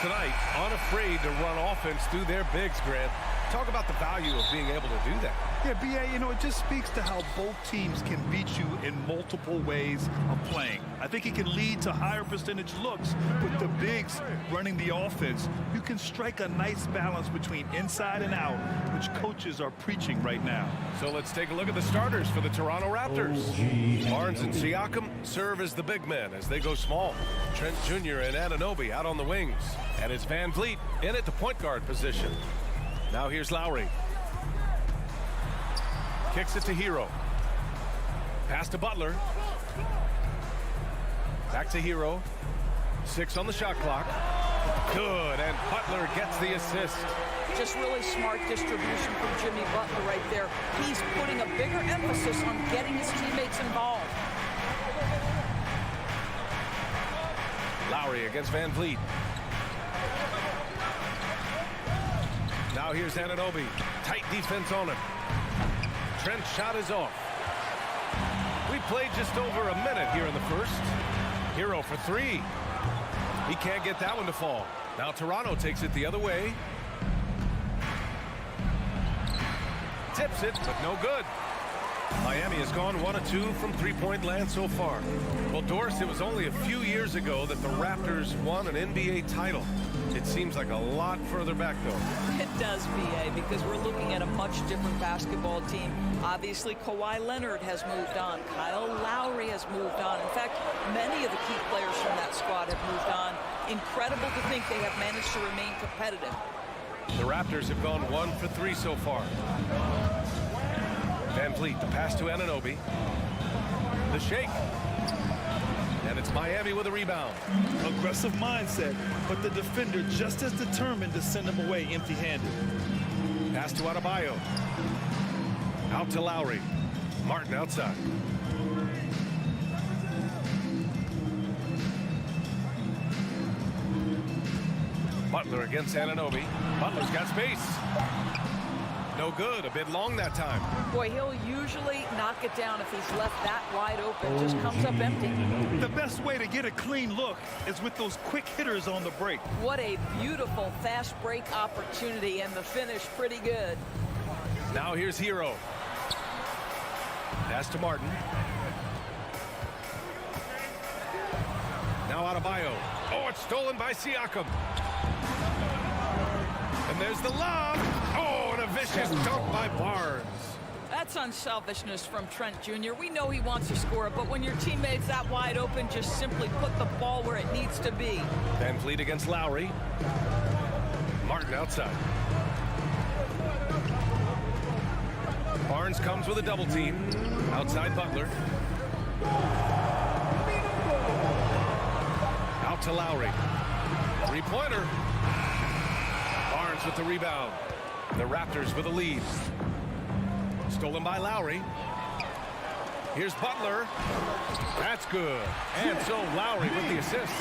tonight unafraid to run offense through their bigs, Grant. Talk about the value of being able to do that. Yeah, B.A., it just speaks to how both teams can beat you in multiple ways of playing. I think it can lead to higher percentage looks. With the bigs running the offense, you can strike a nice balance between inside and out, which coaches are preaching right now. So let's take a look at the starters for the Toronto Raptors. Barnes and Siakam serve as the big men as they go small. Trent Jr. and Anunoby out on the wings. And it's Van Vliet in at the point guard position. Now here's Lowry. Kicks it to Hero. Pass to Butler. Back to Hero. 6 on the shot clock. Good, and Butler gets the assist. Just really smart distribution from Jimmy Butler right there. He's putting a bigger emphasis on getting his teammates involved. Lowry against Van Vliet. Now here's Anunoby. Tight defense on him. Trent's shot is off. We played just over a minute here in the first. Hero for 3. He can't get that one to fall. Now Toronto takes it the other way. Tips it, but no good. Miami has gone 1 of 2 from three-point land so far. Well, Doris, it was only a few years ago that the Raptors won an NBA title. It seems like a lot further back, though. It does, B.A., because we're looking at a much different basketball team. Obviously, Kawhi Leonard has moved on. Kyle Lowry has moved on. In fact, many of the key players from that squad have moved on. Incredible to think they have managed to remain competitive. The Raptors have gone 1 for 3 so far. Van Vliet, the pass to Anunoby. The shake. And it's Miami with a rebound. Aggressive mindset, but the defender just as determined to send him away empty-handed. Pass to Adebayo. Out to Lowry. Martin outside. Butler against Anunoby. Butler's got space. No good. A bit long that time. Boy, he'll usually knock it down if he's left that wide open. Just comes up empty. The best way to get a clean look is with those quick hitters on the break. What a beautiful fast break opportunity, and the finish pretty good. Now here's Hero. Pass to Martin. Now Adebayo. Oh, it's stolen by Siakam. And there's the lob. Oh, and a vicious dunk by Barnes. That's unselfishness from Trent Jr. We know he wants to score, but when your teammate's that wide open, just simply put the ball where it needs to be. Van Vliet against Lowry. Martin outside. Barnes comes with a double team. Outside Butler. Out to Lowry. Three-pointer. Barnes with the rebound. The Raptors with a lead. Stolen by Lowry. Here's Butler. That's good. And so Lowry with the assist.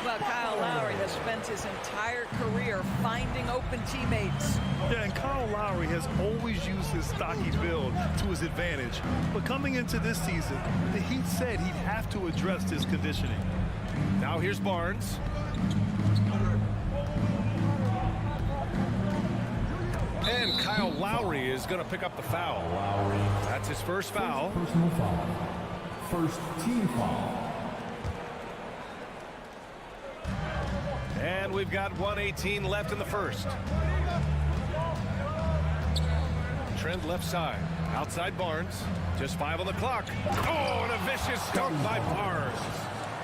Well, Kyle Lowry has spent his entire career finding open teammates. Yeah, and Kyle Lowry has always used his stocky build to his advantage. But coming into this season, the Heat said he'd have to address his conditioning. Now here's Barnes. And Kyle Lowry is going to pick up the foul. That's his first foul. Personal foul. First team foul. And we've got 1:18 left in the first. Trent left side. Outside Barnes. Just 5 on the clock. Oh, and a vicious dunk by Barnes.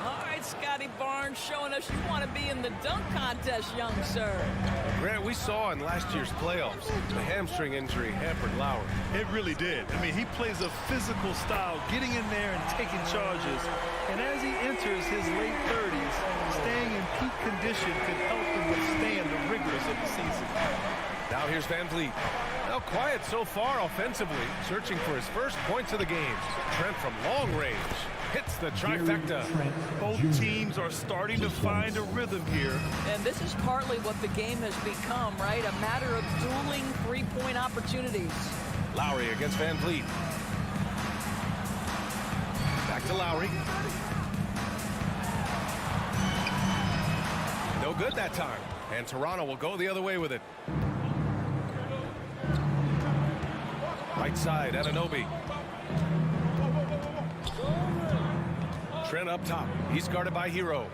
All right, Scotty Barnes showing us you want to be in the dunk contest, young sir. Grant, we saw in last year's playoffs, the hamstring injury hampered Lowry. It really did. I mean, he plays a physical style, getting in there and taking charges. And as he enters his late 30s, staying in peak condition could help him withstand the rigors of the season. Now here's Van Vliet. Now quiet so far offensively, searching for his first points of the game. Trent from long range hits the trifecta. Both teams are starting to find a rhythm here. And this is partly what the game has become, right? A matter of dueling three-point opportunities. Lowry against Van Vliet. Back to Lowry. No good that time. And Toronto will go the other way with it. Right side, Anunoby. Trent up top. He's guarded by Hero.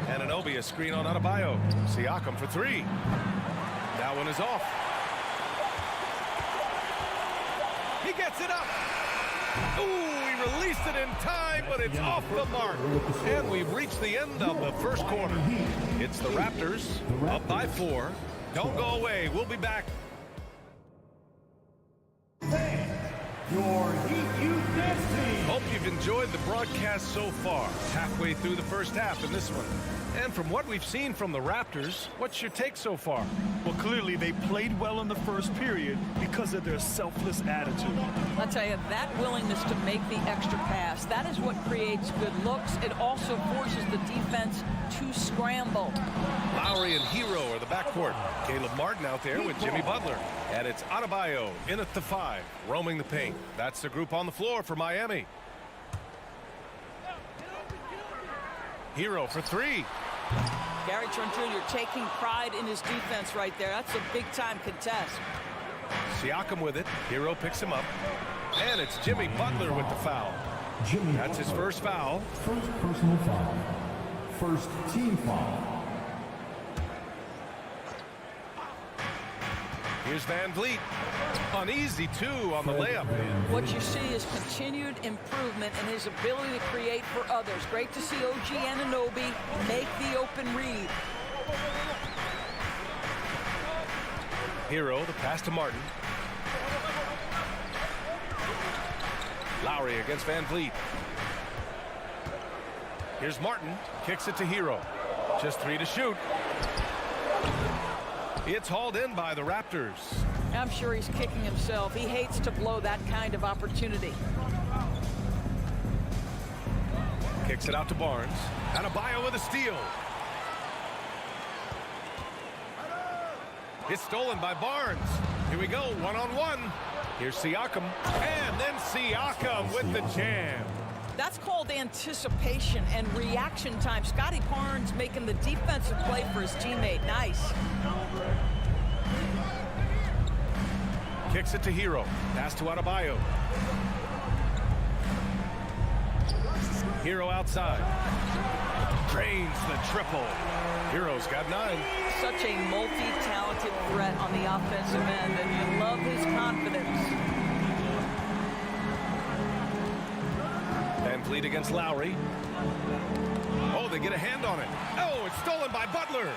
Anunoby, a screen on Adebayo. Siakam for three. That one is off. He gets it up. Ooh, he released it in time, but it's off the mark. And we've reached the end of the first quarter. It's the Raptors up by 4. Don't go away. We'll be back. Your Heat Youth Dance Team. Hope you've enjoyed the broadcast so far. Halfway through the first half in this one. And from what we've seen from the Raptors, what's your take so far? Well, clearly they played well in the first period because of their selfless attitude. I'll tell you, that willingness to make the extra pass, that is what creates good looks. It also forces the defense to scramble. Lowry and Hero are the backcourt. Caleb Martin out there with Jimmy Butler. And it's Adebayo in at the 5, roaming the paint. That's the group on the floor for Miami. Hero for 3. Gary Trent Jr. taking pride in his defense right there. That's a big-time contest. Siakam with it. Hero picks him up. And it's Jimmy Butler with the foul. That's his first foul. First personal foul. First team foul. Here's Van Vliet. Uneasy, too, on the layup. What you see is continued improvement in his ability to create for others. Great to see OG Anunoby make the open read. Hero, the pass to Martin. Lowry against Van Vliet. Here's Martin. Kicks it to Hero. Just 3 to shoot. It's hauled in by the Raptors. I'm sure he's kicking himself. He hates to blow that kind of opportunity. Kicks it out to Barnes. Adebayo with a steal. It's stolen by Barnes. Here we go, one-on-one. Here's Siakam. And then Siakam with the jam. That's called anticipation and reaction time. Scotty Barnes making the defensive play for his teammate. Nice. Kicks it to Hero. Pass to Adebayo. Hero outside. Drains the triple. Hero's got 9. Such a multi-talented threat on the offensive end, and you love his confidence. Van Vliet against Lowry. Oh, they get a hand on it. Oh, it's stolen by Butler.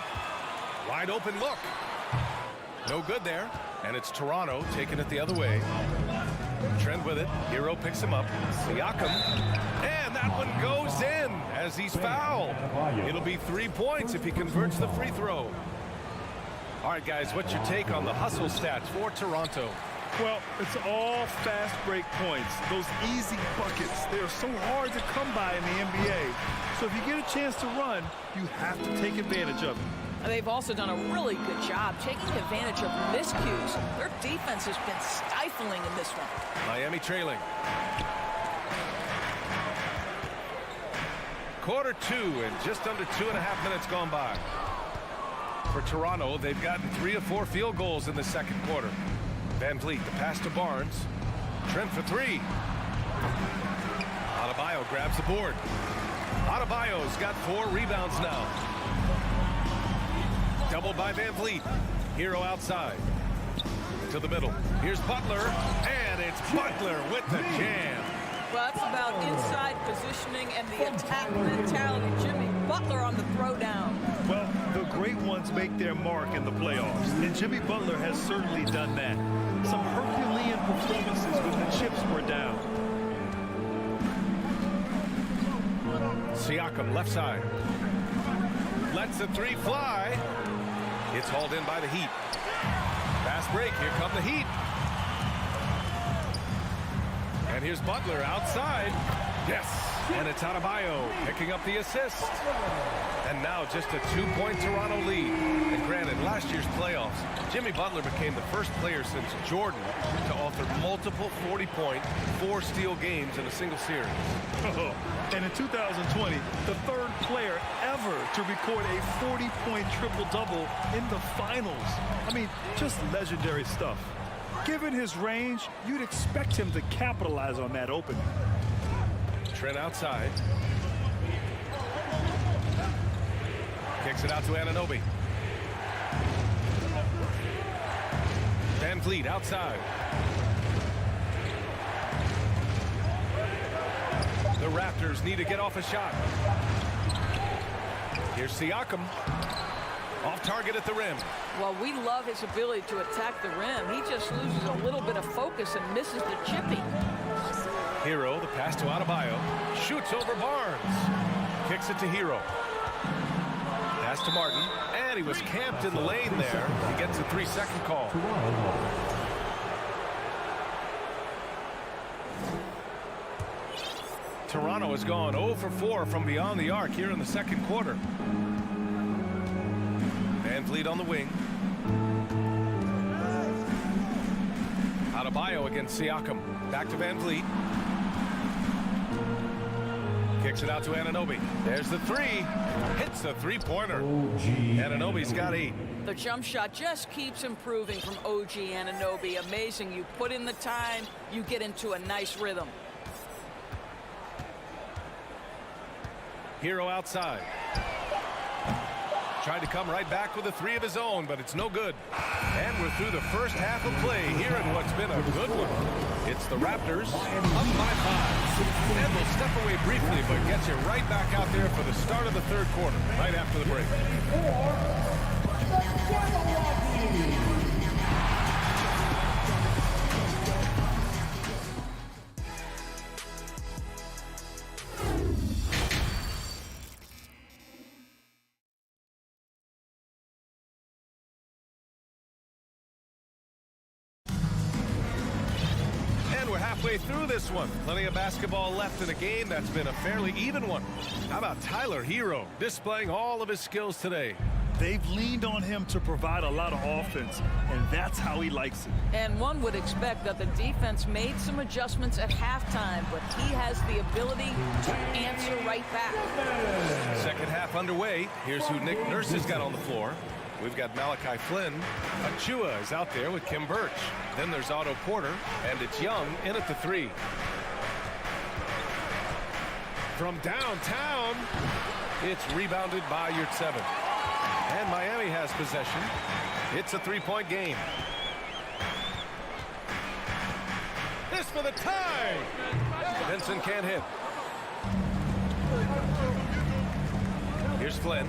Wide open look. No good there. And it's Toronto taking it the other way. Trent with it. Hero picks him up. Siakam. And that one goes in as he's fouled. It'll be 3 points if he converts the free throw. All right, guys, what's your take on the hustle stats for Toronto? Well, it's all fast break points. Those easy buckets, they're so hard to come by in the NBA. So if you get a chance to run, you have to take advantage of it. They've also done a really good job taking advantage of miscues. Their defense has been stifling in this one. Miami trailing. Quarter 2 and just under 2.5 minutes gone by. For Toronto, they've gotten 3 of 4 field goals in the second quarter. Van Vliet, the pass to Barnes. Trent for 3. Adebayo grabs the board. Adebayo's got 4 rebounds now. Doubled by Van Vliet. Hero outside. To the middle. Here's Butler. And it's Butler with the jam. Well, that's about inside positioning and the attack mentality. Jimmy Butler on the throwdown. Well, the great ones make their mark in the playoffs, and Jimmy Butler has certainly done that. Some Herculean performances when the chips were down. Siakam left side. Lets the 3 fly. It's hauled in by the Heat. Fast break. Here come the Heat. And here's Butler outside. Yes. And it's Adebayo picking up the assist. And now just a 2-point Toronto lead. And granted, last year's playoffs, Jimmy Butler became the first player since Jordan to author multiple 40-point, 4-steal games in a single series. And in 2020, the third player ever to record a 40-point triple-double in the finals. I mean, just legendary stuff. Given his range, you'd expect him to capitalize on that opening. Trent outside. Kicks it out to Anunoby. Van Vliet outside. The Raptors need to get off a shot. Here's Siakam. Off target at the rim. Well, we love his ability to attack the rim. He just loses a little bit of focus and misses the chippy. Hero, the pass to Adebayo. Shoots over Barnes. Kicks it to Hero. Pass to Martin. And he was camped in the lane there. He gets a 3-second call. Toronto has gone 0 for 4 from beyond the arc here in the second quarter. Van Vliet on the wing. Adebayo against Siakam. Back to Van Vliet. Kicks it out to Anunoby. There's the three. Hits the three-pointer. Anunoby's got 8. The jump shot just keeps improving from OG Anunoby. Amazing. You put in the time, you get into a nice rhythm. Hero outside. Tried to come right back with a 3 of his own, but it's no good. And we're through the first half of play here in what's been a good one. It's the Raptors up by 5. And we'll step away briefly, but get you right back out there for the start of the third quarter, right after the break. Halfway through this one. Plenty of basketball left in a game that's been a fairly even one. How about Tyler Hero displaying all of his skills today? They've leaned on him to provide a lot of offense, and that's how he likes it. And one would expect that the defense made some adjustments at halftime, but he has the ability to answer right back. Second half underway. Here's who Nick Nurse has got on the floor. We've got Malachi Flynn. Achua is out there with Kim Birch. Then there's Otto Porter, and it's Young in at the 3. From downtown, it's rebounded by Yurtseven. And Miami has possession. It's a 3-point game. This for the tie. Vincent can't hit. Here's Flynn.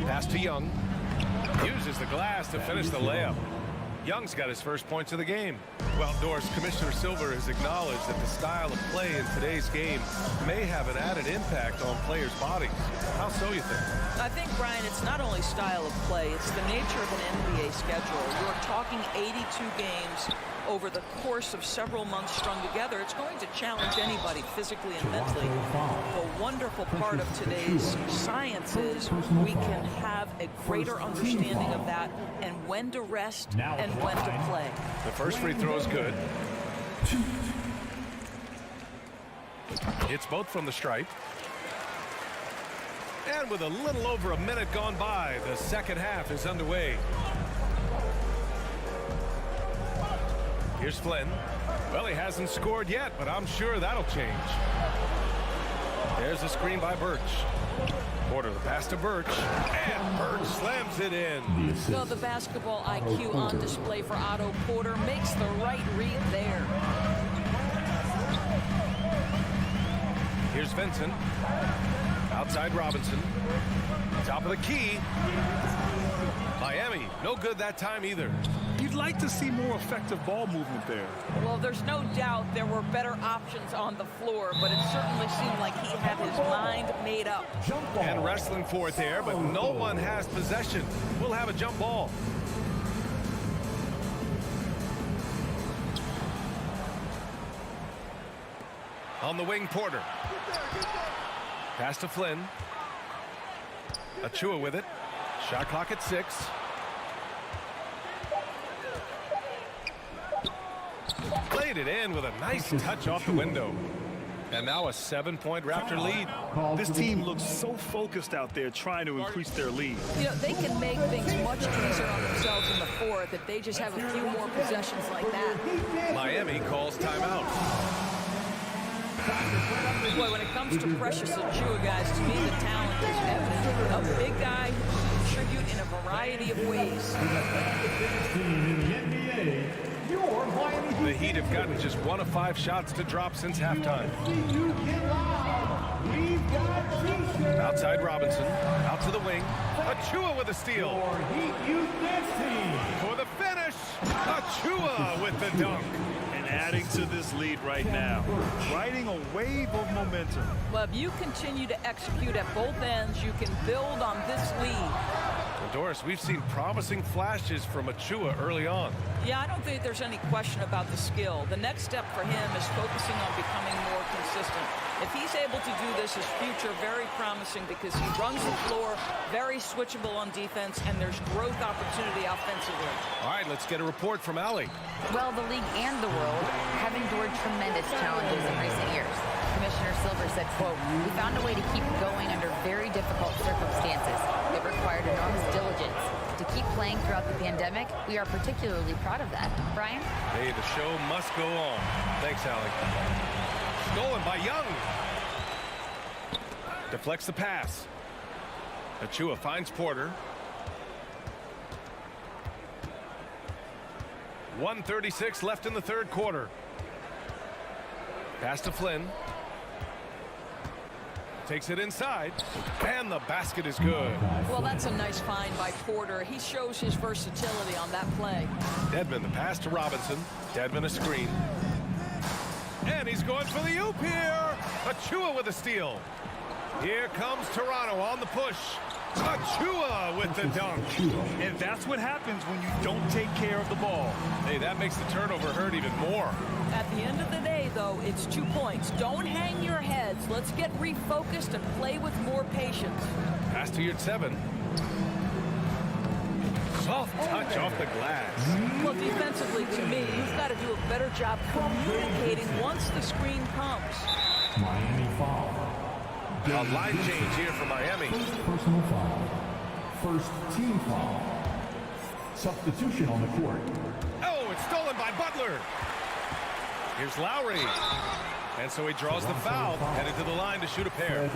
Pass to Young. Uses the glass to finish the layup. Young's got his first points of the game. Well, Doris, Commissioner Silver has acknowledged that the style of play in today's game may have an added impact on players' bodies. How so, you think? I think, Brian, it's not only style of play, it's the nature of an NBA schedule. You're talking 82 games over the course of several months strung together. It's going to challenge anybody physically and mentally. The wonderful part of today's science is we can have a greater understanding of that and when to rest and when to play. The first free throw is good. It's both from the stripe. And with a little over a minute gone by, the second half is underway. Here's Flynn. Well, he hasn't scored yet, but I'm sure that'll change. There's a screen by Birch. Porter, the pass to Birch. And Birch slams it in. So the basketball IQ on display for Otto Porter makes the right read there. Here's Vincent. Outside Robinson. Top of the key. Miami, no good that time either. You'd like to see more effective ball movement there. Well, there's no doubt there were better options on the floor, but it certainly seemed like he had his mind made up. And wrestling for it there, but no one has possession. We'll have a jump ball. On the wing, Porter. Pass to Flynn. Achua with it. Shot clock at 6. Played it in with a nice touch off the window. And now a 7-point Raptor lead. This team looks so focused out there trying to increase their lead. You know, they can make things much easier on themselves in the fourth if they just have a few more possessions like that. Miami calls timeout. Boy, when it comes to Precious Achua, guys, to me the talent is evident. A big guy who can contribute in a variety of ways. The Heat have gotten just 1 of 5 shots to drop since halftime. Outside Robinson, out to the wing. Achua with a steal. For the finish, Achua with the dunk. And adding to this lead right now, riding a wave of momentum. Well, if you continue to execute at both ends, you can build on this lead. Doris, we've seen promising flashes from Achua early on. Yeah, I don't think there's any question about the skill. The next step for him is focusing on becoming more consistent. If he's able to do this, his future very promising because he runs the floor, very switchable on defense, and there's growth opportunity offensively. All right, let's get a report from Allie. Well, the league and the world have endured tremendous challenges in recent years. Commissioner Silver said, quote, "We found a way to keep going under very difficult circumstances. It required enormous diligence. To keep playing throughout the pandemic, we are particularly proud of that." Brian? Hey, the show must go on. Thanks, Allie. Stolen by Young. Deflects the pass. Achua finds Porter. 1:36 left in the third quarter. Pass to Flynn. Takes it inside, and the basket is good. Well, that's a nice find by Porter. He shows his versatility on that play. Dedmon, the pass to Robinson. Dedmon a screen. And he's going for the oop here. Achua with a steal. Here comes Toronto on the push. Achua with the dunk. And that's what happens when you don't take care of the ball. Hey, that makes the turnover hurt even more. At the end of the day, though, it's 2 points. Don't hang your heads. Let's get refocused and play with more patience. Pass to your 7. Soft touch off the glass. Well, defensively, to me, you've got to do a better job communicating once the screen comes. Miami foul. A line change here for Miami. First personal foul. First team foul. Substitution on the court. Oh, it's stolen by Butler. Here's Lowry. And so he draws the foul, headed to the line to shoot a pair.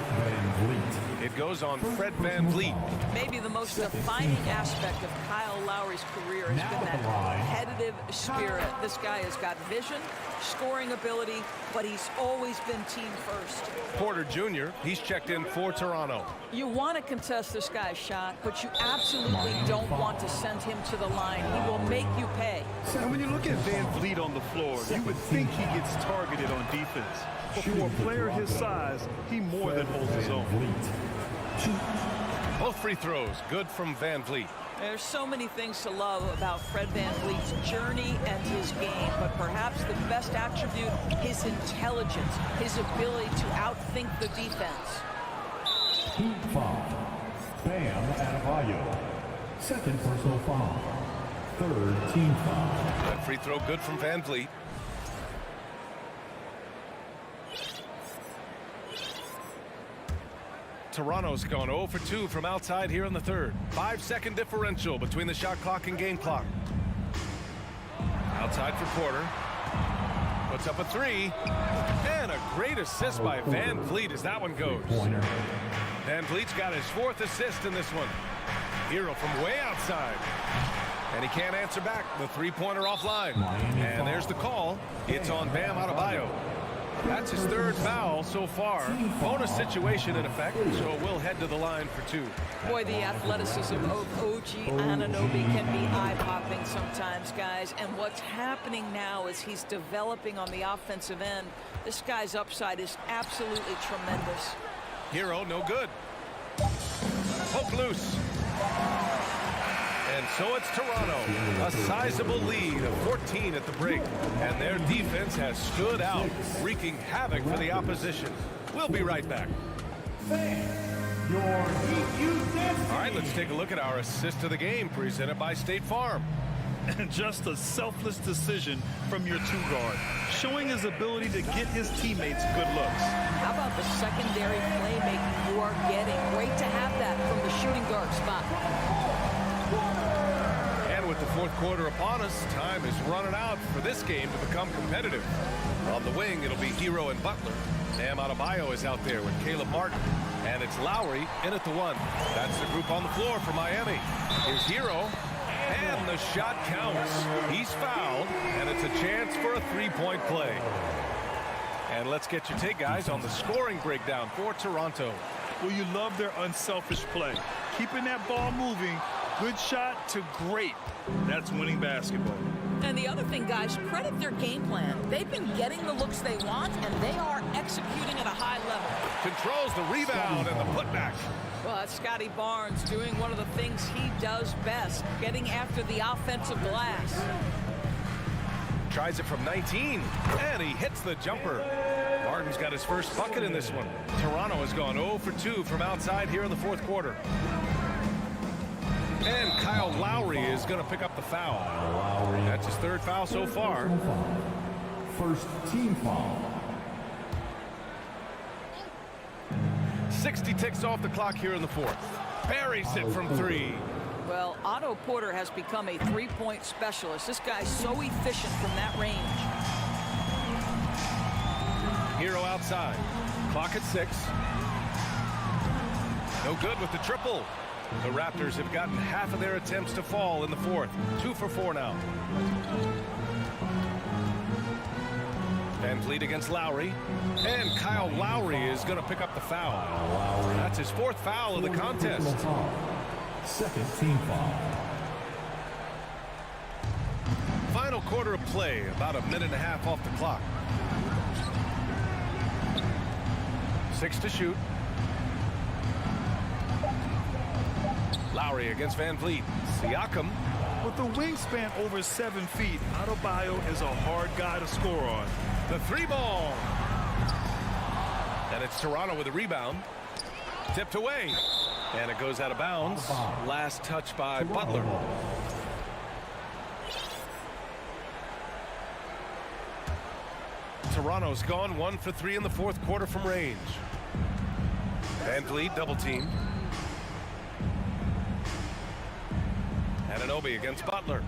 It goes on Fred VanVleet. Maybe the most defining aspect of Kyle Lowry's career has been that competitive spirit. This guy has got vision, scoring ability, but he's always been team first. Porter Jr., he's checked in for Toronto. You want to contest this guy's shot, but you absolutely don't want to send him to the line. He will make you pay. And when you look at VanVleet on the floor, you would think he gets targeted on defense. But for a player his size, he more than holds his own. Both free throws, good from VanVleet. There's so many things to love about Fred VanVleet's journey and his game, but perhaps the best attribute, his intelligence, his ability to outthink the defense. Team foul. Bam Adebayo. Second personal foul. Third team foul. That free throw good from VanVleet. Toronto's gone 0 for 2 from outside here in the third. 5-second differential between the shot clock and game clock. Outside for Porter. Puts up a 3. And a great assist by VanVleet as that one goes. VanVleet's got his 4th assist in this one. Hero from way outside. And he can't answer back. The three-pointer offline. And there's the call. It's on Bam Adebayo. That's his 3rd foul so far. Bonus situation in effect, so we'll head to the line for 2. Boy, the athleticism of OG Anunoby can be eye-popping sometimes, guys. And what's happening now is he's developing on the offensive end. This guy's upside is absolutely tremendous. Hero, no good. Poke loose. And so it's Toronto, a sizable lead of 14 at the break. And their defense has stood out, wreaking havoc for the opposition. We'll be right back. All right, let's take a look at our assist of the game presented by State Farm. And just a selfless decision from your two-guard, showing his ability to get his teammates good looks. How about the secondary playmaking you are getting? Great to have that from the shooting guard spot. And with the fourth quarter upon us, time is running out for this game to become competitive. On the wing, it'll be Hero and Butler. Bam Adebayo is out there with Caleb Martin. And it's Lowry in at the one. That's the group on the floor for Miami. Here's Hero. And the shot counts. He's fouled, and it's a chance for a three-point play. And let's get your take, guys, on the scoring breakdown for Toronto. Well, you love their unselfish play. Keeping that ball moving, good shot to great. That's winning basketball. And the other thing, guys, credit their game plan. They've been getting the looks they want, and they are executing at a high level. Controls the rebound and the putback. Well, that's Scotty Barnes doing one of the things he does best, getting after the offensive glass. Tries it from 19, and he hits the jumper. Martin's got his first bucket in this one. Toronto has gone 0 for 2 from outside here in the fourth quarter. And Kyle Lowry is going to pick up the foul. That's his third foul so far. First team foul. 60 ticks off the clock here in the fourth. Buries it from three. Well, Otto Porter has become a three-point specialist. This guy's so efficient from that range. Hero outside. Clock at 6. No good with the triple. The Raptors have gotten half of their attempts to fall in the fourth. 2 for 4 now. Van Vliet against Lowry. And Kyle Lowry is going to pick up the foul. That's his fourth foul of the contest. Second team foul. Final quarter of play, about a minute and a half off the clock. 6 to shoot. Lowry against Van Vliet. Siakam. With the wingspan over 7 feet, Adebayo is a hard guy to score on. The three ball. And it's Toronto with a rebound. Tipped away. And it goes out of bounds. Last touch by Butler. Toronto's gone 1 for 3 in the fourth quarter from range. Van Vliet double team. Anunoby against Butler.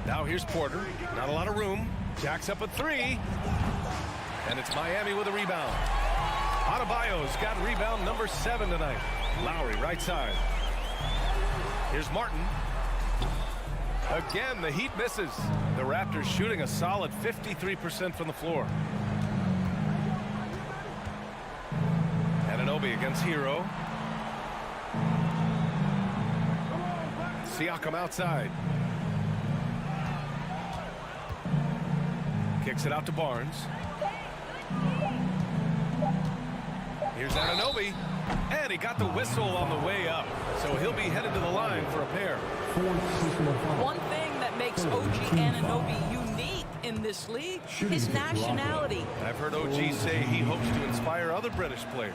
Now here's Porter. Not a lot of room. Jacks up a 3. And it's Miami with a rebound. Adebayo's got rebound number 7 tonight. Lowry right side. Here's Martin. Again, the Heat misses. The Raptors shooting a solid 53% from the floor. Anunoby against Hero. Siakam outside. Kicks it out to Barnes. Here's Anunoby. And he got the whistle on the way up. So he'll be headed to the line for a pair. One thing that makes OG Anunoby unique in this league, his nationality. I've heard OG say he hopes to inspire other British players.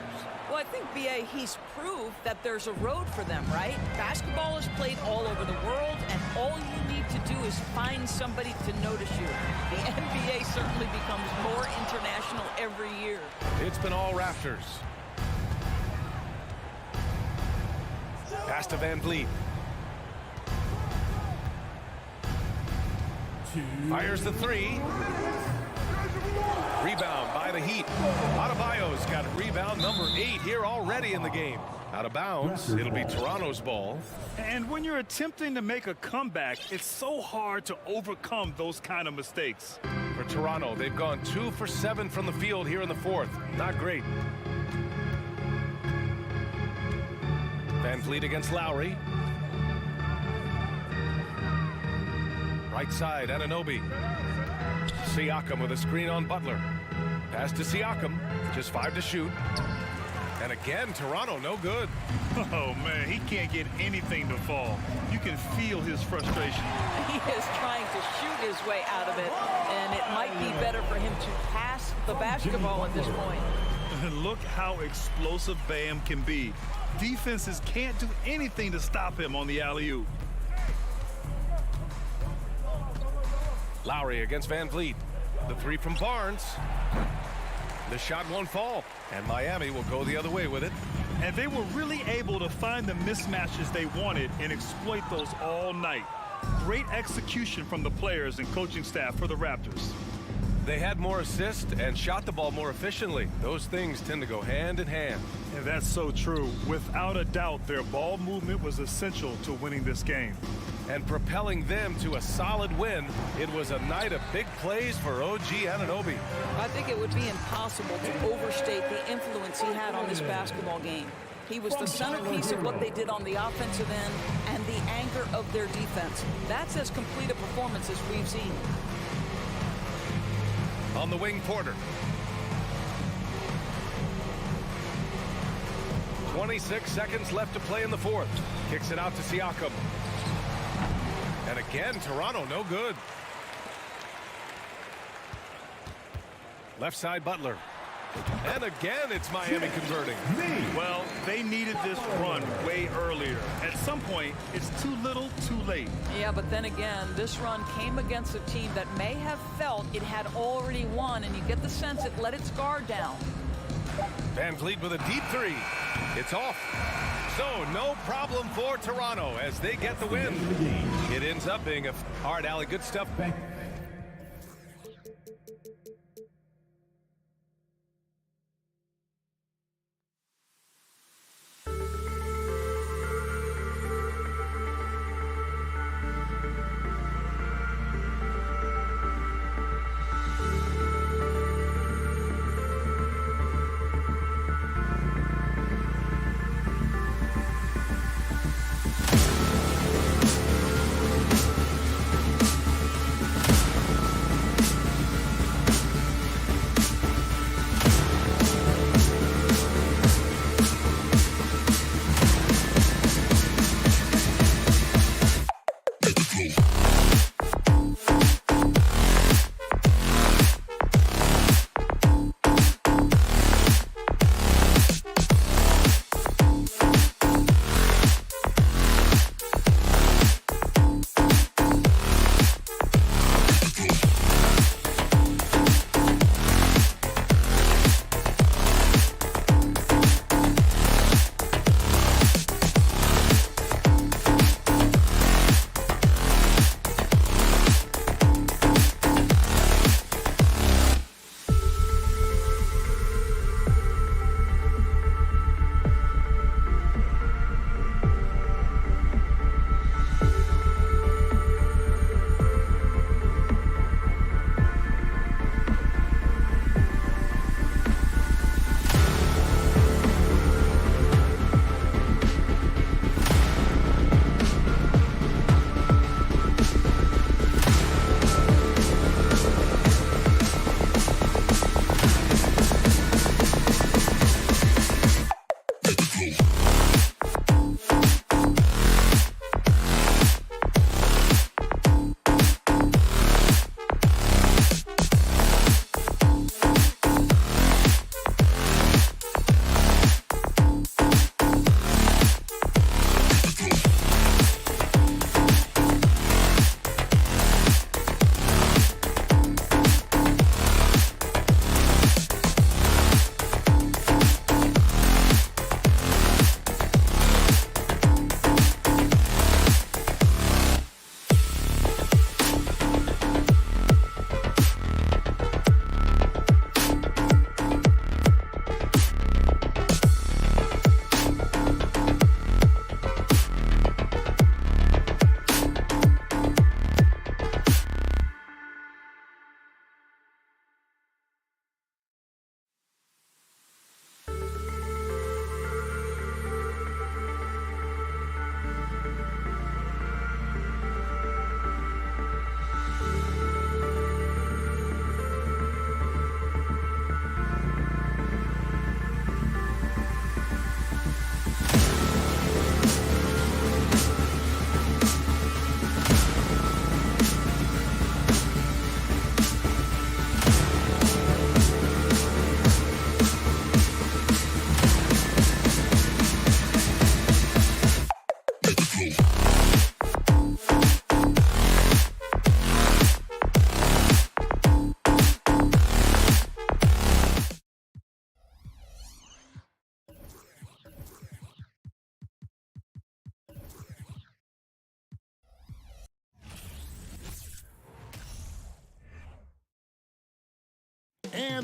Well, I think, B.A., he's proved that there's a road for them, right? Basketball is played all over the world, and all you need to do is find somebody to notice you. The NBA certainly becomes more international every year. It's been all Raptors. Pass to Van Vliet. Fires the 3. Rebound by the Heat. Adebayo's got rebound number 8 here already in the game. Out of bounds. It'll be Toronto's ball. And when you're attempting to make a comeback, it's so hard to overcome those kind of mistakes. For Toronto, they've gone 2 for 7 from the field here in the fourth. Not great. Van Vliet against Lowry. Right side, Anunoby. Siakam with a screen on Butler. Pass to Siakam. Just 5 to shoot. And again, Toronto, no good. Oh, man, he can't get anything to fall. You can feel his frustration. He is trying to shoot his way out of it, and it might be better for him to pass the basketball at this point. And look how explosive Bam can be. Defenses can't do anything to stop him on the alley-oop. Lowry against Van Vliet. The three from Barnes. The shot won't fall, and Miami will go the other way with it. And they were really able to find the mismatches they wanted and exploit those all night. Great execution from the players and coaching staff for the Raptors. They had more assists and shot the ball more efficiently. Those things tend to go hand in hand. And that's so true. Without a doubt, their ball movement was essential to winning this game. And propelling them to a solid win, it was a night of big plays for OG Anunoby. I think it would be impossible to overstate the influence he had on this basketball game. He was the centerpiece of what they did on the offensive end and the anchor of their defense. That's as complete a performance as we've seen. On the wing, Porter. 26 seconds left to play in the fourth. Kicks it out to Siakam. And again, Toronto, no good. Left side, Butler. And again, it's Miami converting. Well, they needed this run way earlier. At some point, it's too little, too late. Yeah, but then again, this run came against a team that may have felt it had already won, and you get the sense it let its guard down. Van Vliet with a deep three. It's off. So no problem for Toronto as they get the win. It ends up being a hard alley. Good stuff.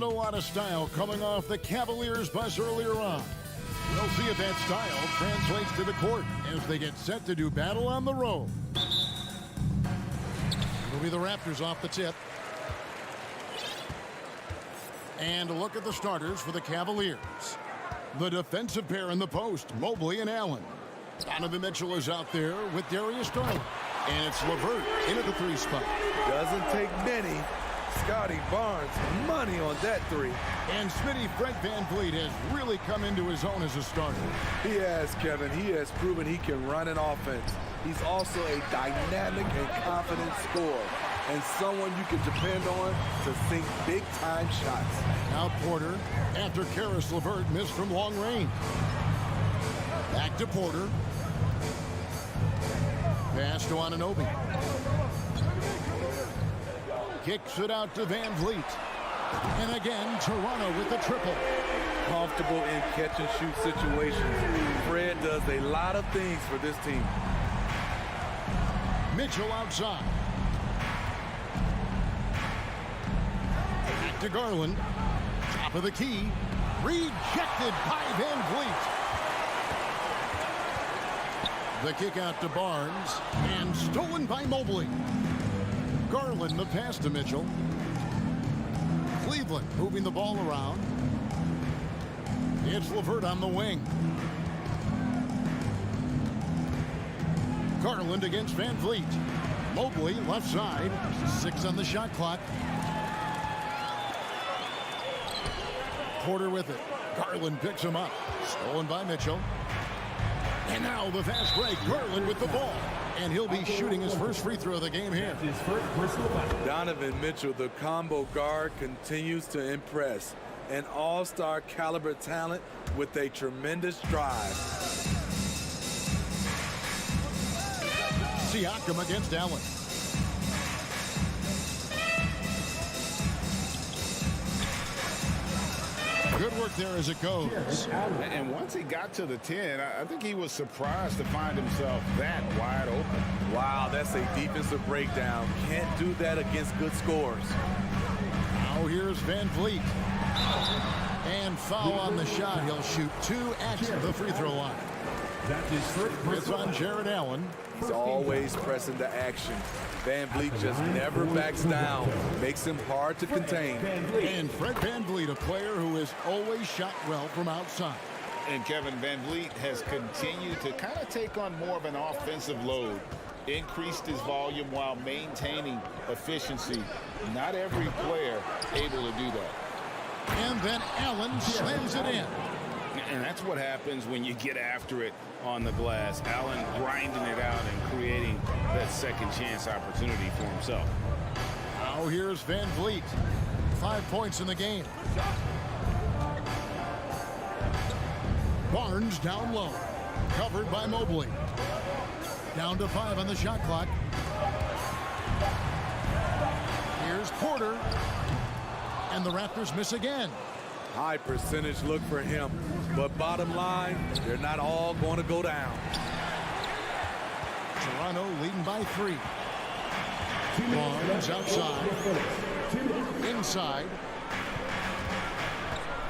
a lot of style coming off the Cavaliers bus earlier on. We'll see if that style translates to the court as they get set to do battle on the road. It'll be the Raptors off the tip. And a look at the starters for the Cavaliers. The defensive pair in the post, Mobley and Allen. Donovan Mitchell is out there with Darius Garland. And it's LeVert into the 3 spot. Doesn't take many. Scotty Barnes, money on that 3. And Smitty Fred VanVleet has really come into his own as a starter. He has, Kevin. He has proven he can run an offense. He's also a dynamic and confident scorer, and someone you can depend on to sink big-time shots. Now Porter, after Karis LeVert missed from long range. Back to Porter. Pass to Anunoby. Kicks it out to VanVleet. And again, Toronto with the triple. Comfortable in catch-and-shoot situations. Fred does a lot of things for this team. Mitchell outside. Back to Garland. Top of the key. Rejected by VanVleet. The kick out to Barnes. And stolen by Mobley. Garland the pass to Mitchell. Cleveland moving the ball around. It's LeVert on the wing. Garland against VanVleet. Mobley left side. 6 on the shot clock. Porter with it. Garland picks him up. Stolen by Mitchell. And now the fast break. Garland with the ball. And he'll be shooting his first free throw of the game here. Donovan Mitchell, the combo guard, continues to impress. An all-star caliber talent with a tremendous drive. Siakam against Allen. Good work there as it goes. And once he got to the 10, I think he was surprised to find himself that wide open. Wow, that's a defensive breakdown. Can't do that against good scores. Now here's VanVleet. And foul on the shot. He'll shoot 2 at the free throw line. It's on Jared Allen. He's always pressing to action. VanVleet just never backs down. Makes him hard to contain. And Fred VanVleet, a player who has always shot well from outside. And Kevin VanVleet has continued to kind of take on more of an offensive load. Increased his volume while maintaining efficiency. Not every player able to do that. And then Allen slams it in. And that's what happens when you get after it on the glass. Allen grinding it out and creating that second chance opportunity for himself. Now here's VanVleet. 5 points in the game. Barnes down low. Covered by Mobley. Down to 5 on the shot clock. Here's Porter. And the Raptors miss again. High percentage look for him. But bottom line, they're not all going to go down. Toronto leading by 3. Barnes outside. Inside.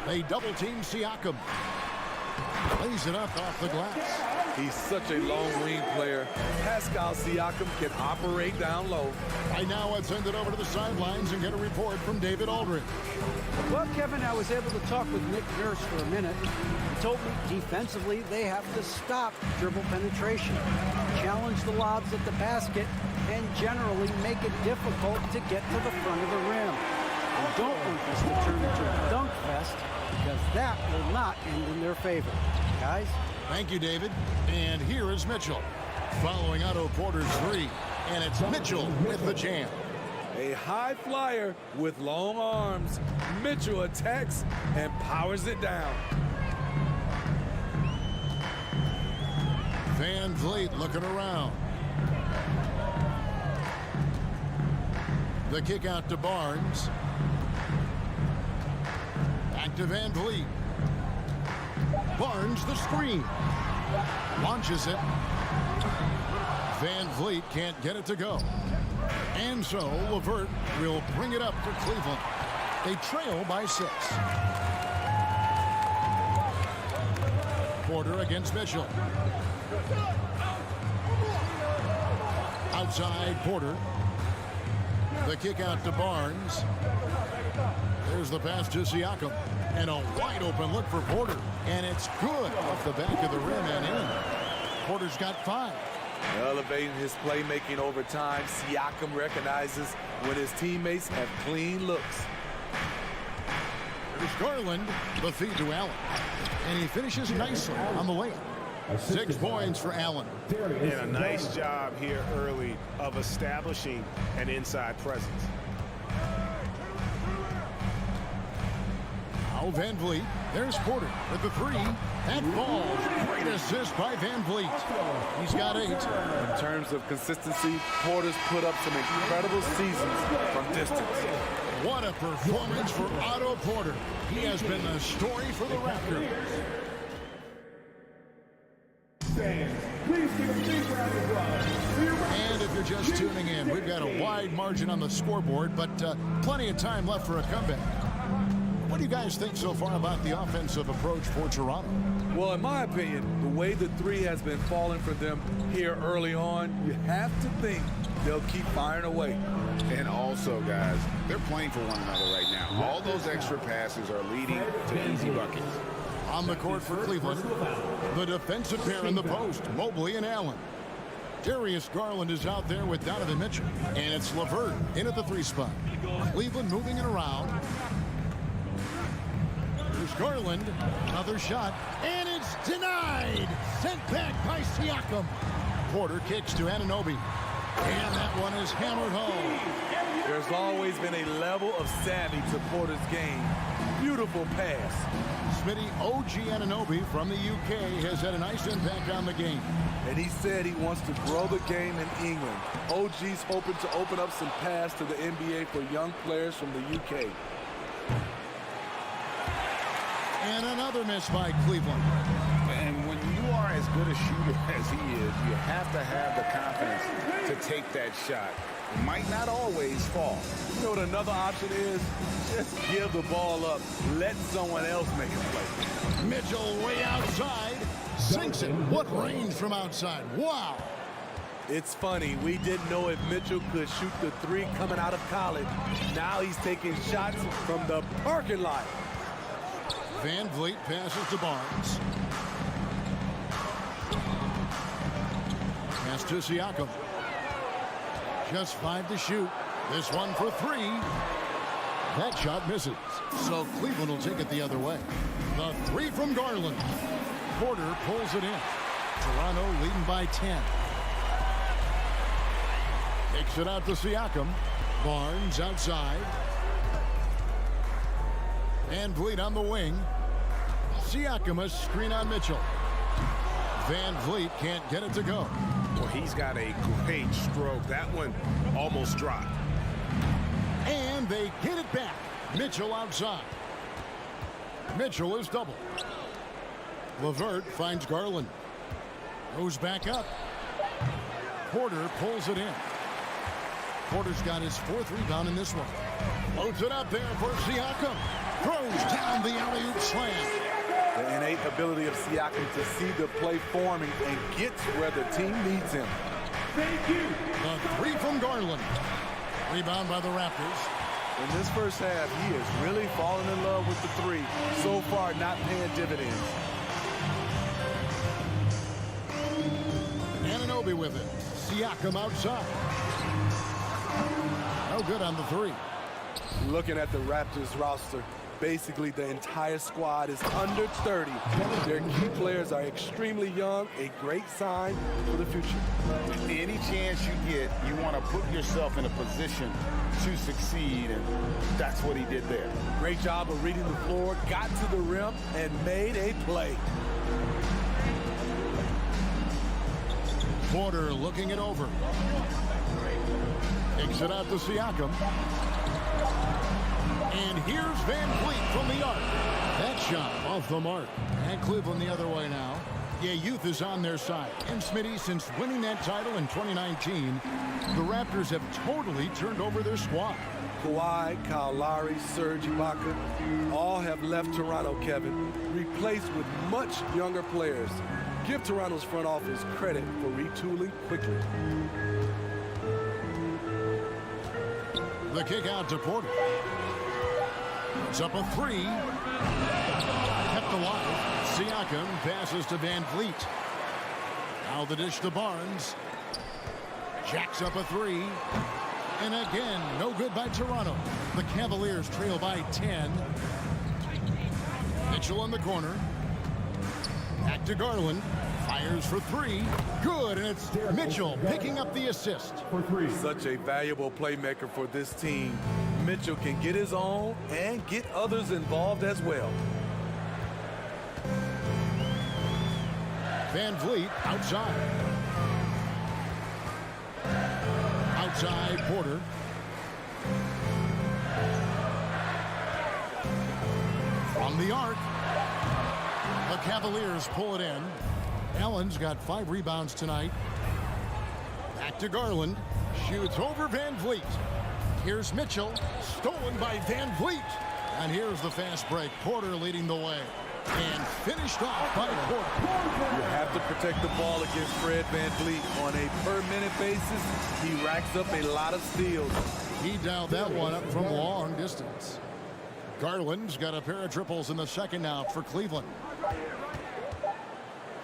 They double team Siakam. Lays it up off the glass. He's such a long-range player. Pascal Siakam can operate down low. Right now, let's send it over to the sidelines and get a report from David Aldridge. Well, Kevin, I was able to talk with Nick Nurse for a minute. He told me defensively they have to stop dribble penetration, challenge the lobs at the basket, and generally make it difficult to get to the front of the rim. And don't want this to turn into a dunk fest, because that will not end in their favor. Guys? Thank you, David. And here is Mitchell. Following Otto Porter's 3. And it's Mitchell with the jam. A high flyer with long arms. Mitchell attacks and powers it down. VanVleet looking around. The kick out to Barnes. Back to VanVleet. Barnes the screen. Launches it. VanVleet can't get it to go. And so LeVert will bring it up for Cleveland. They trail by 6. Porter against Mitchell. Outside Porter. The kick out to Barnes. There's the pass to Siakam. And a wide open look for Porter. And it's good off the back of the rim and in. Porter's got 5. Elevating his playmaking over time, Siakam recognizes when his teammates have clean looks. There's Garland, the feed to Allen. And he finishes nicely on the layup. 6 points for Allen. And a nice job here early of establishing an inside presence. Now Van Vliet. There's Porter with the 3. That falls. Great assist by Van Vliet. He's got 8. In terms of consistency, Porter's put up some incredible seasons from distance. What a performance for Otto Porter. He has been the story for the Raptors. And if you're just tuning in, we've got a wide margin on the scoreboard, but plenty of time left for a comeback. What do you guys think so far about the offensive approach for Toronto? Well, in my opinion, the way the 3 has been falling for them here early on, you have to think they'll keep firing away. And also, guys, they're playing for one another right now. All those extra passes are leading to easy buckets. On the court for Cleveland, the defensive pair in the post, Mobley and Allen. Darius Garland is out there with Donovan Mitchell. And it's LeVert in at the 3 spot. Cleveland moving it around. Here's Garland, another shot, and it's denied. Sent back by Siakam. Porter kicks to Anunoby. And that one is hammered home. There's always been a level of savvy to Porter's game. Beautiful pass. Smitty OG Anunoby from the UK has had a nice impact on the game. And he said he wants to grow the game in England. OG's hoping to open up some paths to the NBA for young players from the UK. And another miss by Cleveland. And when you are as good a shooter as he is, you have to have the confidence to take that shot. It might not always fall. You know what another option is? Just give the ball up. Let someone else make a play. Mitchell way outside. Sinks it. What range from outside. Wow. It's funny. We didn't know if Mitchell could shoot the 3 coming out of college. Now he's taking shots from the parking lot. Van Vliet passes to Barnes. Pass to Siakam. Just 5 to shoot. This one for 3. That shot misses. So Cleveland will take it the other way. The 3 from Garland. Porter pulls it in. Toronto leading by 10. Takes it out to Siakam. Barnes outside. Van Vliet on the wing. Siakam a screen on Mitchell. Van Vliet can't get it to go. Well, he's got a great stroke. That one almost dropped. And they get it back. Mitchell outside. Mitchell is double. LeVert finds Garland. Goes back up. Porter pulls it in. Porter's got his 4th rebound in this one. Loads it up there for Siakam. Throws down the alley-oop slam. The innate ability of Siakam to see the play forming and gets where the team needs him. The 3 from Garland. Rebound by the Raptors. In this first half, he is really falling in love with the 3. So far, not paying dividends. Anunoby with it. Siakam outside. No good on the 3. Looking at the Raptors roster, basically the entire squad is under 30. Their key players are extremely young, a great sign for the future. Any chance you get, you want to put yourself in a position to succeed, and that's what he did there. Great job of reading the floor, got to the rim, and made a play. Porter looking it over. Takes it out to Siakam. And here's Van Vliet from the arc. That shot off the mark. And Cleveland the other way now. Yeah, youth is on their side. And Smitty, since winning that title in 2019, the Raptors have totally turned over their squad. Kawhi, Kyle Lowry, Serge Ibaka, all have left Toronto, Kevin, replaced with much younger players. Give Toronto's front office credit for retooling quickly. The kick out to Porter. It's up a three. Kept alive. Siakam passes to Van Vliet. Now the dish to Barnes. Jacks up a three. And again, no good by Toronto. The Cavaliers trail by 10. Mitchell in the corner. Back to Garland. Fires for three. Good, and it's Mitchell picking up the assist. For three. Such a valuable playmaker for this team. Mitchell can get his own and get others involved as well. Van Vliet outside. Outside Porter. From the arc. The Cavaliers pull it in. Allen's got 5 rebounds tonight. Back to Garland. Shoots over Van Vliet. Here's Mitchell. Stolen by Van Vliet. And here's the fast break. Porter leading the way. And finished off by Porter. You have to protect the ball against Fred Van Vliet. On a per-minute basis, he racks up a lot of steals. He dialed that one up from long distance. Garland's got a pair of triples in the second now for Cleveland.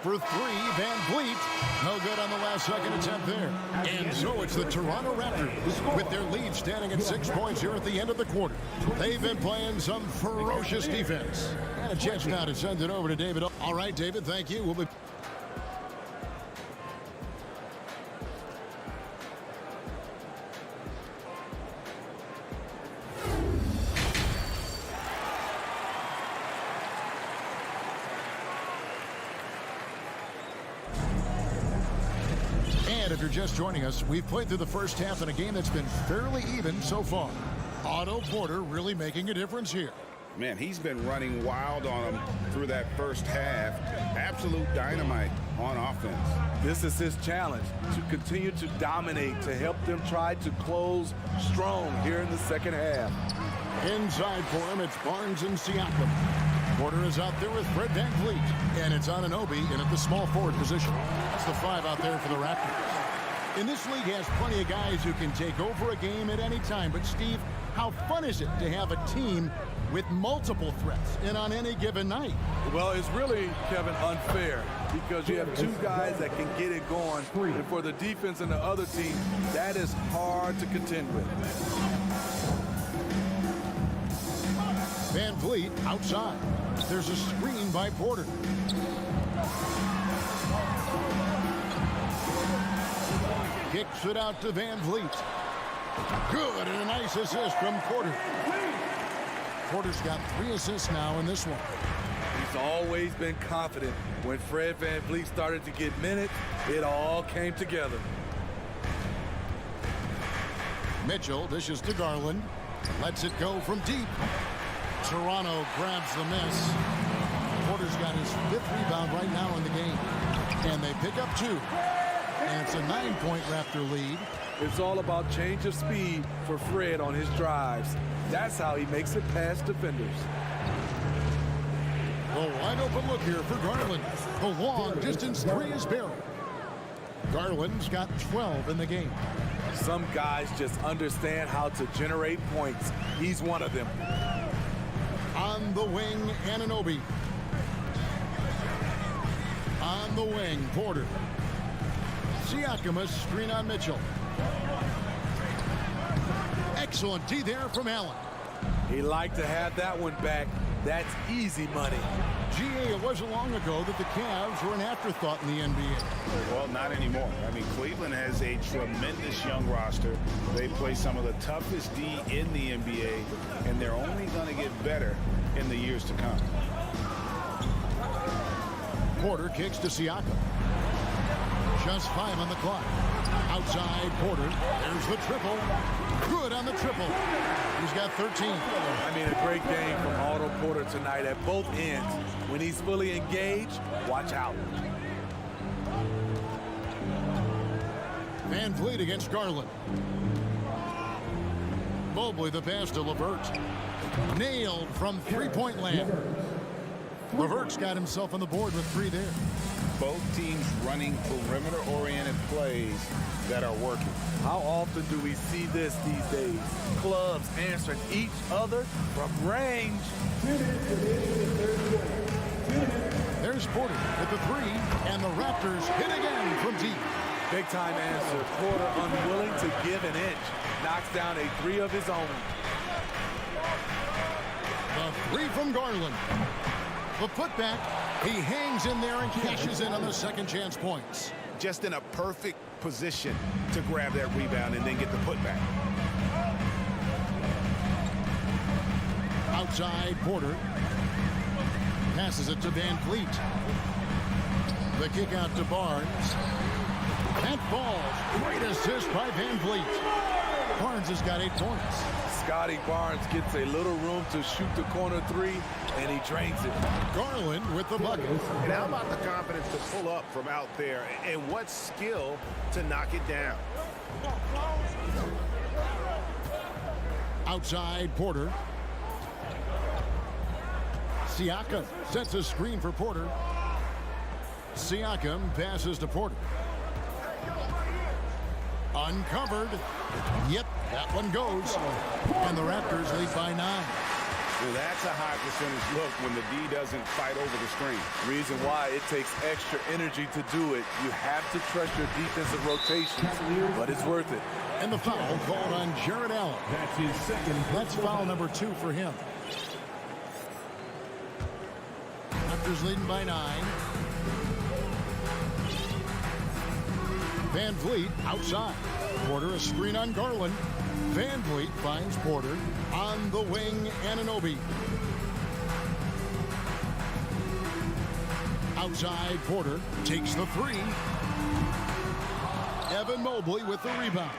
For three, Van Vliet. No good on the last second attempt there. And so it's the Toronto Raptors with their lead standing at 6 points here at the end of the quarter. They've been playing some ferocious defense. And a chance now to send it over to David. All right, David, thank you. We'll be... If you're just joining us, we've played through the first half in a game that's been fairly even so far. Otto Porter really making a difference here. Man, he's been running wild on him through that first half. Absolute dynamite on offense. This is his challenge, to continue to dominate, to help them try to close strong here in the second half. Inside for him, it's Barnes and Siakam. Porter is out there with Fred Van Vliet. And it's Anunoby in at the small forward position. That's the 5 out there for the Raptors. And this league has plenty of guys who can take over a game at any time. But, Steve, how fun is it to have a team with multiple threats and on any given night? Well, it's really, Kevin, unfair because you have 2 guys that can get it going. And for the defense and the other team, that is hard to contend with. Van Vliet outside. There's a screen by Porter. Kicks it out to Van Vliet. Good, and a nice assist from Porter. Porter's got 3 assists now in this one. He's always been confident. When Fred Van Vliet started to get minutes, it all came together. Mitchell dishes to Garland. Lets it go from deep. Toronto grabs the miss. Porter's got his 5th rebound right now in the game. And they pick up 2. And it's a 9-point Raptor lead. It's all about change of speed for Fred on his drives. That's how he makes it past defenders. A wide open look here for Garland. The long distance 3 is buried. Garland's got 12 in the game. Some guys just understand how to generate points. He's one of them. On the wing, Anunoby. On the wing, Porter. Siakam, a screen on Mitchell. Excellent D there from Allen. He liked to have that one back. That's easy money. It wasn't long ago that the Cavs were an afterthought in the NBA. Well, not anymore. I mean, Cleveland has a tremendous young roster. They play some of the toughest D in the NBA, and they're only going to get better in the years to come. Porter kicks to Siakam. Just 5 on the clock. Outside Porter. There's the triple. Good on the triple. He's got 13. I mean, a great game from Otto Porter tonight at both ends. When he's fully engaged, watch out. Van Vliet against Garland. Mobley the pass to LeVert. Nailed from three-point land. LeVert's got himself on the board with 3 there. Both teams running perimeter-oriented plays that are working. How often do we see this these days? Clubs answering each other from range. There's Porter with the 3, and the Raptors hit again from deep. Big time answer. Porter unwilling to give an inch. Knocks down a 3 of his own. The 3 from Garland. The putback. He hangs in there and cashes in on the second chance points. Just in a perfect position to grab that rebound and then get the putback. Outside Porter. Passes it to Van Vliet. The kick out to Barnes. That falls. Great assist by Van Vliet. Barnes has got 8 points. Scotty Barnes gets a little room to shoot the corner 3, and he drains it. Garland with the bucket. And how about the confidence to pull up from out there, and what skill to knock it down? Outside Porter. Siakam sets a screen for Porter. Siakam passes to Porter. Uncovered. Yep, that one goes. And the Raptors lead by 9. Well, that's a high percentage look when the D doesn't fight over the screen. Reason why it takes extra energy to do it. You have to trust your defensive rotations, but it's worth it. And the foul called on Jared Allen. That's his second. That's foul number 2 for him. Raptors leading by 9. Van Vliet outside. Porter a screen on Garland. Van Vliet finds Porter on the wing. Anunoby. Outside Porter takes the 3. Evan Mobley with the rebound.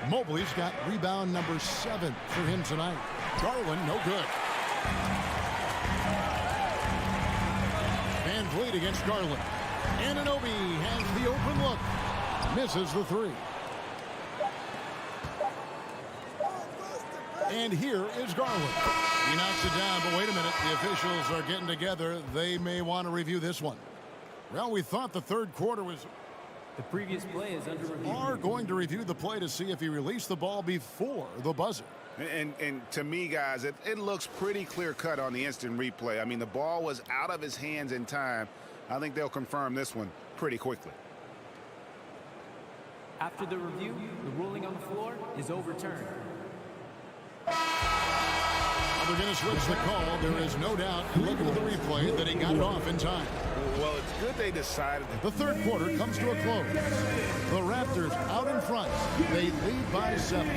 Mobley's got rebound number 7 for him tonight. Garland no good. Van Vliet against Garland. Anunoby has the open look. Misses the 3. And here is Garland. He knocks it down, but wait a minute. The officials are getting together. They may want to review this one. Well, we thought the third quarter was... The previous play is under review. Are going to review the play to see if he released the ball before the buzzer. And to me, guys, it looks pretty clear-cut on the instant replay. I mean, the ball was out of his hands in time. I think they'll confirm this one pretty quickly. After the review, the ruling on the floor is overturned. They're going to switch the call. There is no doubt, looking at the replay, that he got it off in time. Well, it's good they decided. The third quarter comes to a close. The Raptors out in front. They lead by 7.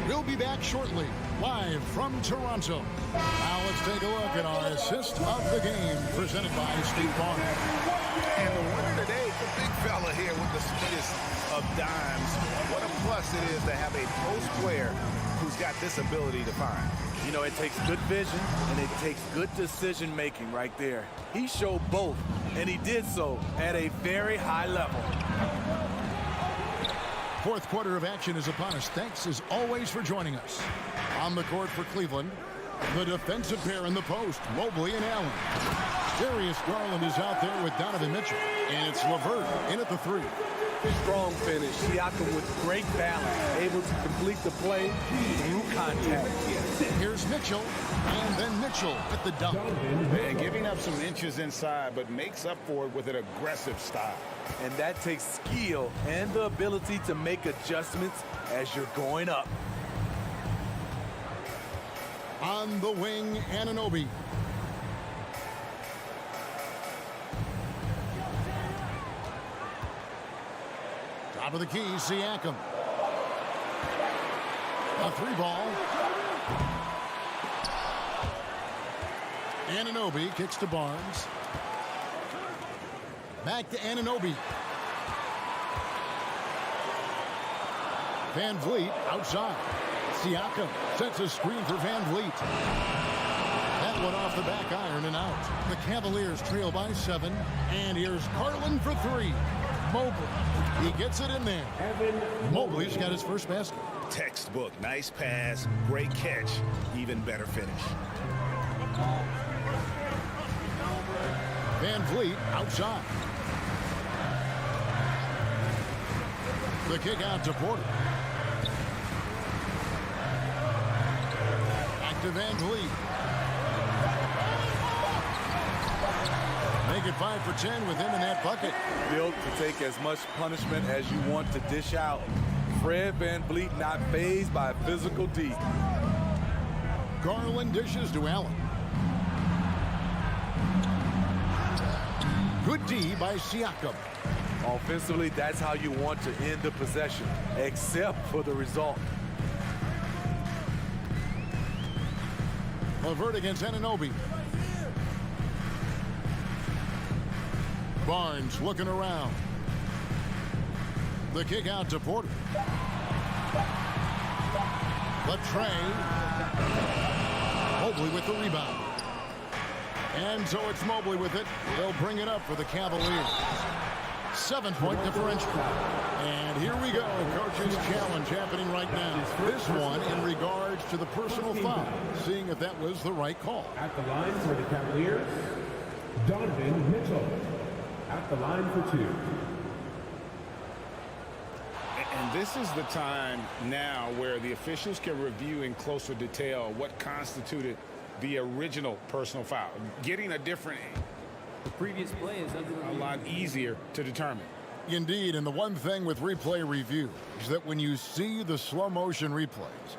We'll be back shortly, live from Toronto. Now let's take a look at our assist of the game, presented by State Farm. And the winner today, the big fella here with the spinach of dimes. What a plus it is to have a post player who's got this ability to find. You know, it takes good vision and it takes good decision making right there. He showed both, and he did so at a very high level. Fourth quarter of action is upon us. Thanks as always for joining us. On the court for Cleveland, the defensive pair in the post, Mobley and Allen. Darius Garland is out there with Donovan Mitchell, and it's LeVert in at the 3. Strong finish. Siakam with great balance, able to complete the play through contact. Here's Mitchell, and then Mitchell at the dunk. And giving up some inches inside, but makes up for it with an aggressive style. And that takes skill and the ability to make adjustments as you're going up. On the wing, Anunoby. Top of the key, Siakam. A 3 ball. Anunoby kicks to Barnes. Back to Anunoby. Van Vliet outside. Siakam sets a screen for Van Vliet. That one off the back iron and out. The Cavaliers trail by 7. And here's Garland for 3. Mobley. He gets it in there. Mobley's got his first basket. Textbook. Nice pass. Great catch. Even better finish. Van Vliet outside. The kick out to Porter. Back to Van Vliet. Make it 5 for 10 with him in that bucket. Built to take as much punishment as you want to dish out. Fred Van Vliet not fazed by physical D. Garland dishes to Allen. Good D by Siakam. Offensively, that's how you want to end the possession, except for the result. LeVert against Anunoby. Barnes looking around. The kick out to Porter. Latrey. Mobley with the rebound. And so it's Mobley with it. They'll bring it up for the Cavaliers. 7-point differential. And here we go. Coach's challenge happening right now. This one in regards to the personal foul. Seeing if that was the right call. At the line for the Cavaliers, Donovan Mitchell. At the line for 2. And this is the time now where the officials can review in closer detail what constituted the original personal foul. Getting a different, The previous play is under a lot easier to determine. Indeed, and the one thing with replay review is that when you see the slow motion replays,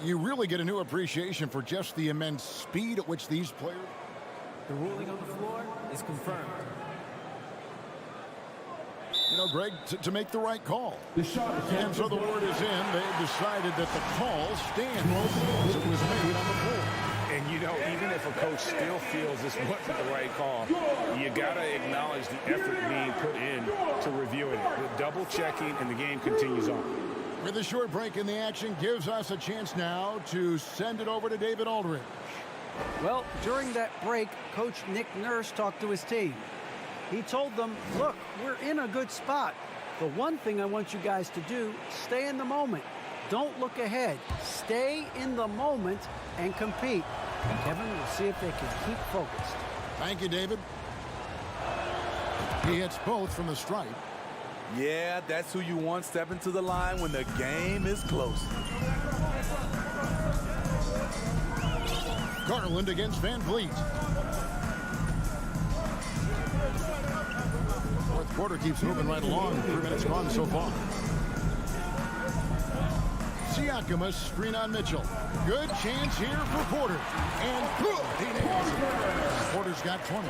you really get a new appreciation for just the immense speed at which these players. The ruling on the floor is confirmed. You know, Greg, to make the right call. The shot And so the word is in. They've decided that the call stands. It was made on the floor. And, you know, even if a coach still feels this wasn't the right call, you got to acknowledge the effort being put in to reviewing it. The double checking, and the game continues on. With a short break in the action, gives us a chance now to send it over to David Aldridge. Well, during that break, Coach Nick Nurse talked to his team. He told them, look, we're in a good spot. The one thing I want you guys to do, stay in the moment. Don't look ahead. Stay in the moment and compete. Kevin, we'll see if they can keep focused. Thank you, David. He hits both from the stripe. Yeah, that's who you want stepping to the line when the game is close. Garland against Van Vliet. Fourth quarter keeps moving right along. 3 minutes gone so far. Siakam, a screen on Mitchell. Good chance here for Porter. And he nails it. Porter's got 20.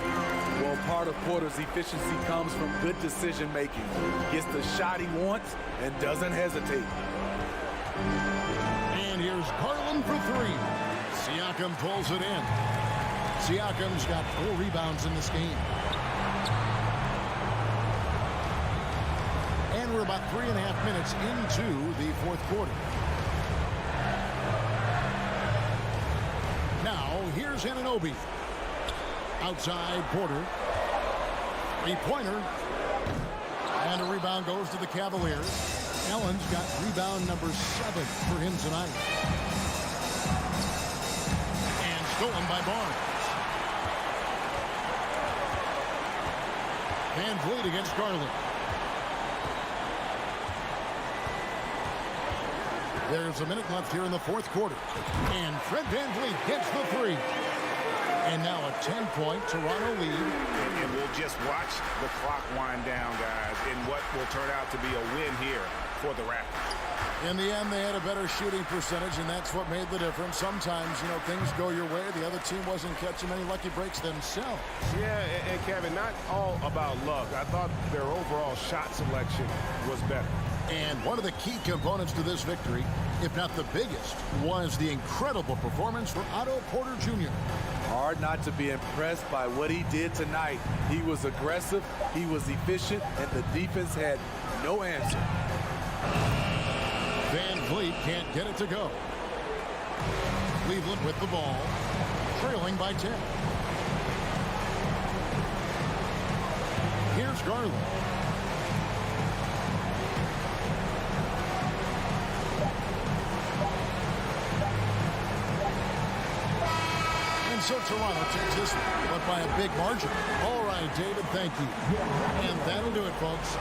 Well, part of Porter's efficiency comes from good decision making. Gets the shot he wants and doesn't hesitate. And here's Garland for 3. Siakam pulls it in. Siakam's got 4 rebounds in this game. And we're about 3.5 minutes into the fourth quarter. Now, here's Anunoby. Outside, Porter. 3-pointer. And a rebound goes to the Cavaliers. Allen's got rebound number 7 for him tonight. And stolen by Barnes. Van Vliet against Garland. There's a minute left here in the fourth quarter. And Fred Van Vliet gets the 3. And now a 10-point Toronto lead. And we'll just watch the clock wind down, guys, in what will turn out to be a win here for the Raptors. In the end, they had a better shooting percentage, and that's what made the difference. Sometimes, you know, things go your way. The other team wasn't catching many lucky breaks themselves. Yeah, and Kevin, not all about luck. I thought their overall shot selection was better. And one of the key components to this victory, if not the biggest, was the incredible performance for Otto Porter Jr. Hard not to be impressed by what he did tonight. He was aggressive, he was efficient, and the defense had no answer. Van Vliet can't get it to go. Cleveland with the ball, trailing by 10. Here's Garland. And so Toronto takes this one, but by a big margin. All right, David, thank you. And that'll do it, folks.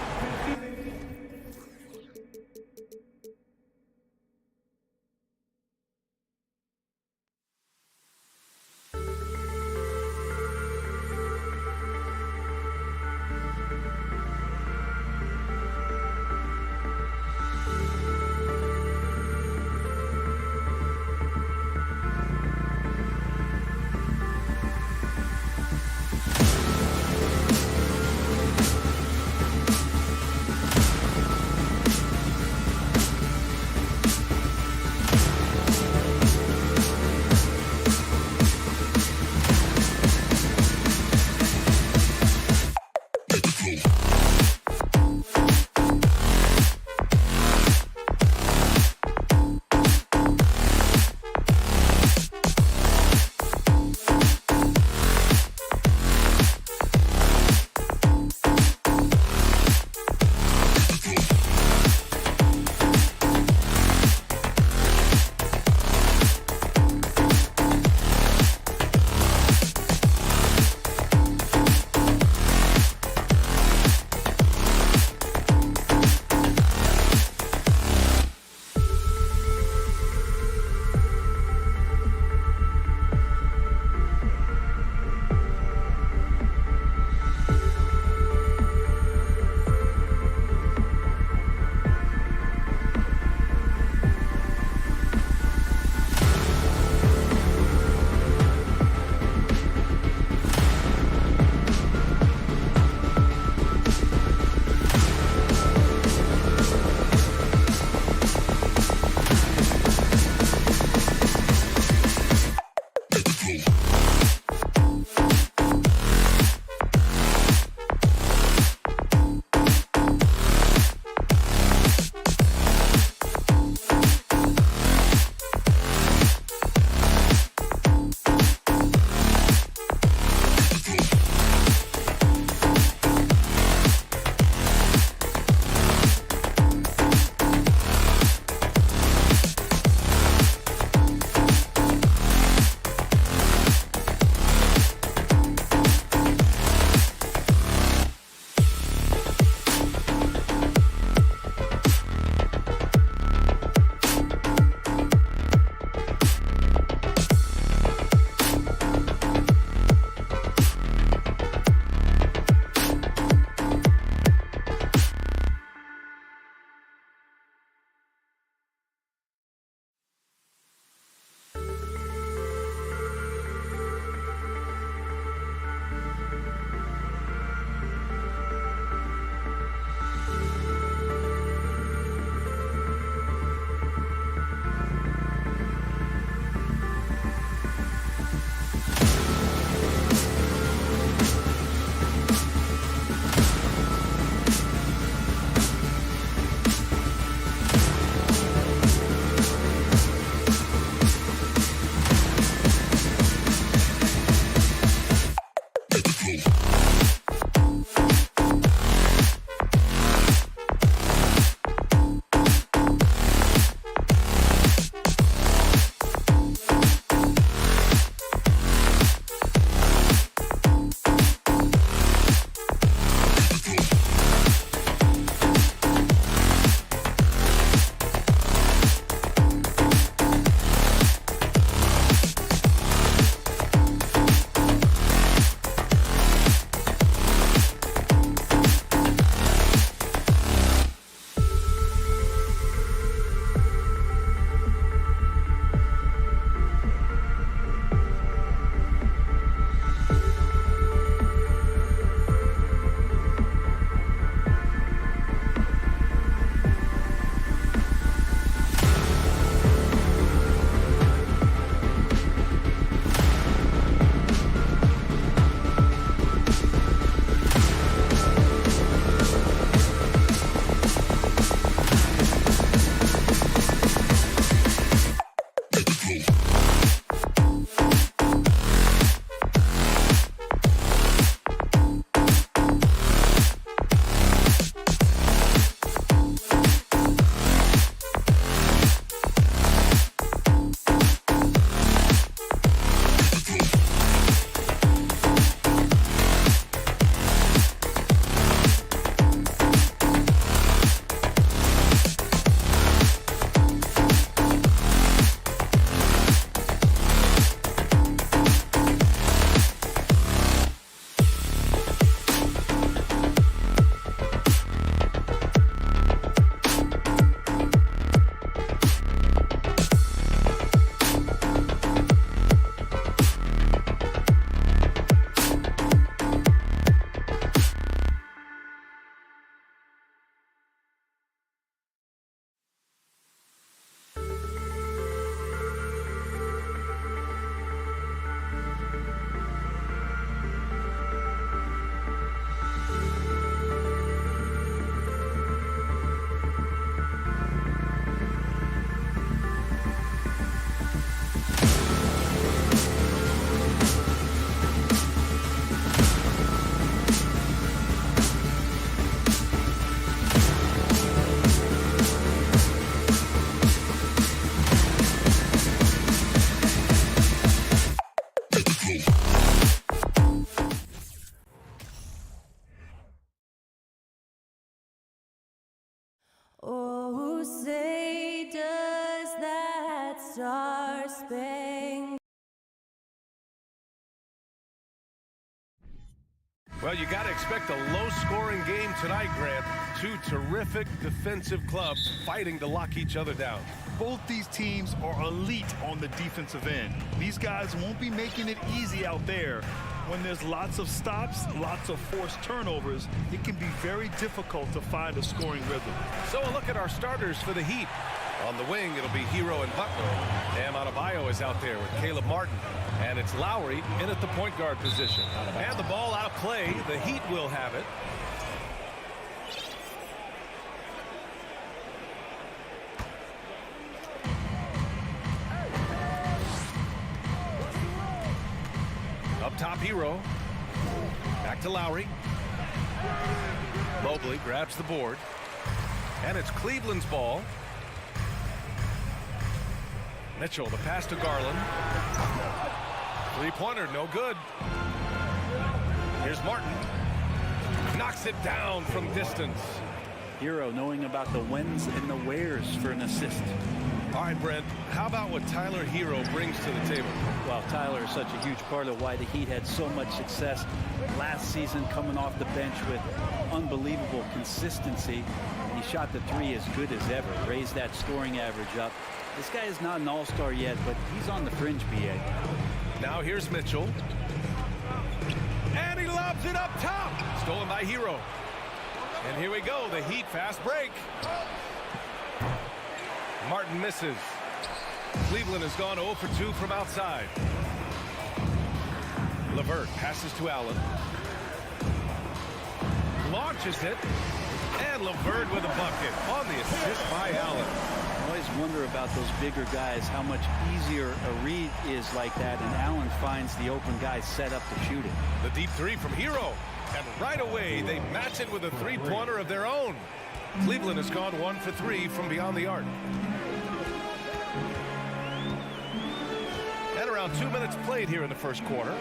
Oh, say does that star-spangled. Well, you got to expect a low-scoring game tonight, Grant. Two terrific defensive clubs fighting to lock each other down. Both these teams are elite on the defensive end. These guys won't be making it easy out there. When there's lots of stops, lots of forced turnovers, it can be very difficult to find a scoring rhythm. So a look at our starters for the Heat. On the wing, it'll be Hero and Butler. Bam Adebayo is out there with Caleb Martin. And it's Lowry in at the point guard position. And the ball out of play. The Heat will have it. Up top, Hero. Back to Lowry. Mobley grabs the board. And it's Cleveland's ball. Mitchell, the pass to Garland. Three-pointer, no good. Here's Martin. Knocks it down from distance. Hero knowing about the whens and the wheres for an assist. All right, Brent, how about what Tyler Hero brings to the table? Well, Tyler is such a huge part of why the Heat had so much success last season, coming off the bench with unbelievable consistency. He shot the three as good as ever, raised that scoring average up. This guy is not an all-star yet, but he's on the fringe, BA. Now here's Mitchell. And he lobs it up top. Stolen by Hero. And here we go, the Heat fast break. Martin misses. Cleveland has gone 0 for 2 from outside. LeVert passes to Allen. Launches it. And LeVert with a bucket on the assist by Allen. I always wonder about those bigger guys, how much easier a read is like that, and Allen finds the open guy set up to shoot it. The deep three from Hero. And right away, they match it with a three-pointer of their own. Cleveland has gone 1 for 3 from beyond the arc. And around 2 minutes played here in the first quarter.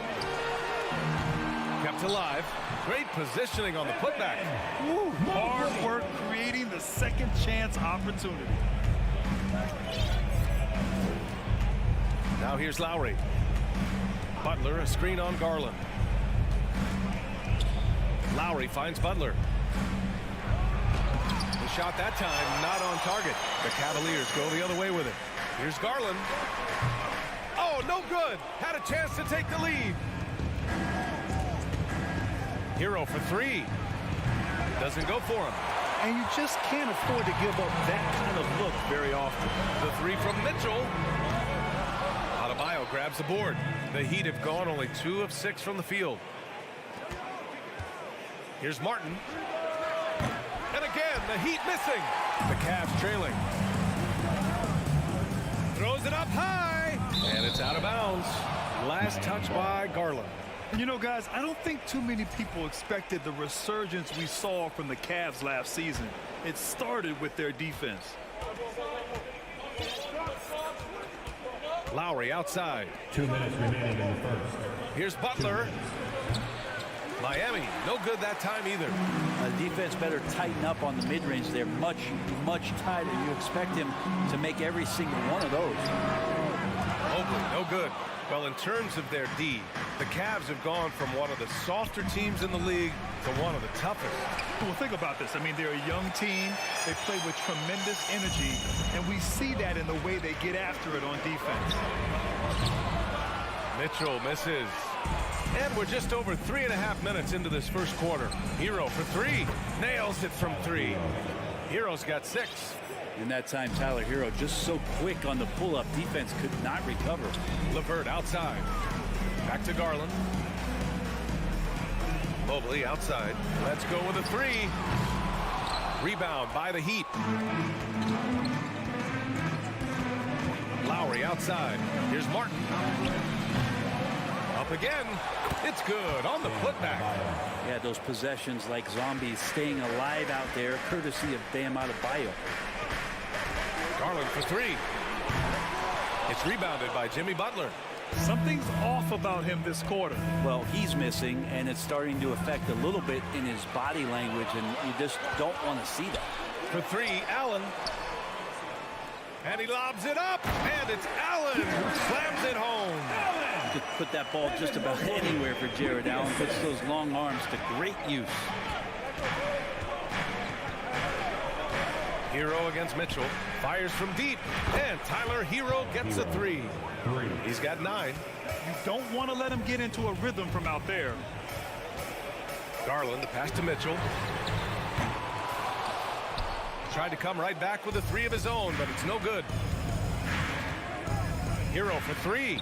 Kept alive. Great positioning on the putback. Woo, hard work creating the second chance opportunity. Now here's Lowry. Butler, a screen on Garland. Lowry finds Butler. The shot that time not on target. The Cavaliers go the other way with it. Here's Garland. Oh, no good. Had a chance to take the lead. Hero for three. Doesn't go for him. And you just can't afford to give up that kind of look very often. The three from Mitchell. Adebayo grabs the board. The Heat have gone only 2 of 6 from the field. Here's Martin. And again, the Heat missing. The Cavs trailing. Throws it up high. And it's out of bounds. Last touch by Garland. You know, guys, I don't think too many people expected the resurgence we saw from the Cavs last season. It started with their defense. Lowry outside. 2 minutes remaining in the first. Here's Butler. Miami, no good that time either. Defense better tighten up on the mid-range. They're much, much tighter. You expect him to make every single one of those. Mobley, no good. Well, in terms of their D, the Cavs have gone from one of the softer teams in the league to one of the toughest. Well, think about this. I mean, they're a young team. They play with tremendous energy, and we see that in the way they get after it on defense. Mitchell misses. And we're just over 3.5 minutes into this first quarter. Hero for three. Nails it from 3. Hero's got 6. In that time, Tyler Hero just so quick on the pull-up. Defense could not recover. LeVert outside. Back to Garland. Mobley outside. Let's go with a 3. Rebound by the Heat. Lowry outside. Here's Martin. Up again. It's good on the putback. Yeah, those possessions like zombies staying alive out there, courtesy of Bam Adebayo. Garland for 3. It's rebounded by Jimmy Butler. Something's off about him this quarter. Well, he's missing, and it's starting to affect a little bit in his body language, and you just don't want to see that. For three, Allen. And he lobs it up, and it's Allen who slams it home. You could put that ball just about anywhere for Jared Allen. Puts those long arms to great use. Hero against Mitchell. Fires from deep, and Tyler Hero gets a three. He's got 9. You don't want to let him get into a rhythm from out there. Garland, the pass to Mitchell. Tried to come right back with a 3 of his own, but it's no good. Hero for 3.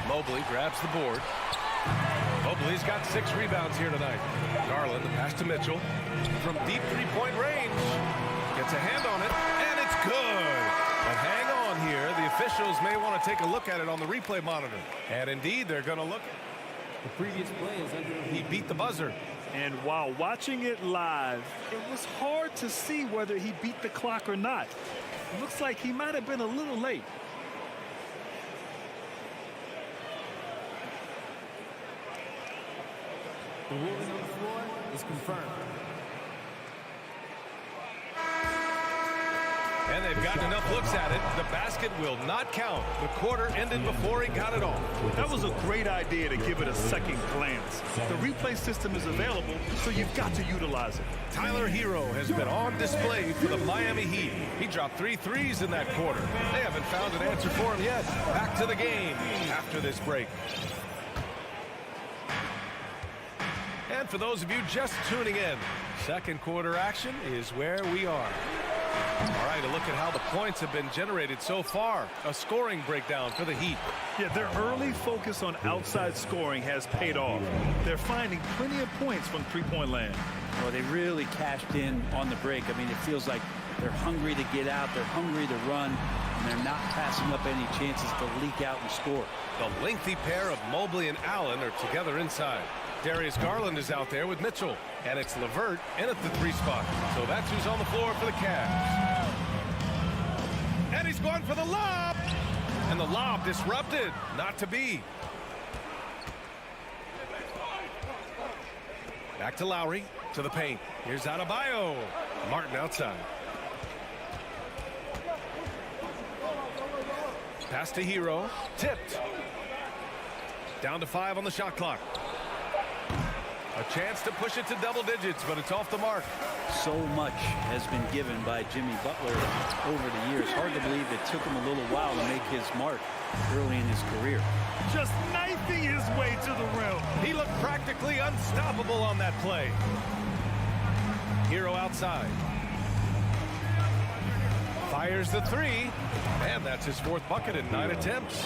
Mobley grabs the board. Mobley's got 6 rebounds here tonight. Garland, the pass to Mitchell. From deep 3-point range. Gets a hand on it, and it's good. But hang on here. The officials may want to take a look at it on the replay monitor. And indeed, they're going to look. The previous play is under. He beat the buzzer. And while watching it live, it was hard to see whether he beat the clock or not. It looks like he might have been a little late. The ruling on the floor is confirmed. And they've gotten enough looks at it. The basket will not count. The quarter ended before he got it off. That was a great idea to give it a second glance. The replay system is available, so you've got to utilize it. Tyler Hero has been on display for the Miami Heat. He dropped 3 threes in that quarter. They haven't found an answer for him yet. Back to the game after this break. And for those of you just tuning in, second quarter action is where we are. All right, a look at how the points have been generated so far. A scoring breakdown for the Heat. Yeah, their early focus on outside scoring has paid off. They're finding plenty of points from three-point land. Well, they really cashed in on the break. I mean, it feels like they're hungry to get out. They're hungry to run. And they're not passing up any chances to leak out and score. The lengthy pair of Mobley and Allen are together inside. Darius Garland is out there with Mitchell. And it's LeVert in at the 3 spot. So that's who's on the floor for the Cavs. And he's going for the lob. And the lob disrupted. Not to be. Back to Lowry. To the paint. Here's Adebayo. Martin outside. Pass to Hero. Tipped. Down to 5 on the shot clock. A chance to push it to double digits, but it's off the mark. So much has been given by Jimmy Butler over the years. Hard to believe it took him a little while to make his mark early in his career. Just knifing his way to the rim. He looked practically unstoppable on that play. Hero outside. Fires the 3, and that's his 4th bucket in 9 attempts.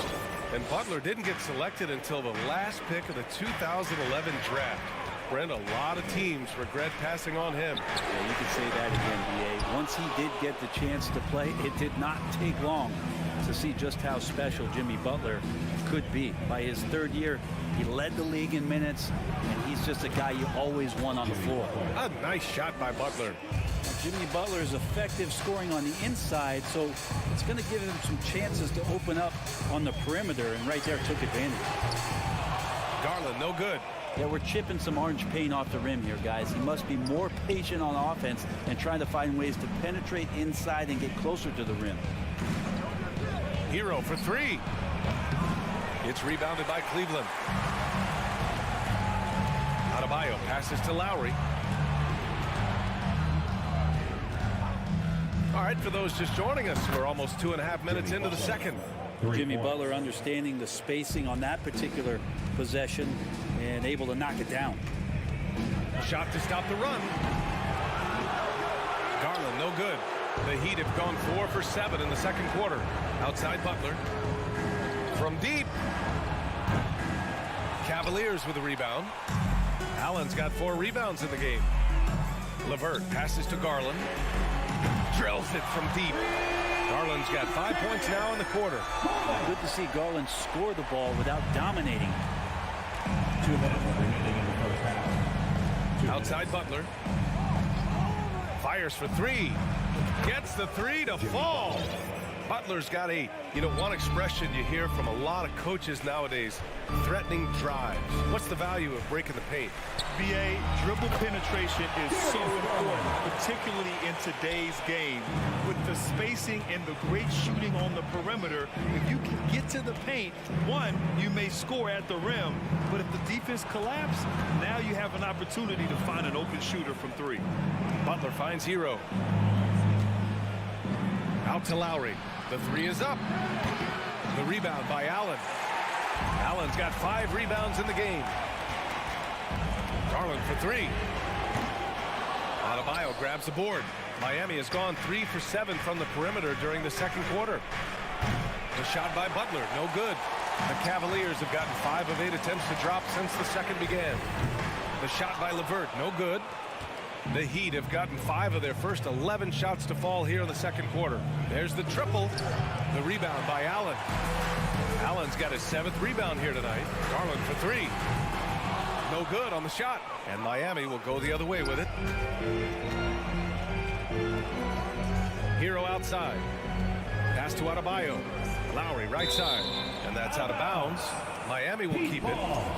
And Butler didn't get selected until the last pick of the 2011 draft. Brent, a lot of teams regret passing on him. Yeah, you can say that again, B.A. Once he did get the chance to play, it did not take long to see just how special Jimmy Butler could be. By his 3rd year, he led the league in minutes, and he's just a guy you always want on the floor. A nice shot by Butler. Jimmy Butler is effective scoring on the inside, so it's going to give him some chances to open up on the perimeter, and right there took advantage. Garland, no good. Yeah, we're chipping some orange paint off the rim here, guys. He must be more patient on offense and trying to find ways to penetrate inside and get closer to the rim. Hero for 3. It's rebounded by Cleveland. Adebayo passes to Lowry. All right, for those just joining us, we're almost 2.5 minutes into the second. Jimmy Butler understanding the spacing on that particular possession and able to knock it down. A shot to stop the run. Garland, no good. The Heat have gone 4 for 7 in the second quarter. Outside Butler. From deep. Cavaliers with a rebound. Allen's got 4 rebounds in the game. LeVert passes to Garland. Drills it from deep. Garland's got 5 points now in the quarter. Good to see Garland score the ball without dominating. 2 minutes remaining in the first half. Outside Butler. Fires for 3. Gets the 3 to fall. Butler's got 8. One expression you hear from a lot of coaches nowadays, threatening drives. What's the value of breaking the paint? BA, dribble penetration is so important, particularly in today's game. With the spacing and the great shooting on the perimeter, if you can get to the paint, one, you may score at the rim, but if the defense collapses, now you have an opportunity to find an open shooter from 3. Butler finds Hero. Out to Lowry. The 3 is up. The rebound by Allen. Allen's got 5 rebounds in the game. Garland for 3. Adebayo grabs the board. Miami has gone 3 for 7 from the perimeter during the second quarter. The shot by Butler, no good. The Cavaliers have gotten 5 of 8 attempts to drop since the second began. The shot by LeVert, no good. The Heat have gotten 5 of their first 11 shots to fall here in the second quarter. There's the triple. The rebound by Allen. Allen's got his 7th rebound here tonight. Garland for 3. No good on the shot. And Miami will go the other way with it. Hero outside. Pass to Adebayo. Lowry right side. And that's out of bounds. Miami will keep it.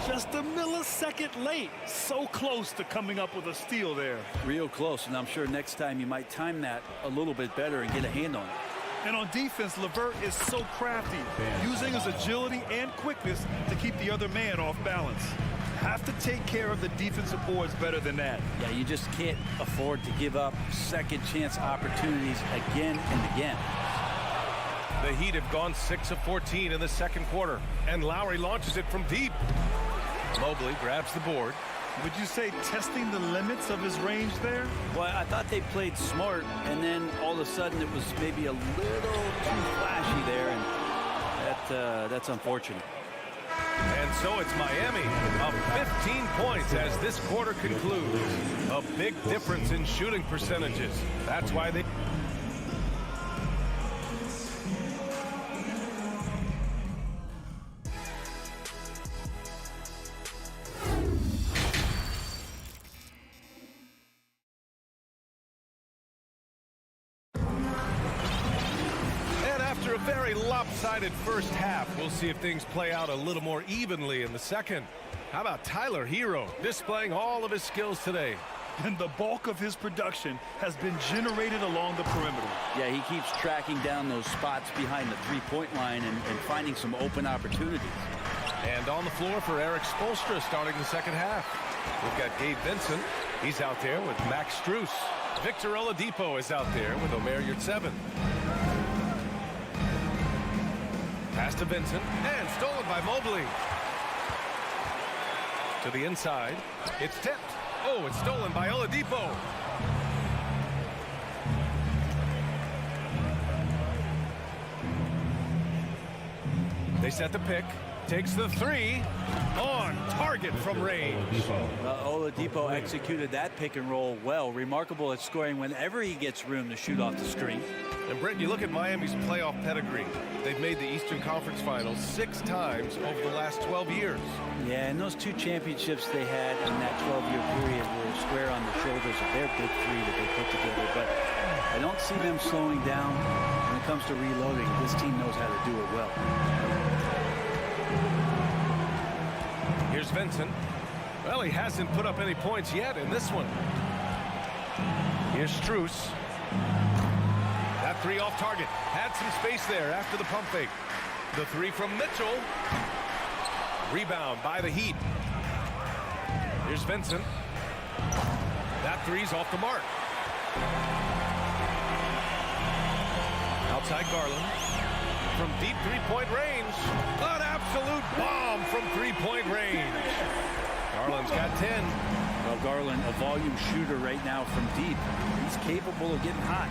Just a millisecond late. So close to coming up with a steal there. Real close, and I'm sure next time you might time that a little bit better and get a hand on it. And on defense, LeVert is so crafty, using his agility and quickness to keep the other man off balance. Have to take care of the defensive boards better than that. Yeah, you just can't afford to give up second chance opportunities again and again. The Heat have gone 6 of 14 in the second quarter, and Lowry launches it from deep. Mobley grabs the board. Would you say testing the limits of his range there? Well, I thought they played smart, and then all of a sudden it was maybe a little too flashy there, and that's unfortunate. And so it's Miami up 15 points as this quarter concludes. A big difference in shooting percentages. That's why they... After a very lopsided first half, we'll see if things play out a little more evenly in the second. How about Tyler Hero displaying all of his skills today? And the bulk of his production has been generated along the perimeter. Yeah, he keeps tracking down those spots behind the three-point line and finding some open opportunities. And on the floor for Eric Spoelstra starting the second half. We've got Gabe Vincent. He's out there with Max Strus. Victor Oladipo is out there with Omer Yurtseven. Pass to Vincent, and stolen by Mobley. To the inside, it's tipped. Oh, it's stolen by Oladipo. They set the pick, takes the 3, on target from range. Oladipo executed that pick and roll well. Remarkable at scoring whenever he gets room to shoot off the screen. And Brent, you look at Miami's playoff pedigree. They've made the Eastern Conference Finals 6 times over the last 12 years. Yeah, and those 2 championships they had in that 12-year period were square on the shoulders of their big 3 that they put together. But I don't see them slowing down when it comes to reloading. This team knows how to do it well. Here's Vincent. Well, he hasn't put up any points yet in this one. Here's Strus. That 3 off target. Had some space there after the pump fake. The 3 from Mitchell. Rebound by the Heat. Here's Vincent. That 3's off the mark. Outside Garland. From deep three-point range. An absolute bomb from three-point range. Garland's got 10. Well, Garland, a volume shooter right now from deep. He's capable of getting hot.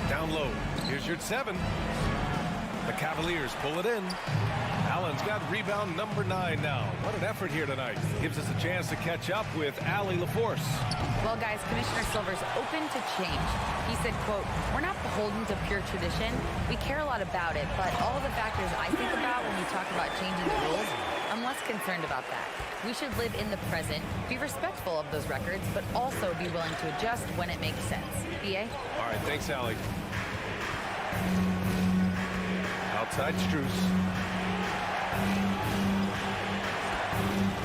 Down low. Here's your 7. The Cavaliers pull it in. Allen's got rebound number 9 now. What an effort here tonight. Gives us a chance to catch up with Allie LaForce. Well, guys, Commissioner Silver's open to change. He said, quote, "We're not beholden to pure tradition. We care a lot about it, but all the factors I think about when we talk about changing the rules, I'm less concerned about that. We should live in the present, be respectful of those records, but also be willing to adjust when it makes sense." BA? All right, thanks, Allie. Outside Strus.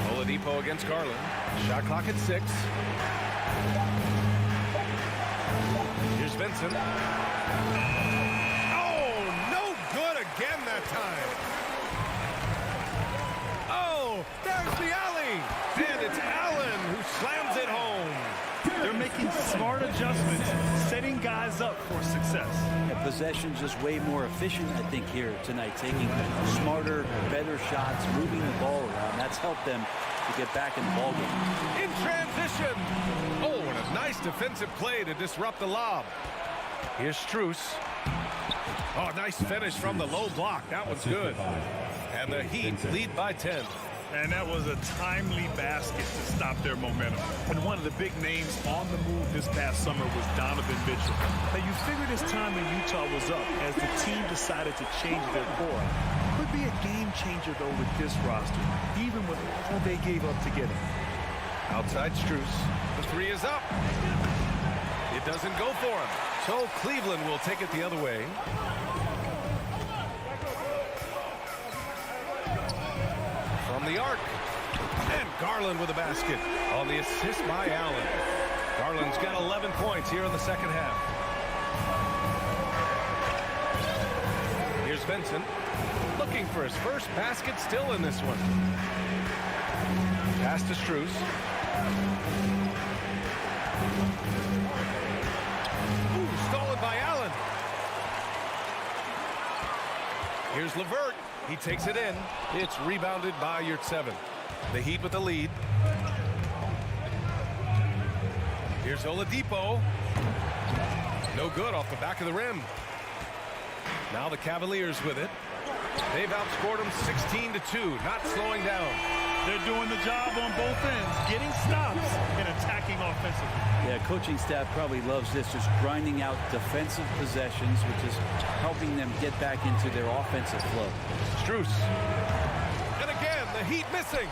Oladipo against Garland. Shot clock at 6. Here's Vincent. Oh, no good again that time. Oh, there's the alley. And it's Allen who slams it home. They're making smart adjustments, setting guys up for success. Yeah, possession just way more efficient, I think, here tonight. Taking smarter, better shots, moving the ball around. That's helped them to get back in the ballgame. In transition. Oh, and a nice defensive play to disrupt the lob. Here's Strus. Oh, nice finish from the low block. That was good. And the Heat lead by 10. And that was a timely basket to stop their momentum. And one of the big names on the move this past summer was Donovan Mitchell. Now, you figured his time in Utah was up as the team decided to change their core. Could be a game changer, though, with this roster, even with all they gave up to get him. Outside Strus. The 3 is up. It doesn't go for him. So Cleveland will take it the other way. From the arc. And Garland with a basket on the assist by Allen. Garland's got 11 points here in the second half. Here's Vincent. Looking for his first basket still in this one. Pass to Strus. Ooh, stolen by Allen. Here's LeVert. He takes it in. It's rebounded by Yurtseven. The Heat with the lead. Here's Oladipo. No good off the back of the rim. Now the Cavaliers with it. They've outscored them 16-2, not slowing down. They're doing the job on both ends, getting stops and attacking offensively. Yeah, coaching staff probably loves this, just grinding out defensive possessions, which is helping them get back into their offensive flow. Strus. And again, the Heat missing.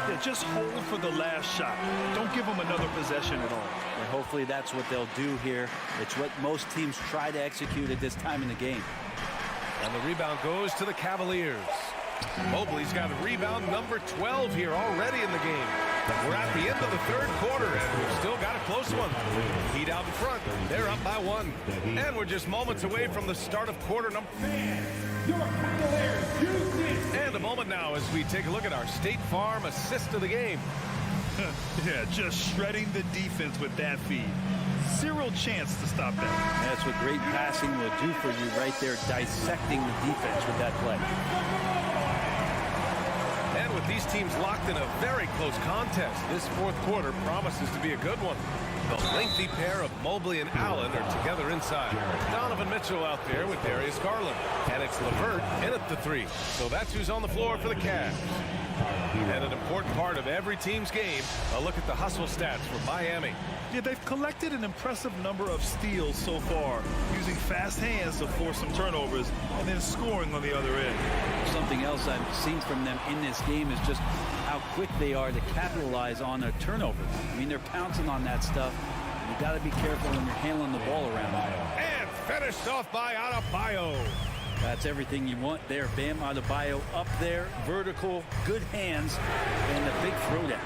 Yeah, just hold for the last shot. Don't give them another possession at all. And hopefully that's what they'll do here. It's what most teams try to execute at this time in the game. And the rebound goes to the Cavaliers. Mobley's got a rebound number 12 here already in the game. We're at the end of the third quarter, and we've still got a close one. Heat out in front. They're up by 1. And we're just moments away from the start of quarter number. And a moment now as we take a look at our State Farm assist of the game. Yeah, just shredding the defense with that feed. Zero chance to stop that. That's what great passing will do for you right there, dissecting the defense with that play. And with these teams locked in a very close contest, this fourth quarter promises to be a good one. The lengthy pair of Mobley and Allen are together inside. Donovan Mitchell out there with Darius Garland. And it's LeVert in at the 3. So that's who's on the floor for the Cavs. And an important part of every team's game, a look at the hustle stats for Miami. Yeah, they've collected an impressive number of steals so far, using fast hands to force some turnovers and then scoring on the other end. Something else I've seen from them in this game is just how quick they are to capitalize on a turnover. I mean, they're pouncing on that stuff. You got to be careful when you're handling the ball around. And finished off by Adebayo. That's everything you want there. Bam Adebayo up there, vertical, good hands, and the big throwdown.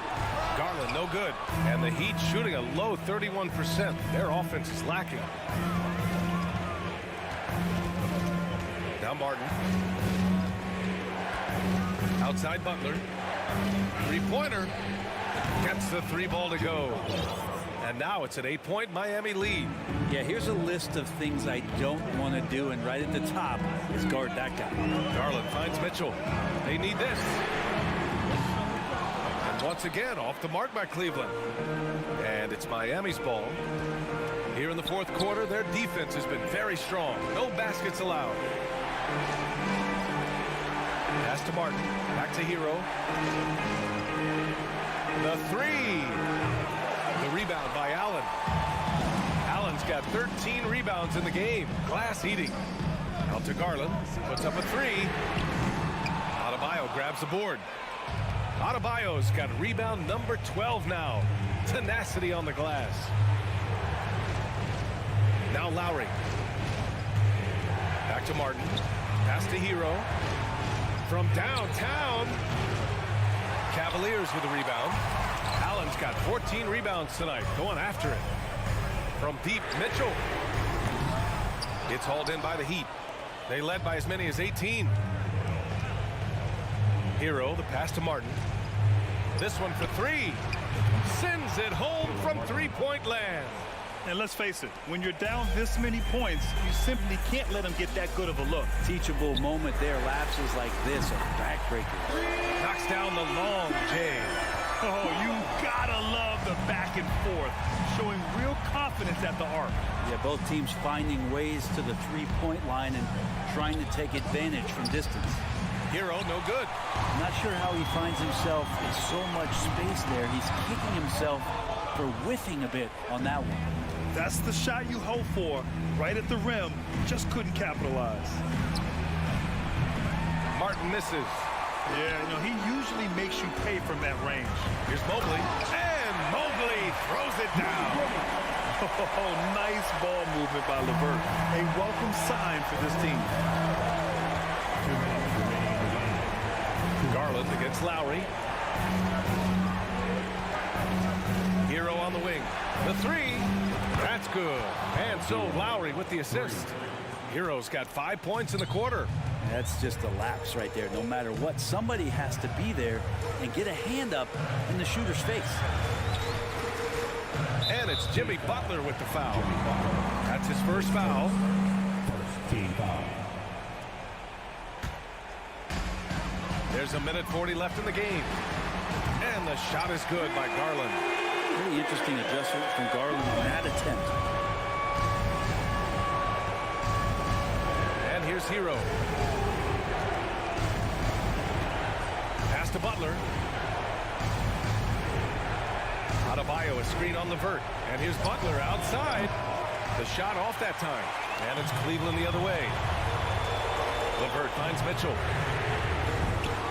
Garland no good. And the Heat shooting a low 31%. Their offense is lacking. Now Martin. Outside Butler. Three-pointer. Gets the 3 ball to go. And now it's an 8-point Miami lead. Yeah, here's a list of things I don't want to do, and right at the top is guard that guy. Garland finds Mitchell. They need this. And once again, off the mark by Cleveland. And it's Miami's ball. Here in the fourth quarter, their defense has been very strong. No baskets allowed. Pass to Martin. Back to Hero. The 3. The rebound by Allen. Allen's got 13 rebounds in the game. Glass eating. Out to Garland. Puts up a 3. Adebayo grabs the board. Adebayo's got rebound number 12 now. Tenacity on the glass. Now Lowry. Back to Martin. Pass to Hero. From downtown. Cavaliers with a rebound. Allen's got 14 rebounds tonight. Going after it. From deep, Mitchell. It's hauled in by the Heat. They led by as many as 18. Hero, the pass to Martin. This one for three. Sends it home from three-point land. And let's face it, when you're down this many points, you simply can't let them get that good of a look. Teachable moment there. Lapses like this are backbreakers. Knocks down the long J. Oh, you gotta love the back and forth, showing real confidence at the arc. Yeah, both teams finding ways to the three-point line and trying to take advantage from distance. Hero, no good. I'm not sure how he finds himself in so much space there. He's kicking himself for whiffing a bit on that one. That's the shot you hope for, right at the rim. Just couldn't capitalize. Martin misses. Yeah, you know, he usually makes you pay from that range. Here's Mobley. And Mobley throws it down. Oh, nice ball movement by LeVert. A welcome sign for this team. Garland against Lowry. Hero on the wing. The three. That's good. And so Lowry with the assist. Hero's got 5 points in the quarter. That's just a lapse right there. No matter what, somebody has to be there and get a hand up in the shooter's face. And it's Jimmy Butler with the foul. That's his first foul. Team foul. There's a minute 40 left in the game. And the shot is good by Garland. Pretty interesting adjustment from Garland on that attempt. And here's Hero. Pass to Butler. Adebayo, a screen on LeVert. And here's Butler outside. The shot off that time. And it's Cleveland the other way. LeVert finds Mitchell.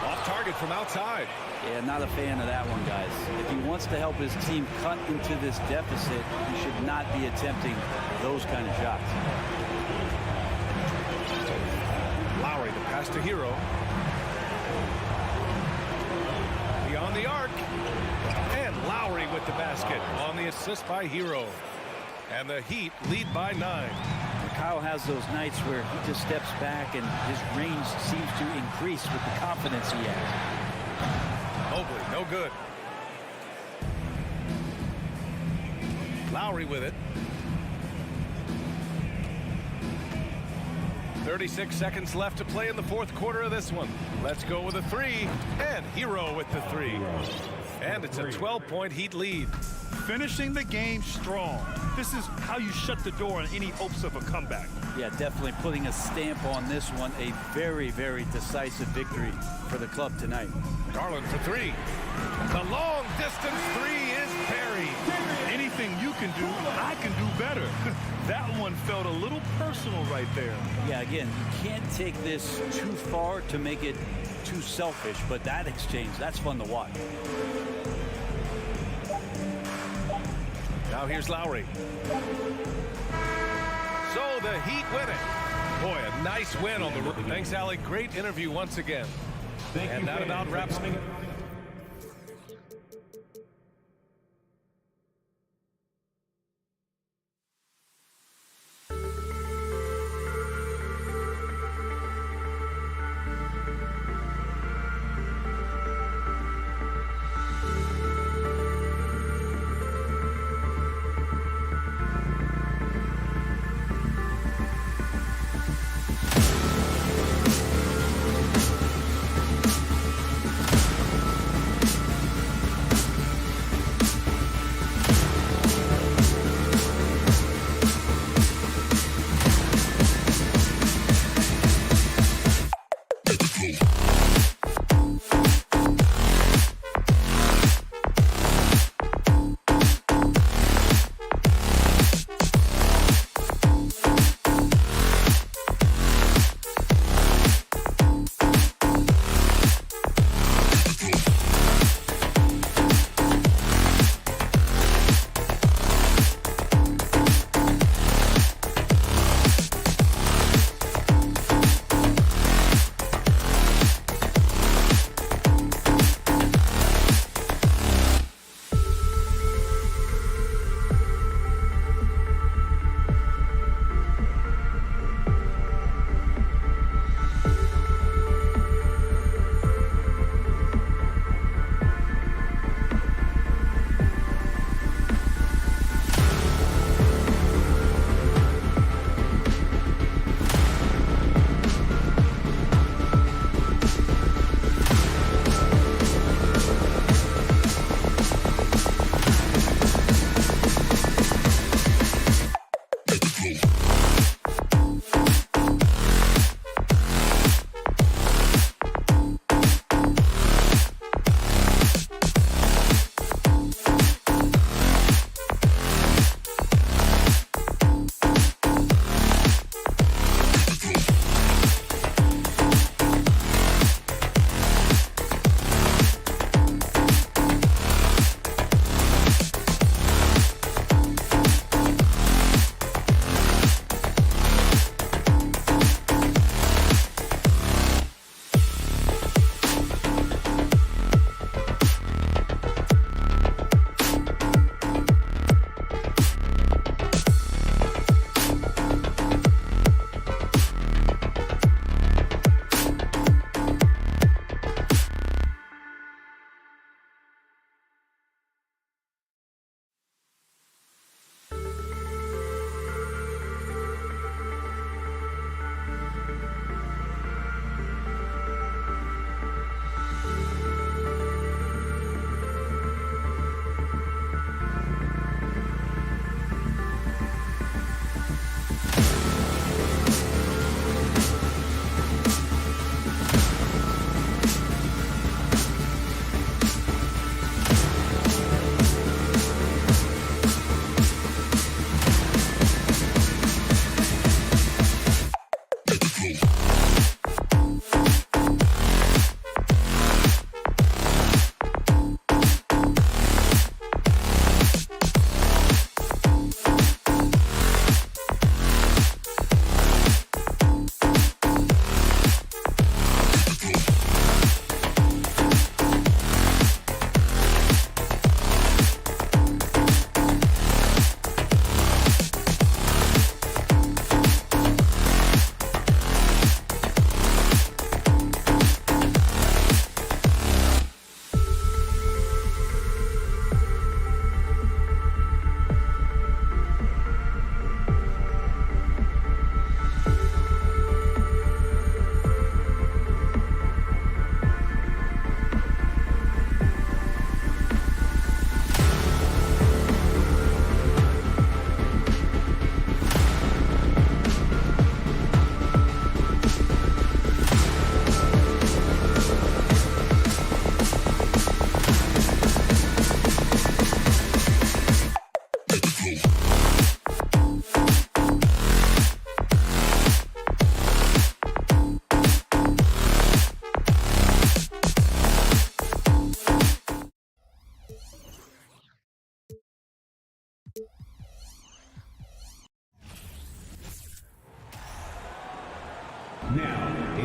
Off target from outside. Yeah, not a fan of that one, guys. If he wants to help his team cut into this deficit, he should not be attempting those kind of shots. Lowry, the pass to Hero. Beyond the arc. And Lowry with the basket on the assist by Hero. And the Heat lead by 9. Kyle has those nights where he just steps back and his range seems to increase with the confidence he has. Mobley, no good. Lowry with it. 36 seconds left to play in the fourth quarter of this one. Let's go with a three. And Hero with the three. And it's a 12-point Heat lead. Finishing the game strong. This is how you shut the door on any hopes of a comeback. Yeah, definitely putting a stamp on this one. A very, very decisive victory for the club tonight. Garland for three. The long distance three is buried. Anything you can do, I can do better. That one felt a little personal right there. Yeah, again, you can't take this too far to make it too selfish, but that exchange, that's fun to watch. Now here's Lowry. So the Heat win it. Boy, a nice win on the road. Thanks, Allie. Great interview once again. And that about wraps me.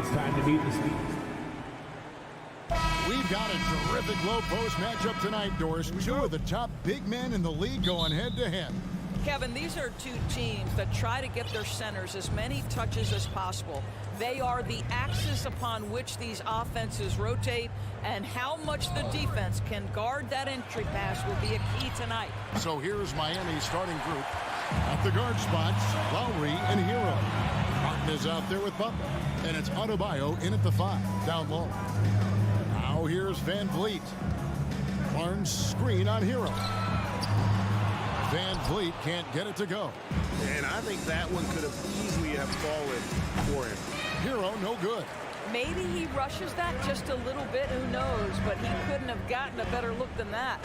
it's time to meet the speed. We've got a terrific low post matchup tonight, Doris. Two of the top big men in the league going head-to-head. Kevin, these are two teams that try to get their centers as many touches as possible. They are the axis upon which these offenses rotate, and how much the defense can guard that entry pass will be a key tonight. So here's Miami's starting group. At the guard spots, Lowry and Hero. Martin is out there with Butler, and it's Adebayo in at the 5, down low. Now here's Van Vliet. Barnes screen on Hero. Van Vliet can't get it to go. And I think that one could have easily have fallen for him. Hero, no good. Maybe he rushes that just a little bit, who knows, but he couldn't have gotten a better look than that.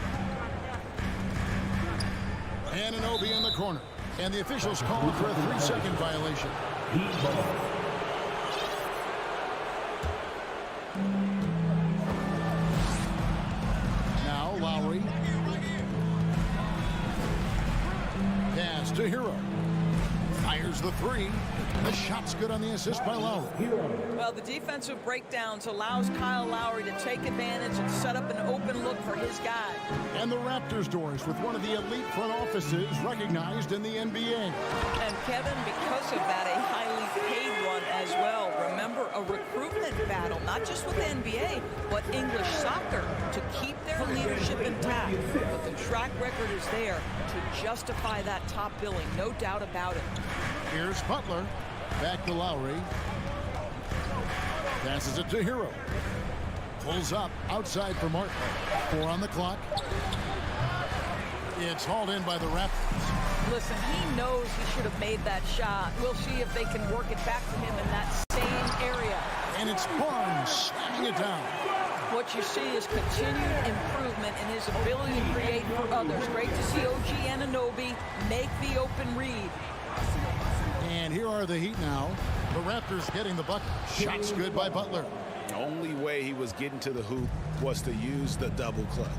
Anunoby in the corner, and the officials called for a 3-second violation. Now Lowry. Pass to Hero. Fires the 3. The shot's good on the assist by Lowry. Well, the defensive breakdowns allows Kyle Lowry to take advantage and set up an open look for his guy. And the Raptors, Doris, with one of the elite front offices recognized in the NBA. And Kevin, because of that, a highly paid one as well. Remember, a recruitment battle, not just with the NBA, but English soccer, to keep their leadership intact. But the track record is there to justify that top billing, no doubt about it. Here's Butler. Back to Lowry. Passes it to Hero. Pulls up outside for Martin. 4 on the clock. It's hauled in by the Raptors. Listen, he knows he should have made that shot. We'll see if they can work it back to him in that same area. And it's Barnes slamming it down. What you see is continued improvement in his ability to create for others. Great to see OG Anunoby make the open read. And here are the Heat now. The Raptors getting the bucket. Shot's good by Butler. The only way he was getting to the hoop was to use the double clutch.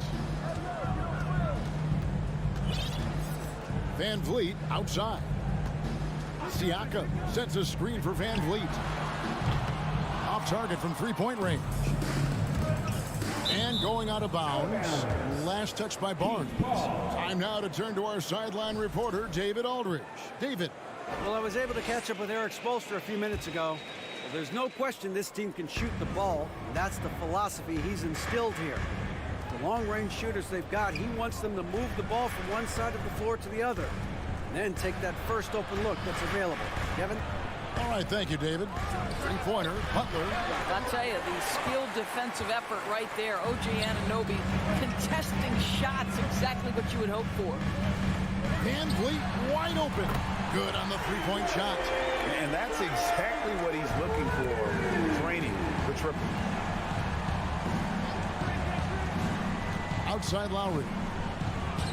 Van Vliet outside. Siakam sets a screen for Van Vliet. Off target from 3-point range. And going out of bounds. Last touch by Barnes. Time now to turn to our sideline reporter, David Aldridge. David. Well, I was able to catch up with Eric Spoelstra a few minutes ago. Well, there's no question this team can shoot the ball, and that's the philosophy he's instilled here. The long-range shooters they've got, he wants them to move the ball from one side of the floor to the other, and then take that first open look that's available. Kevin? All right, thank you, David. 3-pointer, Butler. I'll tell you, the skilled defensive effort right there. OG Anunoby contesting shots, exactly what you would hope for. Van Vliet wide open. Good on the 3-point shot. And that's exactly what he's looking for, training the triple. Outside Lowry.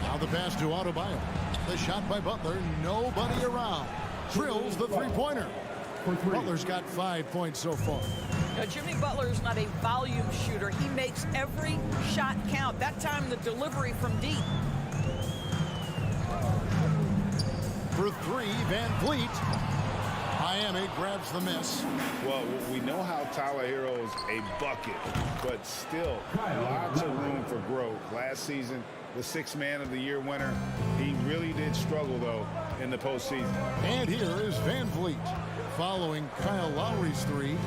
Now the pass to Adebayo. The shot by Butler. Nobody around. Drills the 3-pointer. Butler's got 5 points so far. Now, Jimmy Butler is not a volume shooter. He makes every shot count. That time the delivery from deep. For 3, Van Vliet. Miami grabs the miss. Well, we know how Tyler Hero's a bucket, but still lots of room for growth. Last season, the 6th Man of the Year winner. He really did struggle, though, in the postseason. And here is Van Vliet following Kyle Lowry's 3.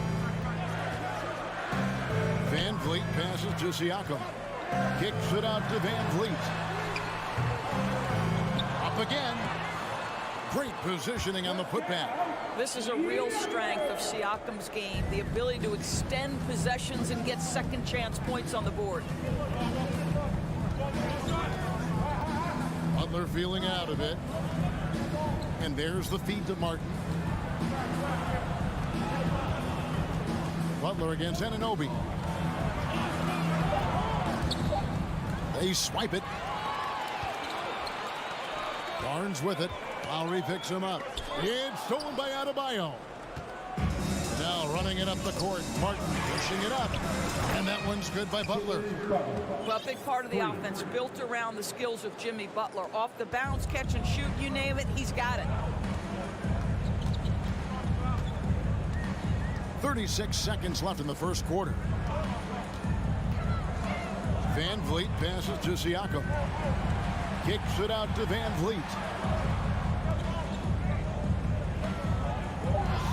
Van Vliet passes to Siakam. Kicks it out to Van Vliet. Up again. Great positioning on the putback. This is a real strength of Siakam's game, the ability to extend possessions and get second chance points on the board. Butler feeling out of it. And there's the feed to Martin. Butler against Anunoby. They swipe it. Barnes with it. Lowry picks him up. It's stolen by Adebayo. Now running it up the court. Martin pushing it up. And that one's good by Butler. Well, a big part of the offense built around the skills of Jimmy Butler. Off the bounce, catch and shoot, you name it, he's got it. 36 seconds left in the first quarter. Van Vliet passes to Siakam. Kicks it out to Van Vliet.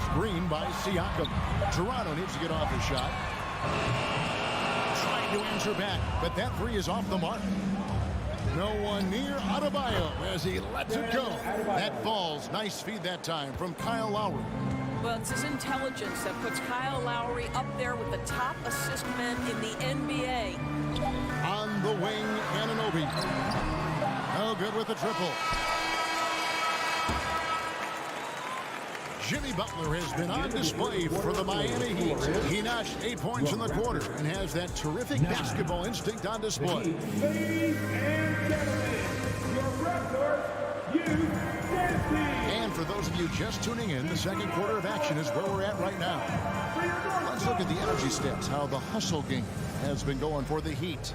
Screen by Siakam. Toronto needs to get off the shot. Trying to answer back, but that three is off the mark. No one near Adebayo as he lets it go. That falls. Nice feed that time from Kyle Lowry. Well, it's his intelligence that puts Kyle Lowry up there with the top assist men in the NBA. On the wing, Anunoby. No good with the triple. Jimmy Butler has been on display for the Miami Heat. He notched 8 points in the quarter and has that terrific basketball instinct on display. Ladies and gentlemen, your Raptors youth dance team. And for those of you just tuning in, the second quarter of action is where we're at right now. Let's look at the energy stats, how the hustle game has been going for the Heat.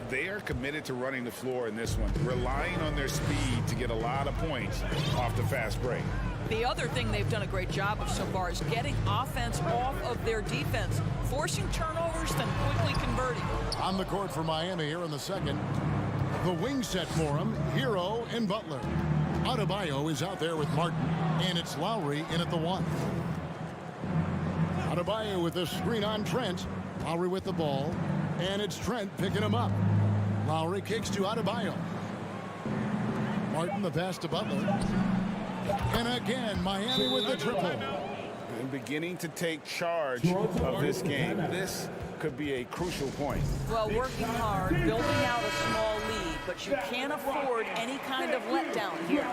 They are committed to running the floor in this one, relying on their speed to get a lot of points off the fast break. The other thing they've done a great job of so far is getting offense off of their defense, forcing turnovers, then quickly converting. On the court for Miami here in the second. The wing set for him, Hero and Butler. Adebayo is out there with Martin, and it's Lowry in at the one. Adebayo with the screen on Trent. Lowry with the ball, and it's Trent picking him up. Lowry kicks to Adebayo. Martin the pass to Butler. And again, Miami with the triple. And beginning to take charge of this game. This could be a crucial point. Well, working hard, building out a small lead, but you can't afford any kind of letdown here.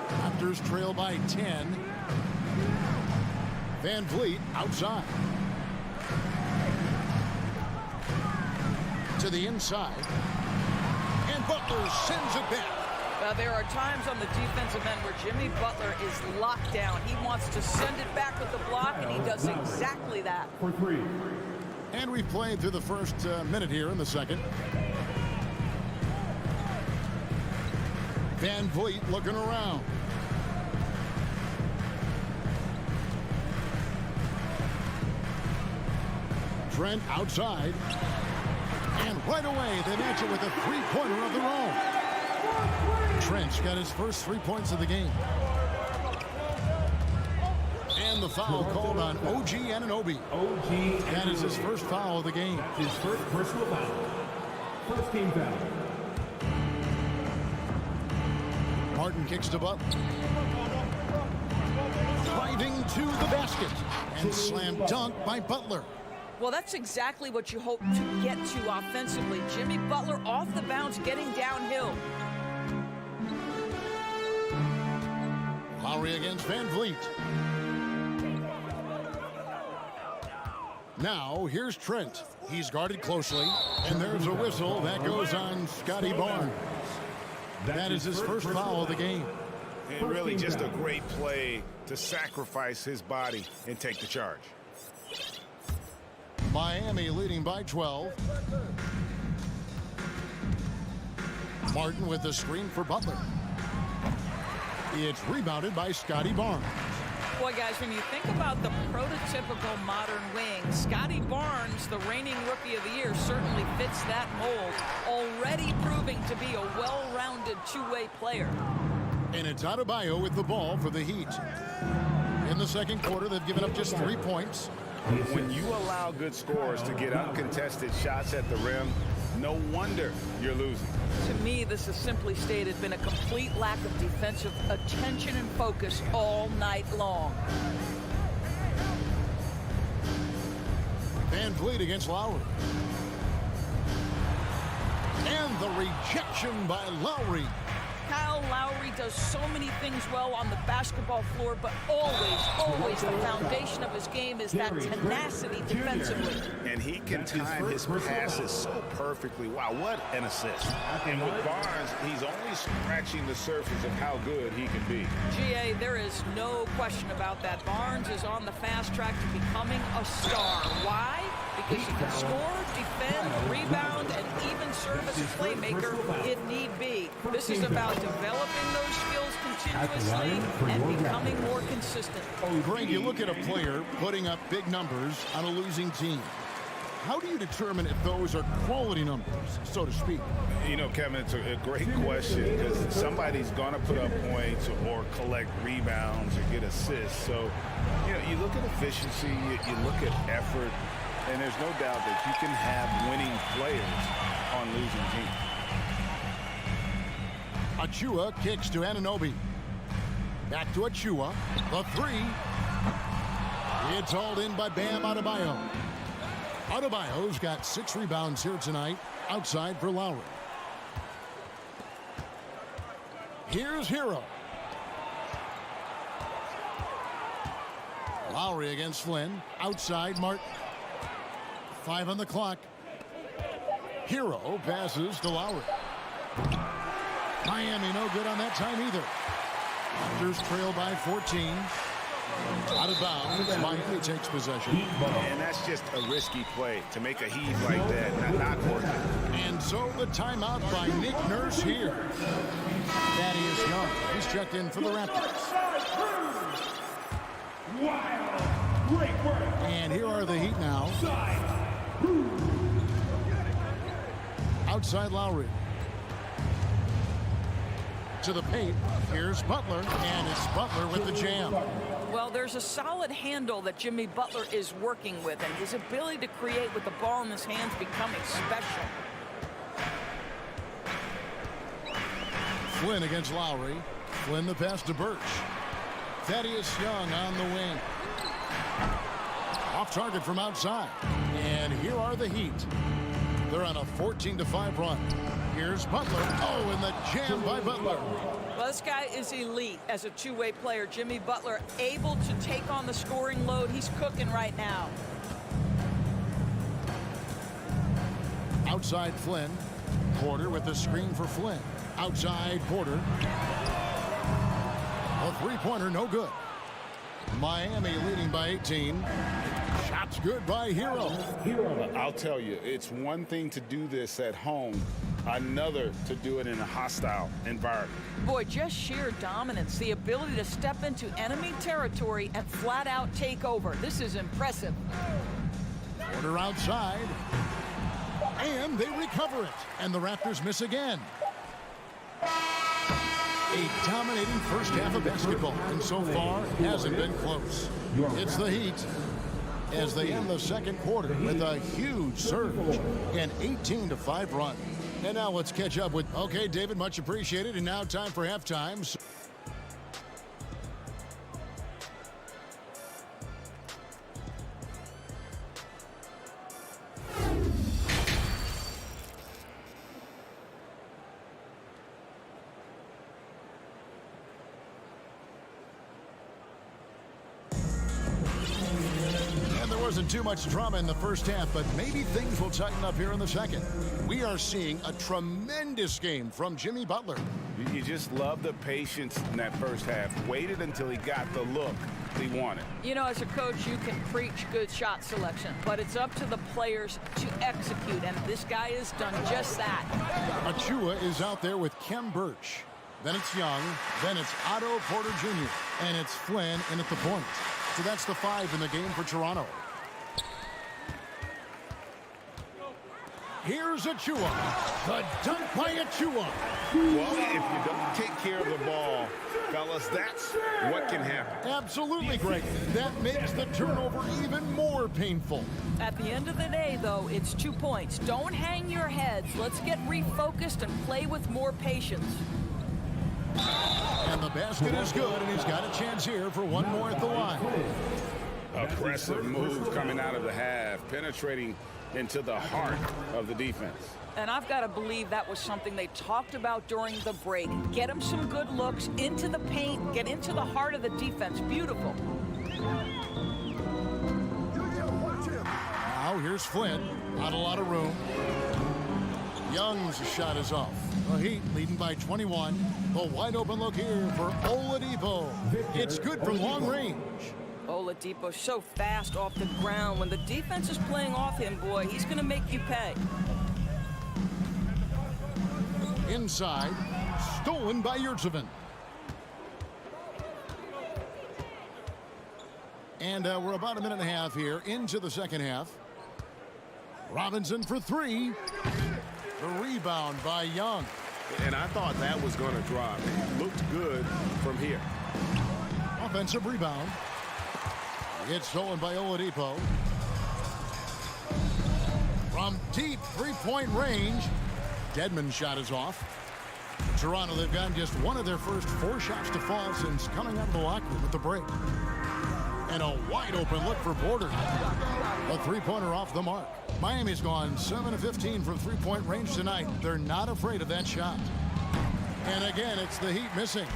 Raptors trail by 10. Van Vliet outside. To the inside. And Butler sends it back. There are times on the defensive end where Jimmy Butler is locked down. He wants to send it back with the block, and he does exactly that. For three. And we've played through the first minute here in the second. Van Vliet looking around. Trent outside. And right away, they match it with a three-pointer of their own. Trent's got his first 3 points of the game. And the foul called on OG Anunoby. That is his first foul of the game. His first personal foul. First team foul. Martin kicks to Butler. Driving to the basket. And slam dunk by Butler. Well, that's exactly what you hope to get to offensively. Jimmy Butler off the bounce, getting downhill. Lowry against Van Vliet. Now, here's Trent. He's guarded closely, and there's a whistle that goes on Scotty Barnes. That is his first foul of the game. And really just a great play to sacrifice his body and take the charge. Miami leading by 12. Martin with the screen for Butler. It's rebounded by Scotty Barnes. Boy, guys, when you think about the prototypical modern wing, Scotty Barnes, the reigning Rookie of the Year, certainly fits that mold, already proving to be a well-rounded two-way player. And it's Adebayo with the ball for the Heat. In the second quarter, they've given up just 3 points. When you allow good scorers to get uncontested shots at the rim, no wonder you're losing. To me, this is simply stated been a complete lack of defensive attention and focus all night long. Van Vliet against Lowry. And the rejection by Lowry. Kyle Lowry does so many things well on the basketball floor, but always the foundation of his game is that tenacity defensively. And he can time his passes so perfectly. Wow, what an assist. And with Barnes, he's only scratching the surface of how good he can be. GA, there is no question about that. Barnes is on the fast track to becoming a star. Why? Because he can score, defend, rebound, and even serve as a playmaker if need be. This is about developing those skills continuously and becoming more consistent. Greg, you look at a player putting up big numbers on a losing team. How do you determine if those are quality numbers, so to speak? You know, Kevin, it's a great question because somebody's going to put up points or collect rebounds or get assists. So, you know, you look at efficiency, you look at effort, and there's no doubt that you can have winning players on losing teams. Achua kicks to Anunoby. Back to Achua. The three. It's hauled in by Bam Adebayo. Adebayo's got 6 rebounds here tonight, outside for Lowry. Here's Hero. Lowry against Flynn, outside Martin. 5 on the clock. Hero passes to Lowry. Miami no good on that time either. Raptors trail by 14. Out of bounds, Miami takes possession. And that's just a risky play to make a heave like that, not working. And so the timeout by Nick Nurse here. Thaddeus Young, he's checked in for the Raptors. And here are the Heat now. Outside Lowry. To the paint, here's Butler, and it's Butler with the jam. Well, there's a solid handle that Jimmy Butler is working with, and his ability to create with the ball in his hands becoming special. Flynn against Lowry. Flynn the pass to Birch. Thaddeus Young on the wing. Off target from outside. And here are the Heat. They're on a 14-5 run. Here's Butler. Oh, and the jam by Butler. Well, this guy is elite as a two-way player. Jimmy Butler able to take on the scoring load. He's cooking right now. Outside Flynn. Porter with the screen for Flynn. Outside Porter. A three-pointer, no good. Miami leading by 18. Shots good by Hero. I'll tell you, it's one thing to do this at home, another to do it in a hostile environment. Boy, just sheer dominance, the ability to step into enemy territory and flat out take over. This is impressive. Porter outside. And they recover it. And the Raptors miss again. A dominating first half of basketball, and so far hasn't been close. It's the Heat as they end the second quarter with a huge surge, an 18-5 run. And now let's catch up with, okay, David, much appreciated. And now time for halftime. Wasn't too much drama in the first half, but maybe things will tighten up here in the second. We are seeing a tremendous game from Jimmy Butler. You just love the patience in that first half. Waited until he got the look he wanted. You know, as a coach, you can preach good shot selection, but it's up to the players to execute, and this guy has done just that. Achua is out there with Kem Birch. Then it's Young. Then it's Otto Porter Jr. And it's Flynn in at the point. So that's the 5 in the game for Toronto. Here's Achua. The dunk by Achua. Well, if you don't take care of the ball, fellas, that's what can happen. Absolutely, Greg. That makes the turnover even more painful. At the end of the day, though, it's 2 points. Don't hang your heads. Let's get refocused and play with more patience. And the basket is good, and he's got a chance here for one more at the line. Aggressive move coming out of the half, penetrating into the heart of the defense. And I've got to believe that was something they talked about during the break. Get him some good looks into the paint, get into the heart of the defense. Beautiful. Now here's Flynn. Not a lot of room. Young's shot is off. The Heat leading by 21. The wide open look here for Oladipo. It's good from long range. Oladipo so fast off the ground. When the defense is playing off him, boy, he's going to make you pay. Inside, stolen by Yurtseven. And we're about a minute and a half here into the second half. Robinson for three. The rebound by Young. And I thought that was going to drop. It looked good from here. Offensive rebound. It's stolen by Oladipo. From deep three-point range, Dedmon's shot is off. Toronto, they've gotten just one of their first 4 shots to fall since coming out of the locker room at the break. And a wide open look for Porter. A three-pointer off the mark. Miami's gone 7 of 15 from three-point range tonight. They're not afraid of that shot. And again, it's the Heat missing.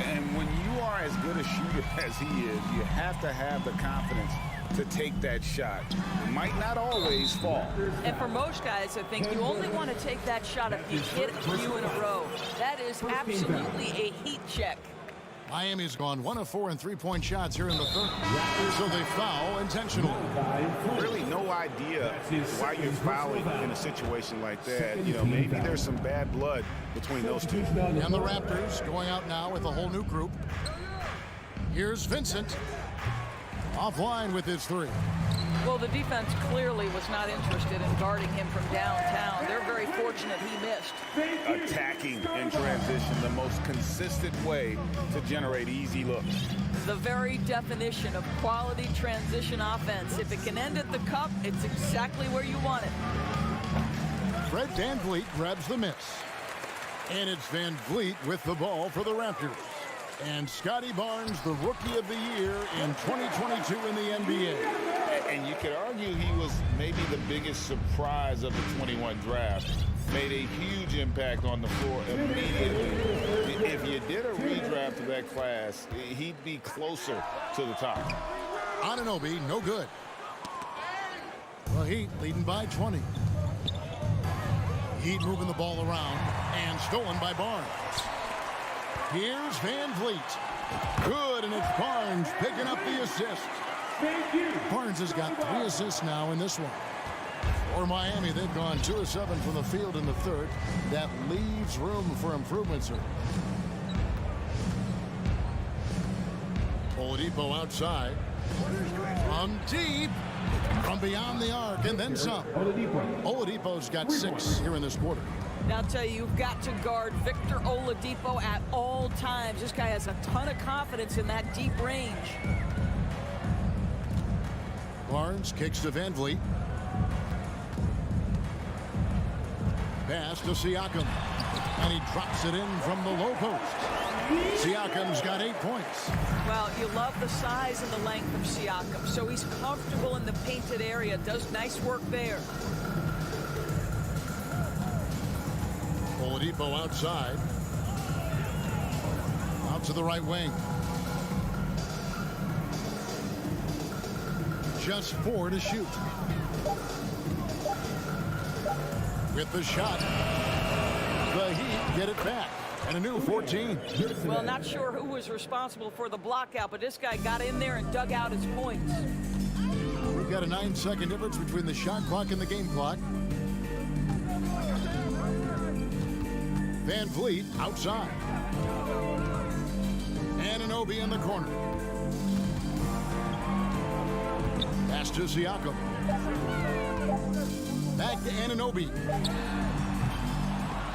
And when you are as good a shooter as he is, you have to have the confidence to take that shot. It might not always fall. And for most guys, I think you only want to take that shot if you hit a few in a row. That is absolutely a Heat check. Miami's gone 1 of 4 in three-point shots here in the third. So they foul intentionally. Really no idea why you're fouling in a situation like that. You know, maybe there's some bad blood between those two. And the Raptors going out now with a whole new group. Here's Vincent. Offline with his three. Well, the defense clearly was not interested in guarding him from downtown. They're very fortunate he missed. Attacking in transition, the most consistent way to generate easy looks. The very definition of quality transition offense. If it can end at the cup, it's exactly where you want it. Fred VanVleet grabs the miss. And it's VanVleet with the ball for the Raptors. And Scotty Barnes, the Rookie of the Year in 2022 in the NBA. And you could argue he was maybe the biggest surprise of the 21 draft. Made a huge impact on the floor immediately. If you did a redraft of that class, he'd be closer to the top. Anunoby, no good. The Heat leading by 20. Heat moving the ball around and stolen by Barnes. Here's VanVleet. Good, and it's Barnes picking up the assist. Barnes has got 3 assists now in this one. For Miami, they've gone 2 of 7 from the field in the third. That leaves room for improvement, sir. Oladipo outside. From deep. From beyond the arc, and then some. Oladipo's got 6 here in this quarter. Now, I'll tell you, you've got to guard Victor Oladipo at all times. This guy has a ton of confidence in that deep range. Barnes kicks to VanVleet. Pass to Siakam. And he drops it in from the low post. Siakam's got 8 points. Well, you love the size and the length of Siakam. So he's comfortable in the painted area. Does nice work there. Oladipo outside. Out to the right wing. Just 4 to shoot. With the shot. The Heat get it back. And a new 14. Well, not sure who was responsible for the blockout, but this guy got in there and dug out his points. We've got a 9-second difference between the shot clock and the game clock. VanVleet outside. Anunoby in the corner. Pass to Siakam. Back to Anunoby.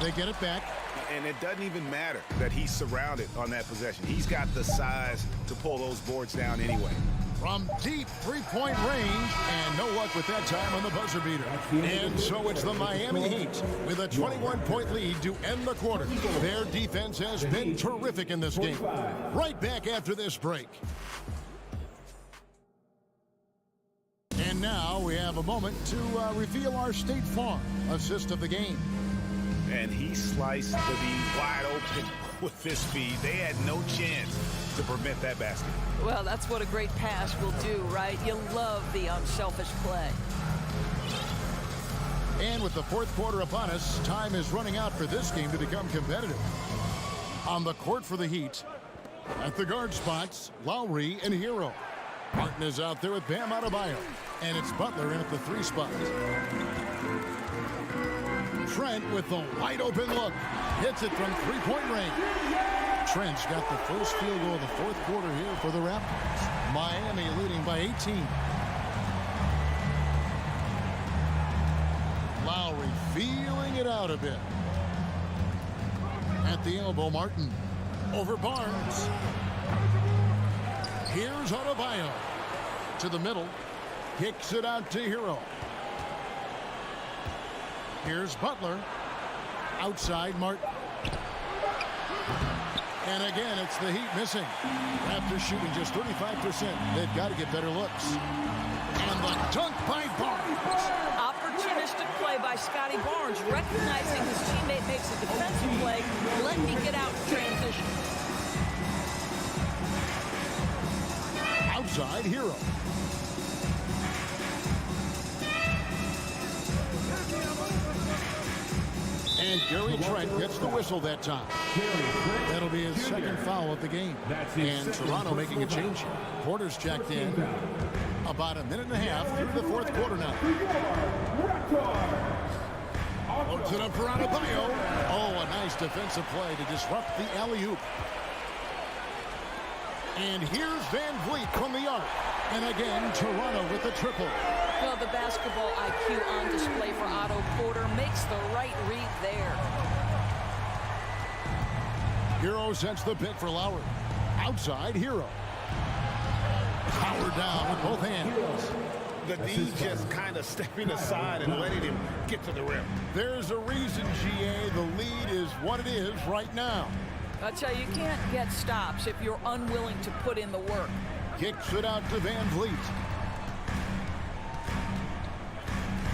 They get it back. And it doesn't even matter that he's surrounded on that possession. He's got the size to pull those boards down anyway. From deep three-point range, and no luck with that time on the buzzer beater. And so it's the Miami Heat with a 21-point lead to end the quarter. Their defense has been terrific in this game. Right back after this break. And now we have a moment to reveal our State Farm assist of the game. And he sliced the D wide open with this speed. They had no chance to prevent that basket. Well, that's what a great pass will do, right? You love the unselfish play. And with the fourth quarter upon us, time is running out for this game to become competitive. On the court for the Heat, at the guard spots, Lowry and Hero. Martin is out there with Bam Adebayo. And it's Butler in at the 3 spot. Trent with the wide open look. Hits it from 3-point range. Trent's got the first field goal of the fourth quarter here for the Raptors. Miami leading by 18. Lowry feeling it out a bit. At the elbow, Martin. Over Barnes. Here's Adebayo. To the middle. Kicks it out to Hero. Here's Butler. Outside, Martin. And again, it's the Heat missing. After shooting just 35%, they've got to get better looks. And the dunk by Barnes. Opportunistic play by Scotty Barnes, recognizing his teammate makes a defensive play. Let me get out in transition. Outside, Hero. And Gary Trent gets the whistle that time. That'll be his second foul of the game. And Toronto making a change. Porter's checked in. About a minute and a half through the fourth quarter now. Puts it up for Adebayo. Oh, a nice defensive play to disrupt the alley-oop. And here's Van Vliet from the arc. And again, Toronto with the triple. Well, the basketball IQ on display for Otto Porter makes the right read there. Hero sets the pick for Lowry. Outside, Hero. Powered down with both hands. The D just kind of stepping aside and letting him get to the rim. There's a reason, GA, the lead is what it is right now. I tell you, you can't get stops if you're unwilling to put in the work. Kicks it out to Van Vliet.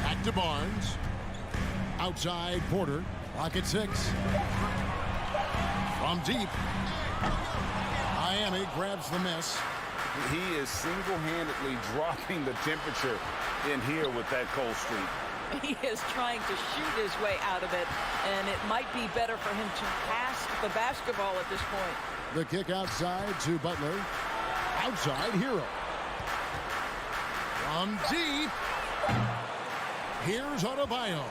Back to Barnes. Outside, Porter. Clock at 6. From deep. Miami grabs the miss. He is single-handedly dropping the temperature in here with that cold streak. He is trying to shoot his way out of it, and it might be better for him to pass the basketball at this point. The kick outside to Butler. Outside, Hero. From deep. Here's Adebayo.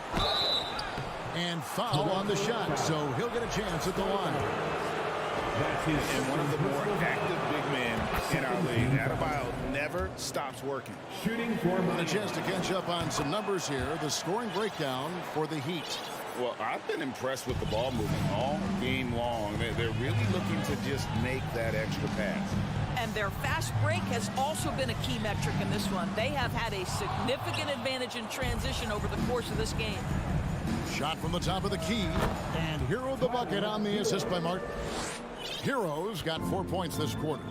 And foul on the shot, so he'll get a chance at the line. And one of the more active big men in our league. Adebayo never stops working. Shooting for a chance to catch up on some numbers here. The scoring breakdown for the Heat. Well, I've been impressed with the ball movement all game long. They're really looking to just make that extra pass. And their fast break has also been a key metric in this one. They have had a significant advantage in transition over the course of this game. Shot from the top of the key. And Hero the bucket on the assist by Martin. Hero's got 4 points this quarter.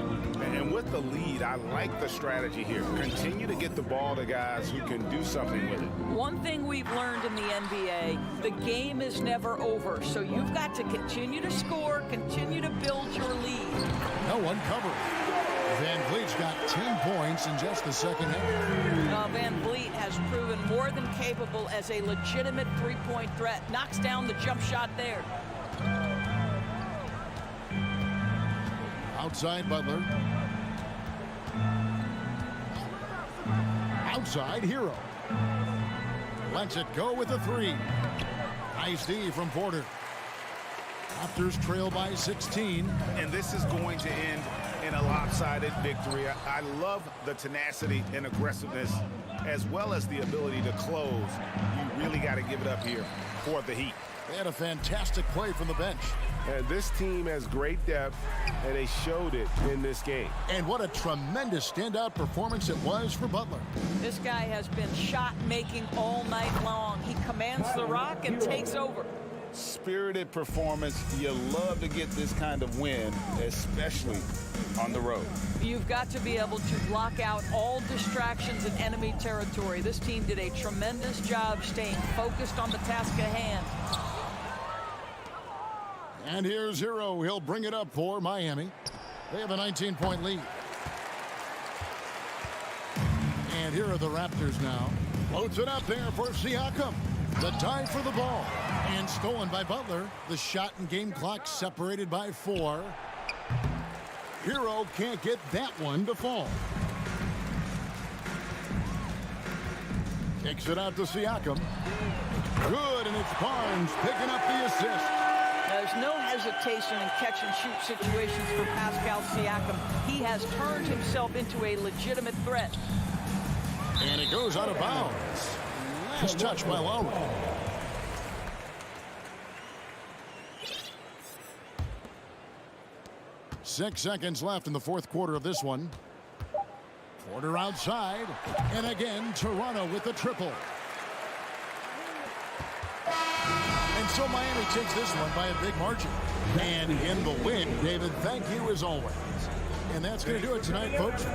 And with the lead, I like the strategy here. Continue to get the ball to guys who can do something with it. One thing we've learned in the NBA, the game is never over. So you've got to continue to score, continue to build your lead. No one covered. Van Vliet's got 10 points in just the second half. Van Vliet has proven more than capable as a legitimate three-point threat. Knocks down the jump shot there. Outside, Butler. Outside, Hero. Lets it go with a 3. Nice D from Porter. Raptors trail by 16. And this is going to end in a lopsided victory. I love the tenacity and aggressiveness as well as the ability to close. You really got to give it up here for the Heat. They had a fantastic play from the bench. And this team has great depth, and they showed it in this game. And what a tremendous standout performance it was for Butler. This guy has been shot-making all night long. He commands the rock and takes over. Spirited performance. You love to get this kind of win, especially on the road. You've got to be able to block out all distractions in enemy territory. This team did a tremendous job staying focused on the task at hand. And here's Hero. He'll bring it up for Miami. They have a 19-point lead. And here are the Raptors now. Floats it up there for Siakam. The dive for the ball. And stolen by Butler. The shot and game clock separated by 4. Hero can't get that one to fall. Kicks it out to Siakam. Good, and it's Barnes picking up the assist. There's no hesitation in catch-and-shoot situations for Pascal Siakam. He has turned himself into a legitimate threat. And it goes out of bounds. Last touch by Lowry. Six seconds left in the fourth quarter of this one. Porter outside. And again, Toronto with the triple. And so Miami takes this one by a big margin. And in the win, David, thank you as always. And that's going to do it tonight, folks.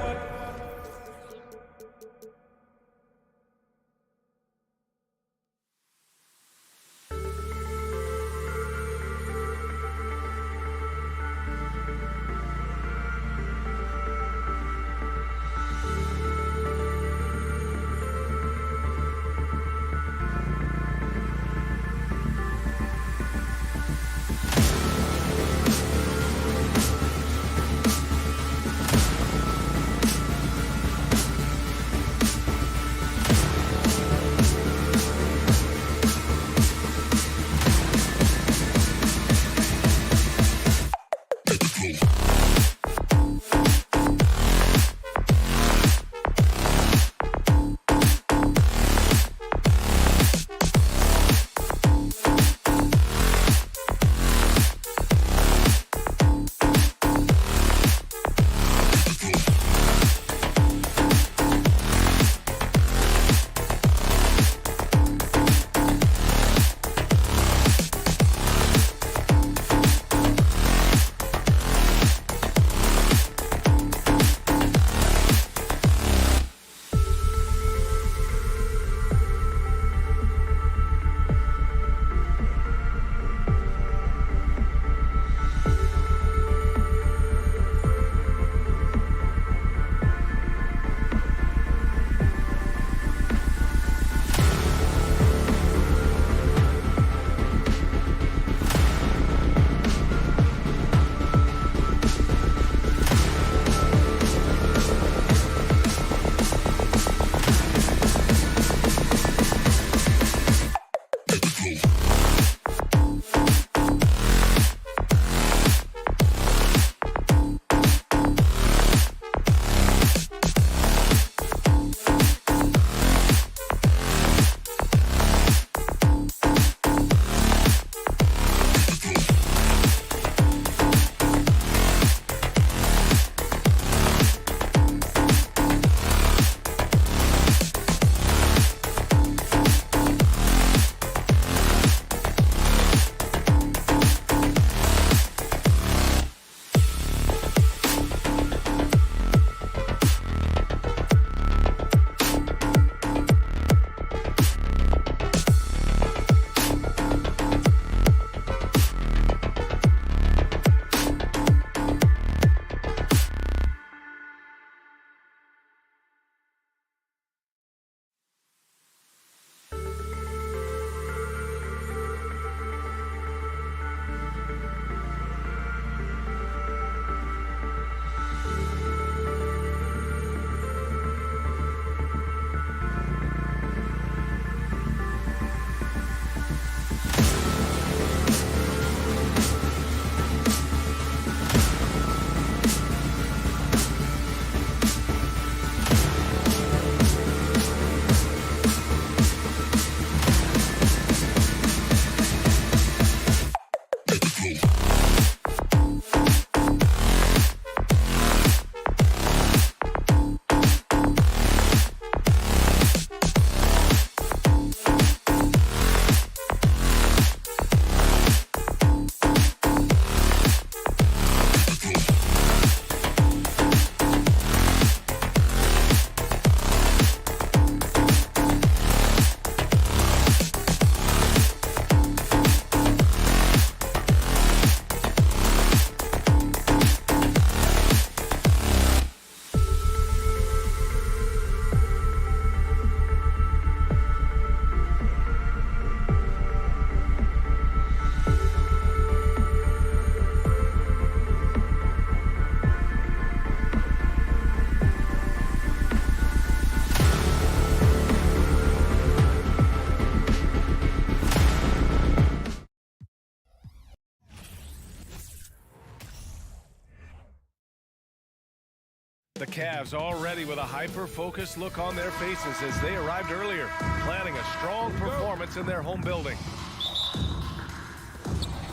The Cavs already with a hyper-focused look on their faces as they arrived earlier, planning a strong performance in their home building.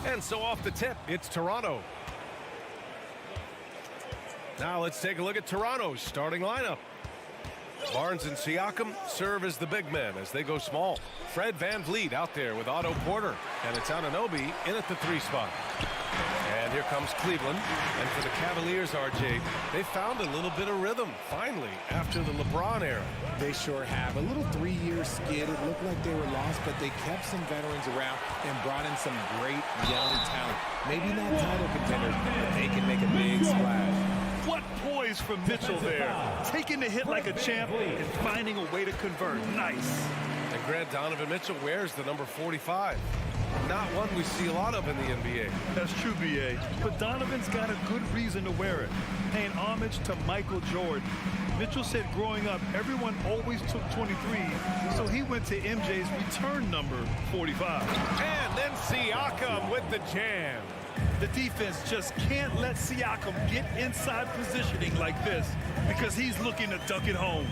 And so off the tip, it's Toronto. Now let's take a look at Toronto's starting lineup. Barnes and Siakam serve as the big men as they go small. Fred VanVleet out there with Otto Porter, and it's Anunoby in at the 3 spot. And here comes Cleveland. And for the Cavaliers, RJ, they found a little bit of rhythm, finally, after the LeBron era. They sure have. A little 3-year skid. It looked like they were lost, but they kept some veterans around and brought in some great young talent. Maybe not title contenders, but they can make a big splash. What poise from Mitchell there. Taking the hit like a champ and finding a way to convert. Nice. And Grant, Donovan Mitchell wears the number 45. Not one we see a lot of in the NBA. That's true, B.A. But Donovan's got a good reason to wear it. Paying homage to Michael Jordan. Mitchell said growing up, everyone always took 23, so he went to MJ's return number 45. And then Siakam with the jam. The defense just can't let Siakam get inside positioning like this because he's looking to duck it home.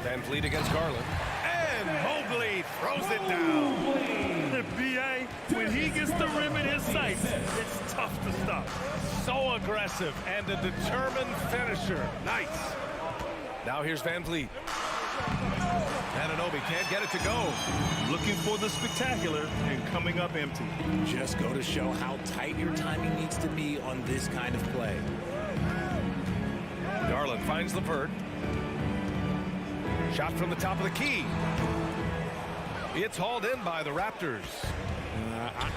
VanVleet against Garland. And Mobley throws it down. The B.A., when he gets the rim in his sights, it's tough to stop. So aggressive and a determined finisher. Nice. Now here's VanVleet. Anunoby can't get it to go. Looking for the spectacular and coming up empty. Just go to show how tight your timing needs to be on this kind of play. Garland finds LeVert. Shot from the top of the key. It's hauled in by the Raptors.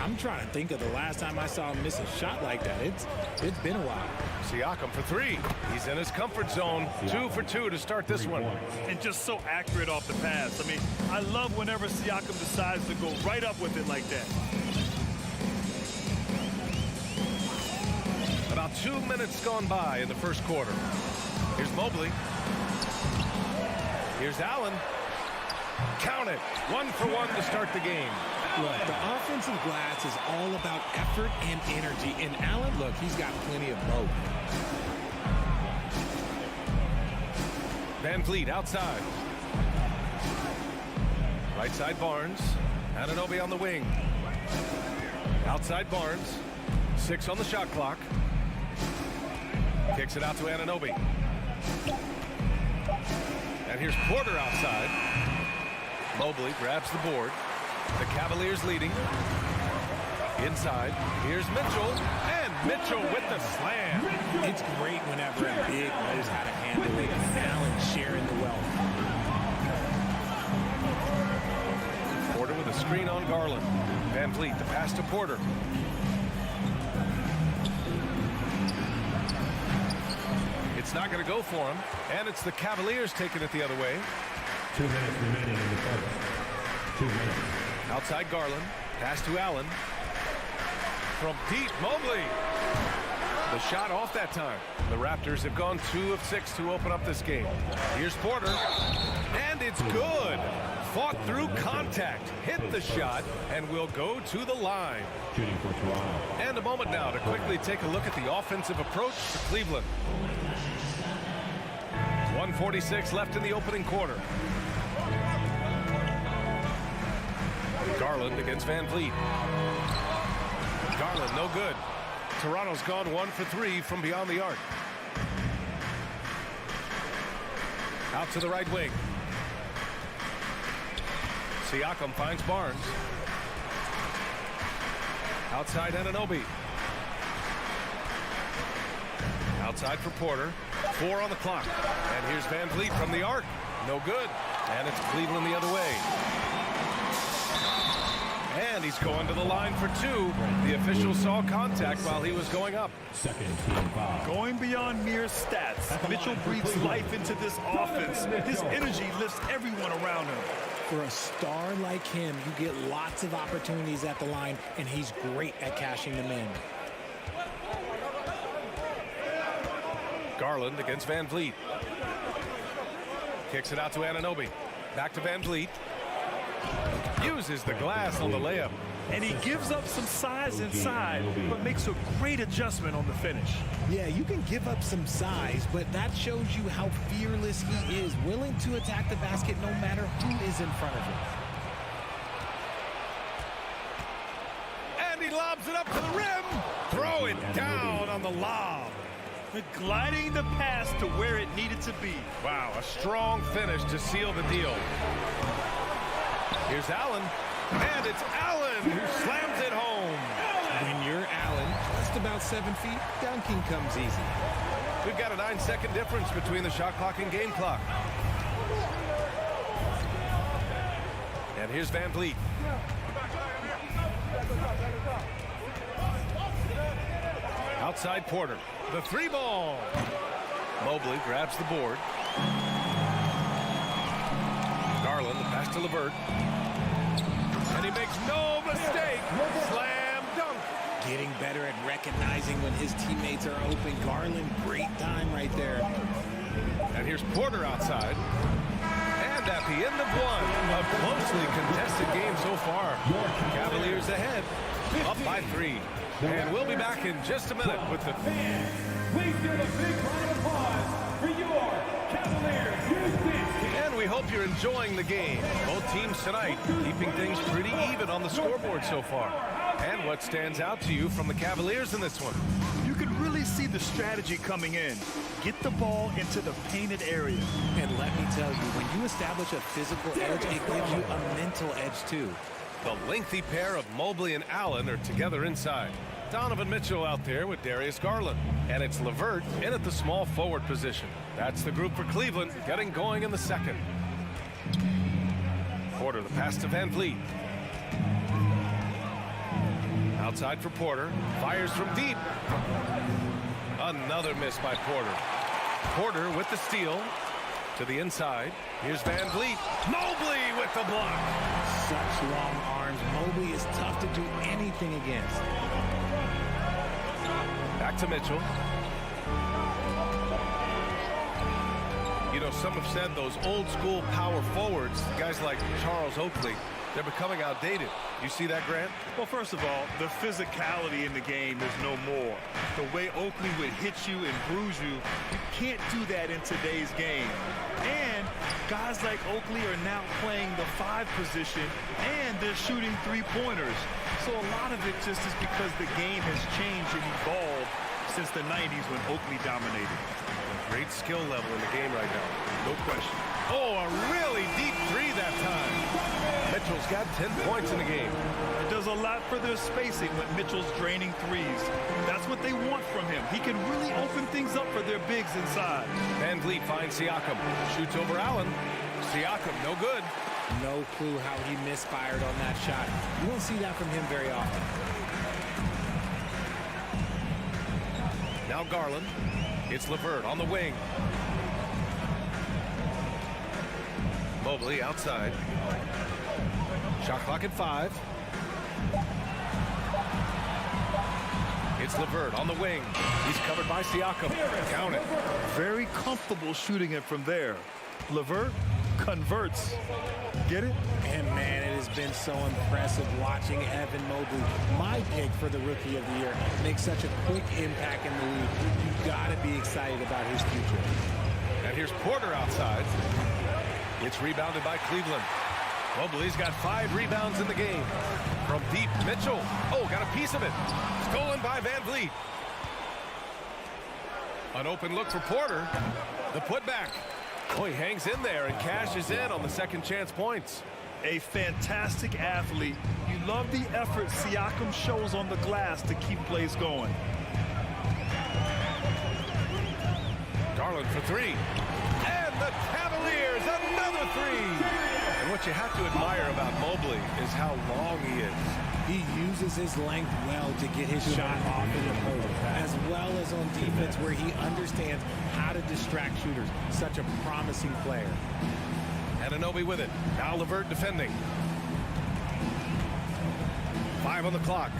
I'm trying to think of the last time I saw him miss a shot like that. It's been a while. Siakam for 3. He's in his comfort zone. 2 for 2 to start this one. And just so accurate off the pass. I mean, I love whenever Siakam decides to go right up with it like that. About 2 minutes gone by in the first quarter. Here's Mobley. Here's Allen. Count it. 1 for 1 to start the game. Look, the offensive glass is all about effort and energy. And Allen, look, he's got plenty of both. VanVleet outside. Right side Barnes. Anunoby on the wing. Outside Barnes. 6 on the shot clock. Kicks it out to Anunoby. And here's Porter outside. Mobley grabs the board. The Cavaliers leading. Inside. Here's Mitchell. And Mitchell with the slam. It's great whenever a big knows how to handle it. Allen sharing the wealth. Porter with a screen on Garland. VanVleet, the pass to Porter. It's not going to go for him. And it's the Cavaliers taking it the other way. 2 minutes remaining in the first. 2 minutes. Outside Garland. Pass to Allen. From deep, Mobley. The shot off that time. The Raptors have gone 2 of 6 to open up this game. Here's Porter. And it's good. Fought through contact. Hit the shot and will go to the line. Shooting for Toronto. And a moment now to quickly take a look at the offensive approach for Cleveland. 1:46 left in the opening quarter. Garland against VanVleet. Garland, no good. Toronto's gone 1 for 3 from beyond the arc. Out to the right wing. Siakam finds Barnes. Outside Anunoby. Outside for Porter. 4 on the clock. And here's VanVleet from the arc. No good. And it's Cleveland the other way. And he's going to the line for 2. The official saw contact while he was going up. Second team foul. Going beyond mere stats, Mitchell breathes life into this offense. His energy lifts everyone around him. For a star like him, you get lots of opportunities at the line, and he's great at cashing them in. Garland against VanVleet. Kicks it out to Anunoby. Back to VanVleet. Uses the glass on the layup. And he gives up some size inside, but makes a great adjustment on the finish. Yeah, you can give up some size, but that shows you how fearless he is, willing to attack the basket no matter who is in front of him. And he lobs it up to the rim. Throw it down on the lob. Gliding the pass to where it needed to be. Wow, a strong finish to seal the deal. Here's Allen, and it's Allen who slams it home. When you're Allen, just about 7 feet, dunking comes easy. We've got a 9-second difference between the shot clock and game clock. And here's Van Vliet. Outside Porter. The 3-ball. Mobley grabs the board. Garland, the pass to LeVert. And he makes no mistake. Slam dunk. Getting better at recognizing when his teammates are open. Garland, great time right there. And here's Porter outside. And at the end of one, a closely contested game so far. Cavaliers ahead, up by 3. And we'll be back in just a minute with the fans. Please give a big round of applause for your Cavaliers. And we hope you're enjoying the game. Both teams tonight keeping things pretty even on the scoreboard so far. And what stands out to you from the Cavaliers in this one? You can really see the strategy coming in. Get the ball into the painted area. And let me tell you, when you establish a physical edge, it gives you a mental edge too. The lengthy pair of Mobley and Allen are together inside. Donovan Mitchell out there with Darius Garland. And it's LeVert in at the small forward position. That's the group for Cleveland getting going in the second. Porter, the pass to Van Vliet. Outside for Porter. Fires from deep. Another miss by Porter. Porter with the steal. To the inside. Here's Van Vliet. Mobley with the block. Such long arms. Mobley is tough to do anything against. Back to Mitchell. You know, some have said those old school power forwards, guys like Charles Oakley, they're becoming outdated. You see that, Grant? Well, first of all, the physicality in the game is no more. The way Oakley would hit you and bruise you, you can't do that in today's game. And guys like Oakley are now playing the 5 position, and they're shooting 3-pointers. So a lot of it just is because the game has changed and evolved since the 90s when Oakley dominated. Great skill level in the game right now. No question. Oh, a really deep 3 that time. Mitchell's got 10 points in the game. It does a lot for their spacing when Mitchell's draining threes. That's what they want from him. He can really open things up for their bigs inside. Van Vliet finds Siakam. Shoots over Allen. Siakam, no good. No clue how he misfired on that shot. You won't see that from him very often. Now Garland. It's LeVert on the wing. Mobley outside. Shot clock at 5. It's LeVert on the wing. He's covered by Siakam. Count it. Very comfortable shooting it from there. LeVert converts. Get it? And man, it has been so impressive watching Evan Mobley, my pick for the Rookie of the Year, make such a quick impact in the league. You've got to be excited about his future. And here's Porter outside. It's rebounded by Cleveland. Mobley's got 5 rebounds in the game. From deep, Mitchell. Oh, got a piece of it. Stolen by Van Vliet. An open look for Porter. The putback. Oh, he hangs in there and cashes in on the second chance points. A fantastic athlete. You love the effort Siakam shows on the glass to keep plays going. Garland for 3. And the Cavaliers, another 3. And what you have to admire about Mobley is how long he is. He uses his length well to get his shot off in the post, as well as on defense where he understands how to distract shooters. Such a promising player. Anunoby with it. Now LeVert defending. 5 on the clock.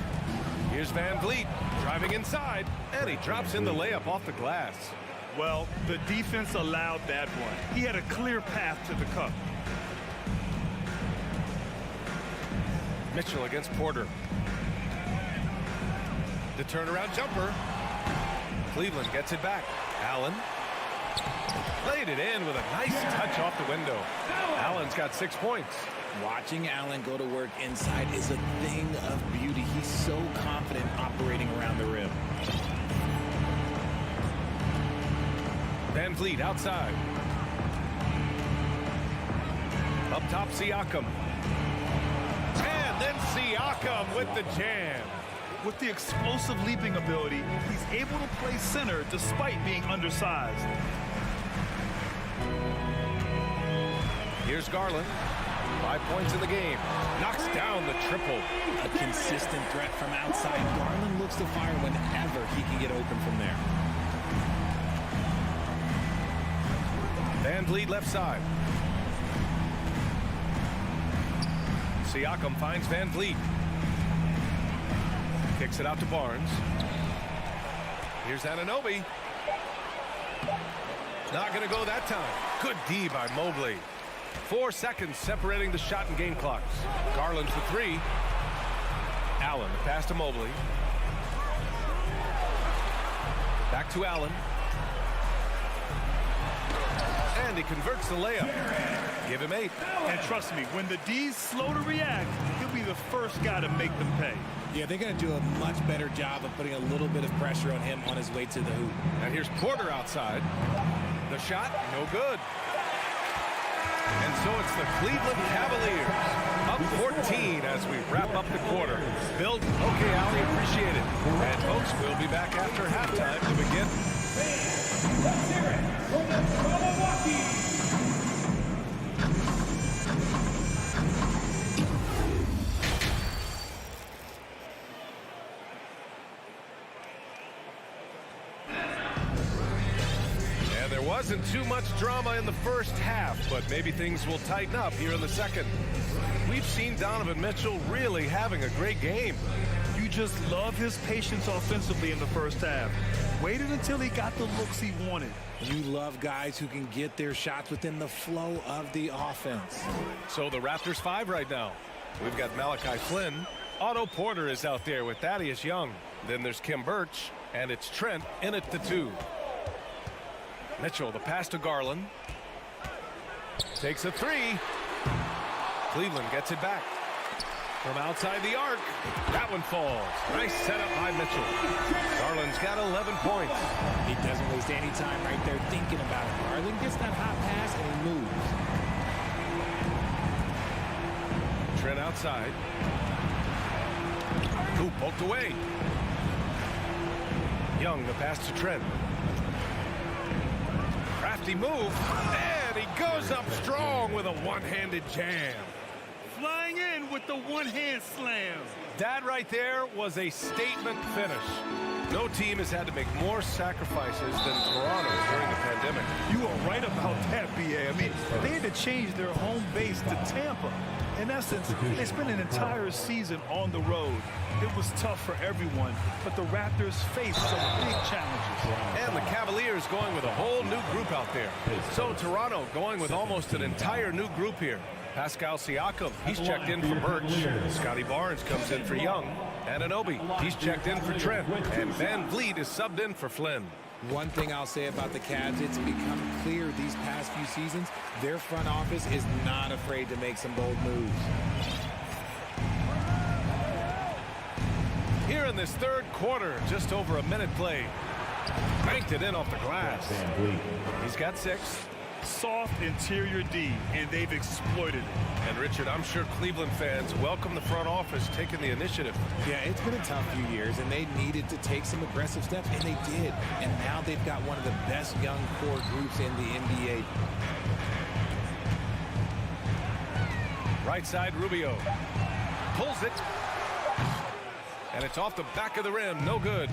Here's Van Vliet driving inside, and he drops in the layup off the glass. Well, the defense allowed that one. He had a clear path to the cup. Mitchell against Porter. The turnaround jumper. Cleveland gets it back. Allen. Played it in with a nice touch off the window. Allen's got 6 points. Watching Allen go to work inside is a thing of beauty. He's so confident operating around the rim. Van Vliet outside. Up top, Siakam. And then Siakam with the jam. With the explosive leaping ability, he's able to play center despite being undersized. Here's Garland. 5 points in the game. Knocks down the triple. A consistent threat from outside. Garland looks to fire whenever he can get open from there. Van Vliet left side. Siakam finds Van Vliet. Kicks it out to Barnes. Here's Anunoby. Not going to go that time. Good D by Mobley. 4 seconds separating the shot and game clocks. Garland for 3. Allen, the pass to Mobley. Back to Allen. And he converts the layup. Give him 8. And trust me, when the D's slow to react, he'll be the first guy to make them pay. Yeah, they're going to do a much better job of putting a little bit of pressure on him on his way to the hoop. And here's Porter outside. The shot, no good. And so it's the Cleveland Cavaliers up 14 as we wrap up the quarter. Bill, okay, Ali, appreciate it. And folks, we'll be back after halftime to begin. Let's hear it from Milwaukee. Wasn't too much drama in the first half, but maybe things will tighten up here in the second. We've seen Donovan Mitchell really having a great game. You just love his patience offensively in the first half. Waited until he got the looks he wanted. You love guys who can get their shots within the flow of the offense. So the Raptors 5 right now. We've got Malachi Flynn. Otto Porter is out there with Thaddeus Young. Then there's Kim Birch, and it's Trent in at the 2. Mitchell, the pass to Garland. Takes a 3. Cleveland gets it back. From outside the arc. That one falls. Nice setup by Mitchell. Garland's got 11 points. He doesn't waste any time right there thinking about it. Garland gets that hot pass and he moves. Trent outside. Ooh, poked away. Young, the pass to Trent. Crafty move, and he goes up strong with a one-handed jam. Flying in with the one-hand slam. That right there was a statement finish. No team has had to make more sacrifices than Toronto during the pandemic. You are right about that, B.A. I mean, they had to change their home base to Tampa. In essence, they spent an entire season on the road. It was tough for everyone, but the Raptors faced some big challenges. And the Cavaliers going with a whole new group out there. So Toronto going with almost an entire new group here. Pascal Siakam, he's checked in for Birch. Scotty Barnes comes in for Young. Anunoby, he's checked in for Trent. And Van Vliet is subbed in for Flynn. One thing I'll say about the Cavs, it's become clear these past few seasons, their front office is not afraid to make some bold moves. Here in this third quarter, just over a minute played. Banked it in off the glass. He's got 6. Soft interior D, and they've exploited it. And Richard, I'm sure Cleveland fans welcome the front office taking the initiative. Yeah, it's been a tough few years, and they needed to take some aggressive steps, and they did. And now they've got one of the best young core groups in the NBA. Right side, Rubio. Pulls it. And it's off the back of the rim. No good.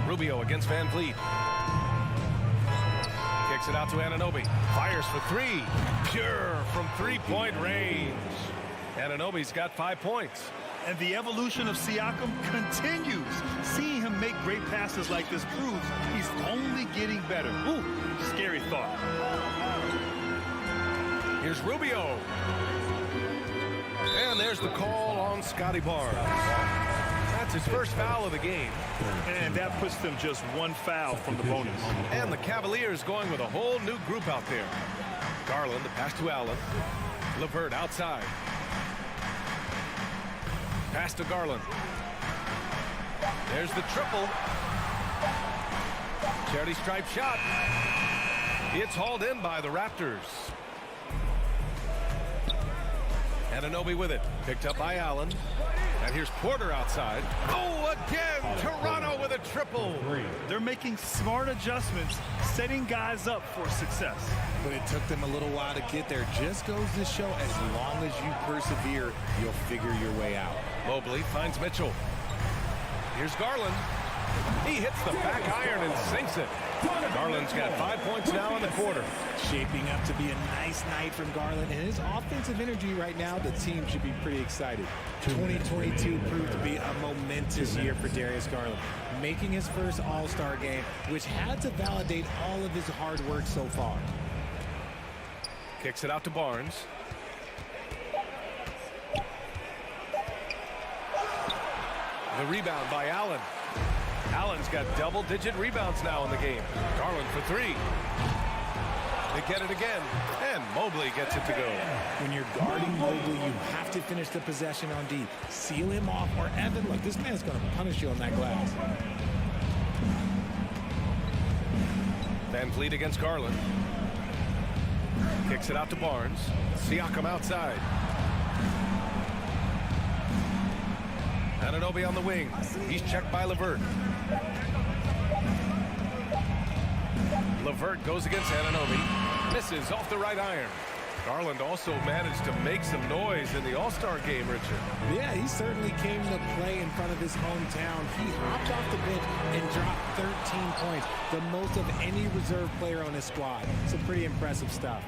Rubio against Van Vliet. Kicks it out to Anunoby. Fires for 3. Pure from three-point range. Anunoby's got 5 points. And the evolution of Siakam continues. Seeing him make great passes like this proves he's only getting better. Ooh, scary thought. Here's Rubio. And there's the call on Scotty Barnes. That's his first foul of the game. And that puts them just one foul from the bonus. And the Cavaliers going with a whole new group out there. Garland, the pass to Allen. LeVert outside. Pass to Garland. There's the triple. Charity stripe shot. It's hauled in by the Raptors. Anunoby with it. Picked up by Allen. And here's Porter outside. Oh, again, Toronto with a triple. They're making smart adjustments, setting guys up for success. But it took them a little while to get there. Just goes to show, as long as you persevere, you'll figure your way out. Mobley finds Mitchell. Here's Garland. He hits the back iron and sinks it. Garland's got 5 points now in the quarter. Shaping up to be a nice night from Garland, and his offensive energy right now, the team should be pretty excited. 2022 proved to be a momentous year for Darius Garland, making his first All-Star game, which had to validate all of his hard work so far. Kicks it out to Barnes. The rebound by Allen. Allen's got double-digit rebounds now in the game. Garland for three. They get it again, and Mobley gets it to go. When you're guarding Mobley, you have to finish the possession on D. Seal him off, or Evan, look, this man's going to punish you on that glass. Van Vliet against Garland. Kicks it out to Barnes. Siakam outside. Anunoby on the wing. He's checked by LeVert. LeVert goes against Anunoby. Misses off the right iron. Garland also managed to make some noise in the All-Star game, Richard. Yeah, he certainly came to play in front of his hometown. He hopped off the bench and dropped 13 points, the most of any reserve player on his squad. Some pretty impressive stuff.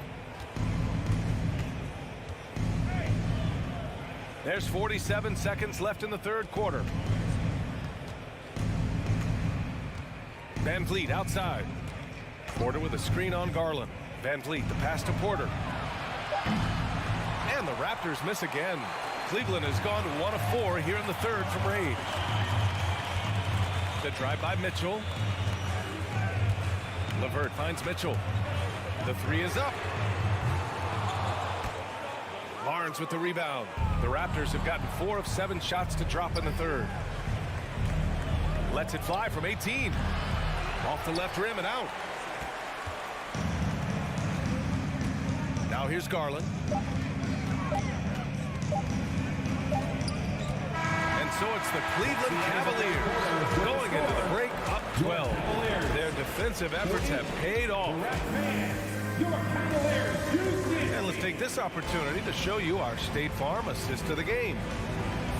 There's 47 seconds left in the third quarter. Van Vliet outside. Porter with a screen on Garland. Van Vliet, the pass to Porter. And the Raptors miss again. Cleveland has gone to 1 of 4 here in the third from range. The drive by Mitchell. LeVert finds Mitchell. The three is up. Barnes with the rebound. The Raptors have gotten 4 of 7 shots to drop in the third. Lets it fly from 18. Off the left rim and out. Now here's Garland. And so it's the Cleveland Cavaliers going into the break up 12. Their defensive efforts have paid off. And let's take this opportunity to show you our State Farm assist of the game.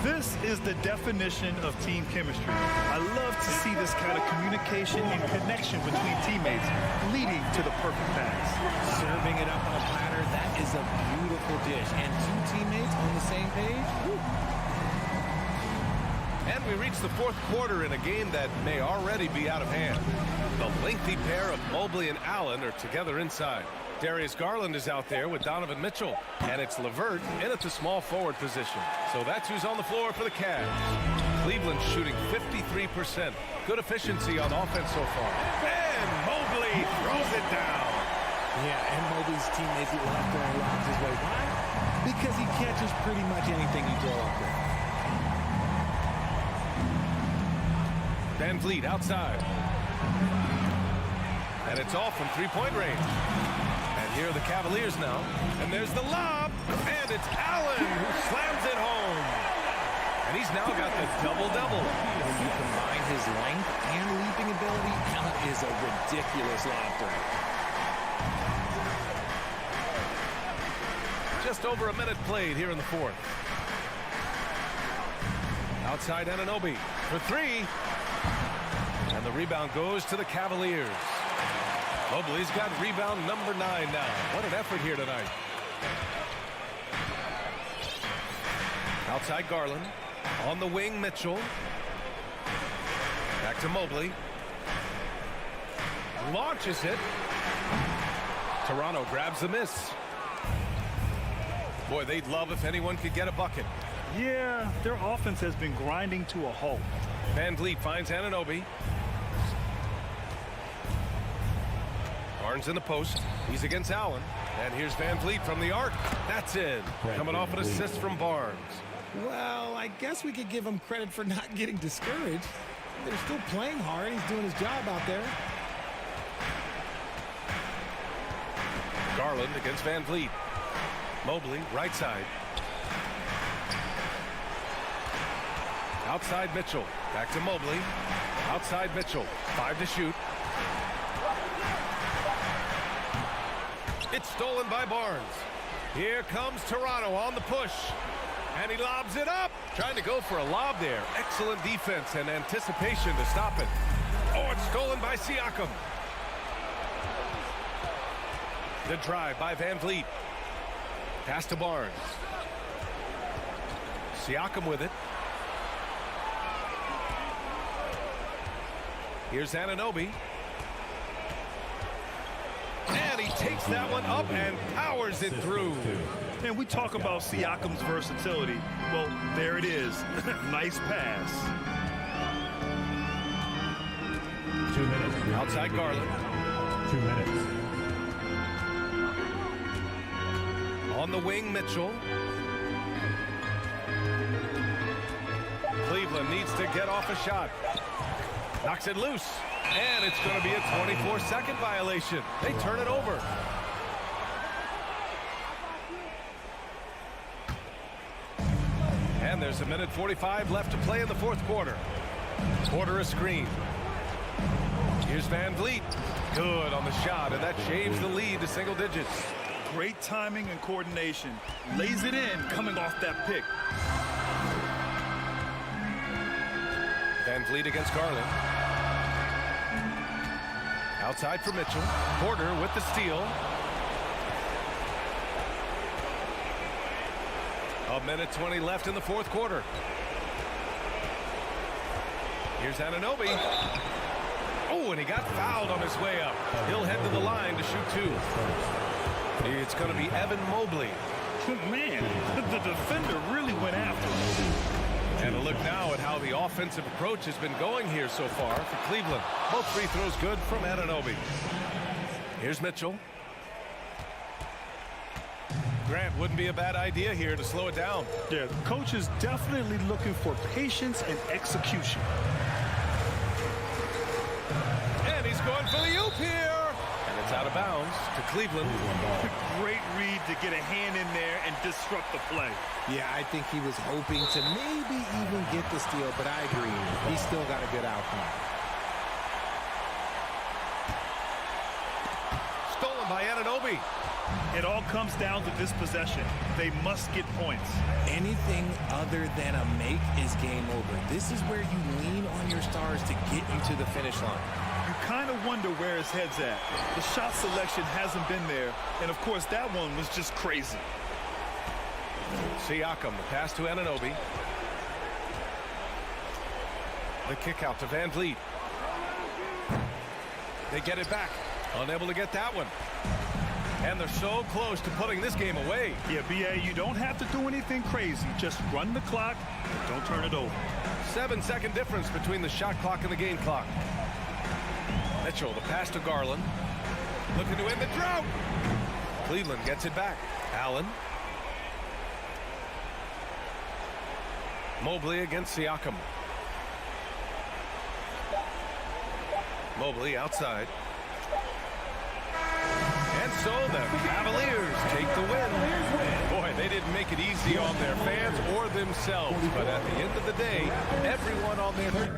This is the definition of team chemistry. I love to see this kind of communication and connection between teammates leading to the perfect pass. Serving it up on a platter, that is a beautiful dish. And two teammates on the same page. Woo. And we reach the fourth quarter in a game that may already be out of hand. The lengthy pair of Mobley and Allen are together inside. Darius Garland is out there with Donovan Mitchell. And it's LeVert in at the small forward position. So that's who's on the floor for the Cavs. Cleveland shooting 53%. Good efficiency on offense so far. And Mobley throws it down. Yeah, and Mobley's teammates love throwing lobs his way. Why? Because he catches pretty much anything you throw up there. Van Vliet outside. And it's off from three-point range. And here are the Cavaliers now. And there's the lob. And it's Allen who slams it home. And he's now got the double-double. When you combine his length and leaping ability, Allen is a ridiculous lob threat. Just over a minute played here in the fourth. Outside Anunoby for three. And the rebound goes to the Cavaliers. Mobley's got rebound number 9 now. What an effort here tonight. Outside Garland. On the wing, Mitchell. Back to Mobley. Launches it. Toronto grabs the miss. Boy, they'd love if anyone could get a bucket. Yeah, their offense has been grinding to a halt. Van Vliet finds Anunoby. Barnes in the post. He's against Allen. And here's Van Vliet from the arc. That's in. Coming off an assist from Barnes. Well, I guess we could give him credit for not getting discouraged. They're still playing hard. He's doing his job out there. Garland against Van Vliet. Mobley, right side. Outside Mitchell. Back to Mobley. Outside Mitchell. 5 to shoot. It's stolen by Barnes. Here comes Toronto on the push. And he lobs it up. Trying to go for a lob there. Excellent defense and anticipation to stop it. Oh, it's stolen by Siakam. The drive by Van Vliet. Pass to Barnes. Siakam with it. Here's Anunoby. And he takes that one up and powers it through. And we talk about Siakam's versatility. Well, there it is. Nice pass. 2 minutes. Outside Garland. 2 minutes. On the wing, Mitchell. Cleveland needs to get off a shot. Knocks it loose. And it's going to be a 24-second violation. They turn it over. And there's a minute 45 left to play in the fourth quarter. Quarter a screen. Here's Van Vliet. Good on the shot, and that shaves the lead to single digits. Great timing and coordination. Lays it in coming off that pick. Van Vliet against Garland. Outside for Mitchell. Porter with the steal. A minute 20 left in the fourth quarter. Here's Anunoby. Oh, and he got fouled on his way up. He'll head to the line to shoot two. It's going to be Evan Mobley. Man, the defender really went after him. And a look now at how the offensive approach has been going here so far for Cleveland. Both free throws good from Anunoby. Here's Mitchell. Grant, wouldn't be a bad idea here to slow it down. Yeah, the coach is definitely looking for patience and execution. And he's going for the oop here. And it's out of bounds to Cleveland. Great read to get a hand in there and disrupt the play. Yeah, I think he was hoping to maybe even get the steal, but I agree. He's still got a good outcome. Stolen by Anunoby. It all comes down to this possession. They must get points. Anything other than a make is game over. This is where you lean on your stars to get you to the finish line. You kind of wonder where his head's at. The shot selection hasn't been there, and of course that one was just crazy. Siakam, the pass to Anunoby. The kick out to Van Vliet. They get it back. Unable to get that one. And they're so close to putting this game away. Yeah, B.A., you don't have to do anything crazy. Just run the clock and don't turn it over. 7-second difference between the shot clock and the game clock. Mitchell, the pass to Garland. Looking to end the drought. Cleveland gets it back. Allen. Mobley against Siakam. Mobley outside. And so the Cavaliers take the win. Boy, they didn't make it easy on their fans or themselves. But at the end of the day, everyone on their team.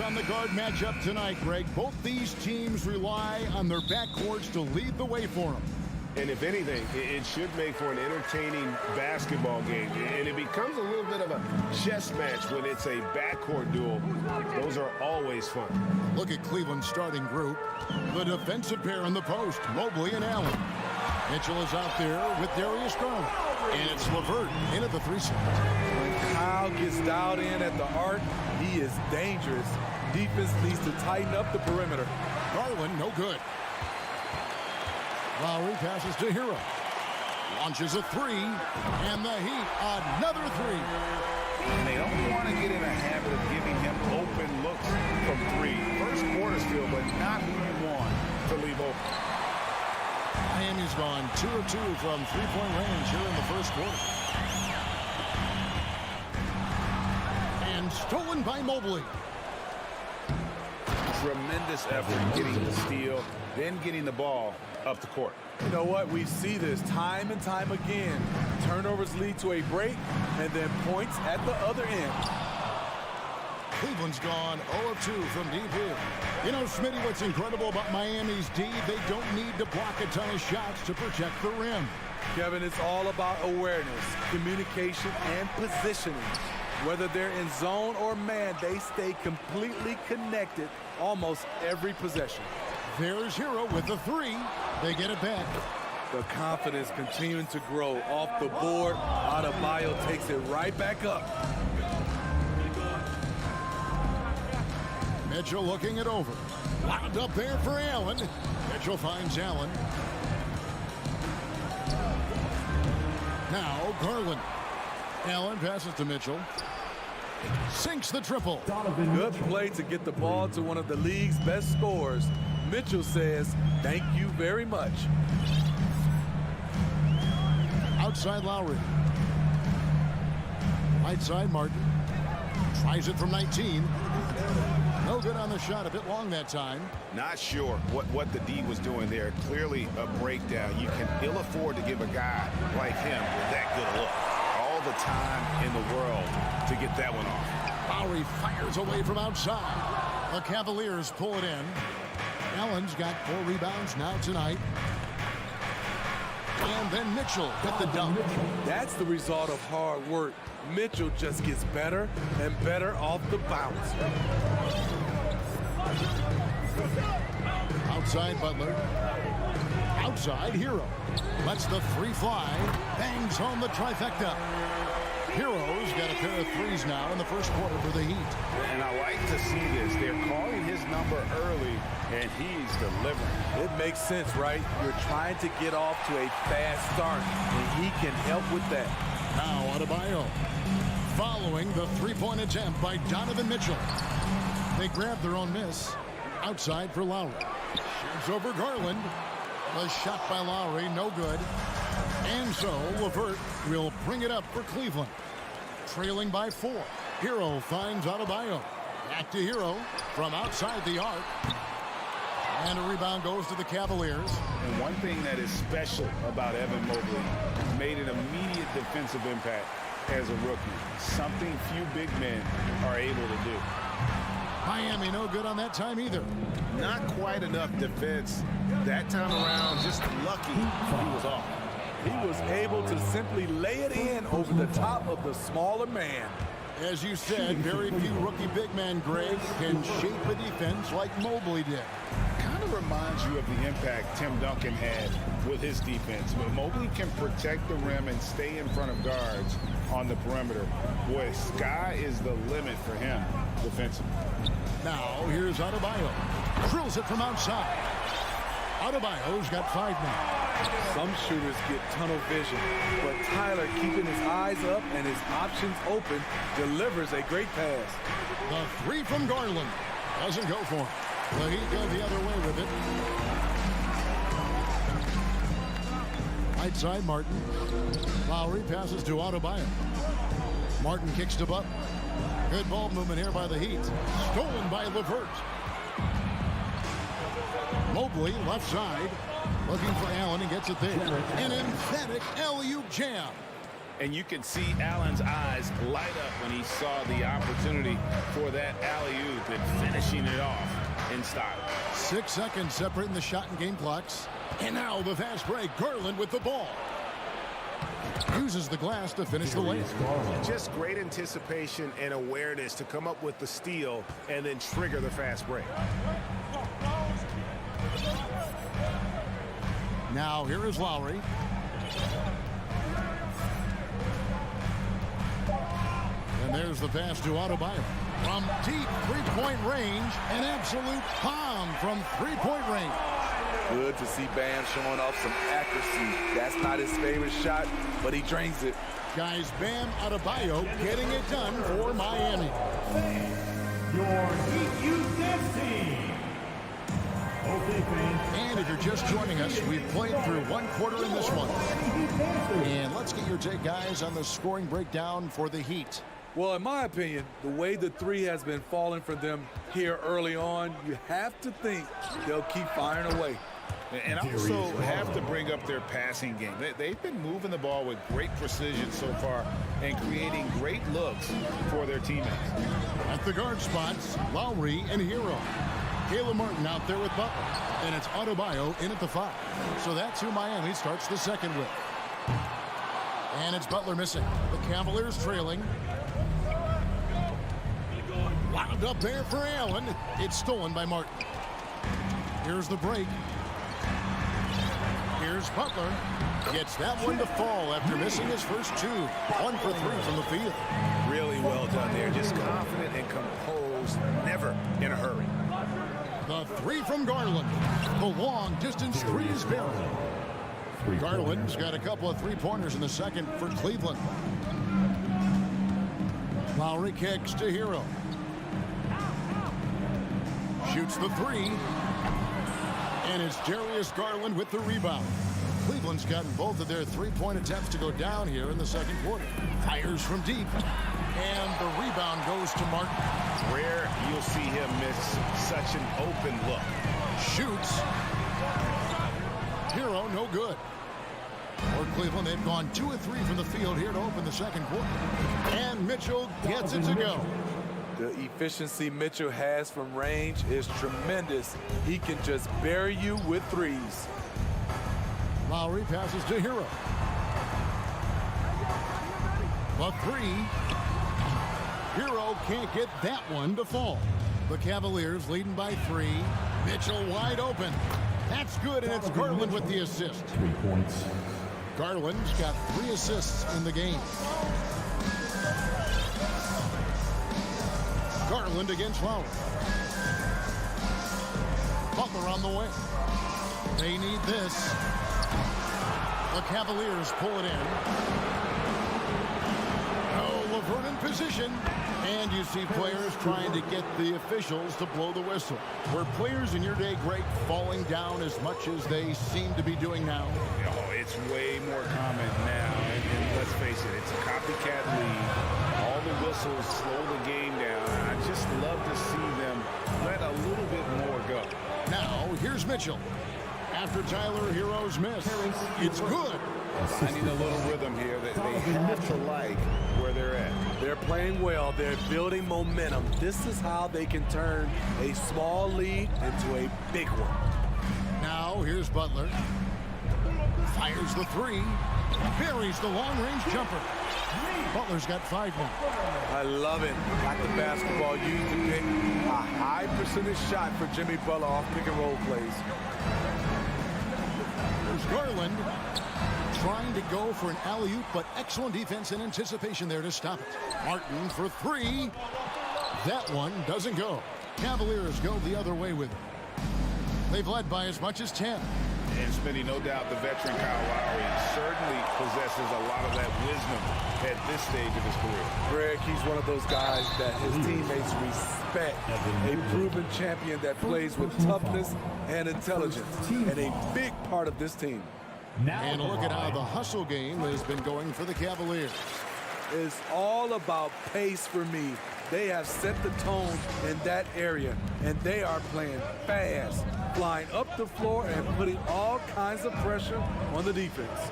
On the guard matchup tonight, Greg. Both these teams rely on their backcourts to lead the way for them. And if anything, it should make for an entertaining basketball game. And it becomes a little bit of a chess match when it's a backcourt duel. Those are always fun. Look at Cleveland's starting group. The defensive pair in the post, Mobley and Allen. Mitchell is out there with Darius Garland. And it's LeVert in at the 3 slot. When Kyle gets dialed in at the arc, he is dangerous. Defense needs to tighten up the perimeter. Garland, no good. Lowry passes to Hero. Launches a 3. And the Heat, another 3. And they don't want to get in a habit of giving him open looks from 3. First quarter's feel, but not who you want to leave open. Miami's gone 2 of 2 from 3-point range here in the first quarter. And stolen by Mobley. Tremendous effort getting the steal, then getting the ball up the court. You know what? We see this time and time again. Turnovers lead to a break, and then points at the other end. Cleveland's gone 0 of 2 from deep here. You know, Smitty, what's incredible about Miami's D, they don't need to block a ton of shots to protect the rim. Kevin, it's all about awareness, communication, and positioning. Whether they're in zone or man, they stay completely connected almost every possession. There's Hero with the 3. They get it back. The confidence continuing to grow off the board. Adebayo takes it right back up. Mitchell looking it over. Wound up there for Allen. Mitchell finds Allen. Now Garland. Allen passes to Mitchell. Sinks the triple. Good play to get the ball to one of the league's best scorers. Mitchell says, thank you very much. Outside Lowry. Right side Martin. Tries it from 19. No good on the shot. A bit long that time. Not sure what the D was doing there. Clearly a breakdown. You can ill afford to give a guy like him that good look. All the time in the world to get that one off. Lowry fires away from outside. The Cavaliers pull it in. Allen's got 4 rebounds now tonight. And then Mitchell with the dunk. That's the result of hard work. Mitchell just gets better and better off the bounce. Outside Butler. Outside Hero. Lets the three fly. Bangs home the trifecta. Hero's got a pair of threes now in the first quarter for the Heat. And I like to see this. They're calling his number early, and he's delivering. It makes sense, right? You're trying to get off to a fast start, and he can help with that. Now Adebayo. Following the three-point attempt by Donovan Mitchell. They grab their own miss. Outside for Lowry. Shoots over Garland. The shot by Lowry, no good. And so LeVert will bring it up for Cleveland. Trailing by 4. Hero finds Adebayo. Back to Hero from outside the arc. And a rebound goes to the Cavaliers. And one thing that is special about Evan Mobley, made an immediate defensive impact as a rookie. Something few big men are able to do. Miami no good on that time either. Not quite enough defense. That time around, just lucky he was off. He was able to simply lay it in over the top of the smaller man. As you said, very few rookie big men, Greg, can shape a defense like Mobley did. Kind of reminds you of the impact Tim Duncan had with his defense. When Mobley can protect the rim and stay in front of guards on the perimeter, boy, sky is the limit for him defensively. Now, here's Adebayo. Drills it from outside. Adebayo's got 5 now. Some shooters get tunnel vision, but Tyler, keeping his eyes up and his options open, delivers a great pass. The three from Garland doesn't go for him. The Heat go the other way with it. Right side, Martin. Lowry passes to Adebayo. Martin kicks to Butler. Good ball movement here by the Heat. Stolen by LeVert. Mobley, left side. Looking for Allen, and gets it there. An emphatic alley-oop jam. And you can see Allen's eyes light up when he saw the opportunity for that alley-oop and finishing it off in style. 6 seconds separating the shot and game clocks. And now the fast break. Garland with the ball. Uses the glass to finish the layup. Just great anticipation and awareness to come up with the steal and then trigger the fast break. Now here is Lowry. And there's the pass to Adebayo. From deep three-point range, an absolute bomb from three-point range. Good to see Bam showing off some accuracy. That's not his favorite shot, but he drains it. Guys, Bam Adebayo getting it done for Miami. Your Heat Youth Dance Team. Okay, fans. And if you're just joining us, we've played through one quarter in this one. And let's get your take, guys, on the scoring breakdown for the Heat. Well, in my opinion, the way the three has been falling for them here early on, you have to think they'll keep firing away. And also have to bring up their passing game. They've been moving the ball with great precision so far and creating great looks for their teammates. At the guard spots, Lowry and Hero. Caleb Martin out there with Butler. And it's Adebayo in at the 5. So that's who Miami starts the second with. And it's Butler missing. The Cavaliers trailing. Wound up there for Allen. It's stolen by Martin. Here's the break. Here's Butler. Gets that one to fall after missing his first 2. 1 for 3 from the field. Really well done there. Just confident and composed. Never in a hurry. The 3 from Garland. The long distance 3 is buried. Garland's got a couple of three-pointers in the second for Cleveland. Lowry kicks to Hero. Shoots the 3. And it's Darius Garland with the rebound. Cleveland's gotten both of their three-point attempts to go down here in the second quarter. Fires from deep. And the rebound goes to Martin. Rare you'll see him miss such an open look. Shoots. Hero, no good. For Cleveland, they've gone 2 of 3 from the field here to open the second quarter. And Mitchell gets it to go. The efficiency Mitchell has from range is tremendous. He can just bury you with threes. Lowry passes to Hero. The 3. Hero can't get that one to fall. The Cavaliers leading by 3. Mitchell wide open. That's good, and it's Garland with the assist. 3 points. Garland's got 3 assists in the game. Garland against Lowry. Butler on the way. They need this. The Cavaliers pull it in. Oh, LeVert in position. And you see players trying to get the officials to blow the whistle. Were players in your day, Greg, falling down as much as they seem to be doing now? Oh, it's way more common now. And let's face it, it's a copycat league. All the whistles slow the game down. I just love to see them let a little bit more go. Now, here's Mitchell. After Tyler Hero's miss, it's good. Finding a little rhythm here that they have to like where they're at. They're playing well. They're building momentum. This is how they can turn a small lead into a big one. Now, here's Butler. Fires the 3. Buries the long-range jumper. Butler's got 5 now. I love it. Like the basketball used to pick a high percentage shot for Jimmy Butler off pick-and-roll plays. There's Garland trying to go for an alley-oop, but excellent defense and anticipation there to stop it. Martin for 3. That one doesn't go. Cavaliers go the other way with it. They've led by as much as 10. And Smitty, no doubt the veteran Kyle Lowry certainly possesses a lot of that wisdom at this stage of his career. Greg, he's one of those guys that his teammates respect. A proven champion that plays with toughness and intelligence. And a big part of this team. And look at how the hustle game has been going for the Cavaliers. It's all about pace for me. They have set the tone in that area, and they are playing fast, flying up the floor and putting all kinds of pressure on the defense.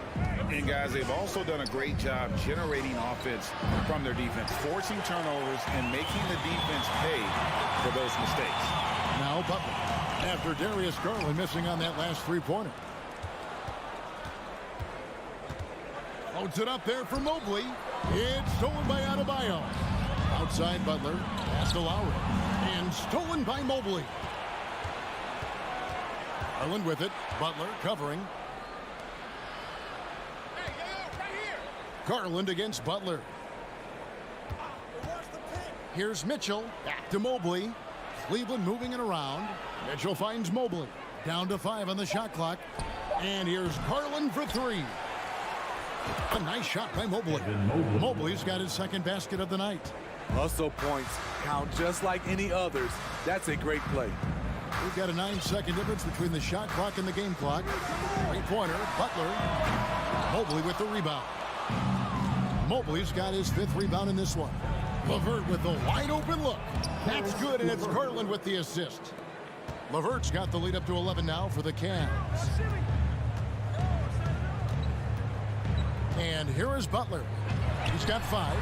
And guys, they've also done a great job generating offense from their defense, forcing turnovers and making the defense pay for those mistakes. Now Butler, after Darius Garland missing on that last 3-pointer. Loads it up there for Mobley. It's stolen by Adebayo. Outside Butler, pass to Lowry. And stolen by Mobley. Garland with it. Butler covering. Garland against Butler. Here's Mitchell. Back to Mobley. Cleveland moving it around. Mitchell finds Mobley. Down to 5 on the shot clock. And here's Garland for 3. A nice shot by Mobley. Mobley's got his second basket of the night. Hustle points count just like any others. That's a great play. We've got a 9-second difference between the shot clock and the game clock. 3-pointer, Butler. Mobley with the rebound. Mobley's got his 5th rebound in this one. LeVert with the wide open look. That's good, and it's Garland with the assist. LeVert's got the lead up to 11 now for the Cavs. And here is Butler. He's got 5.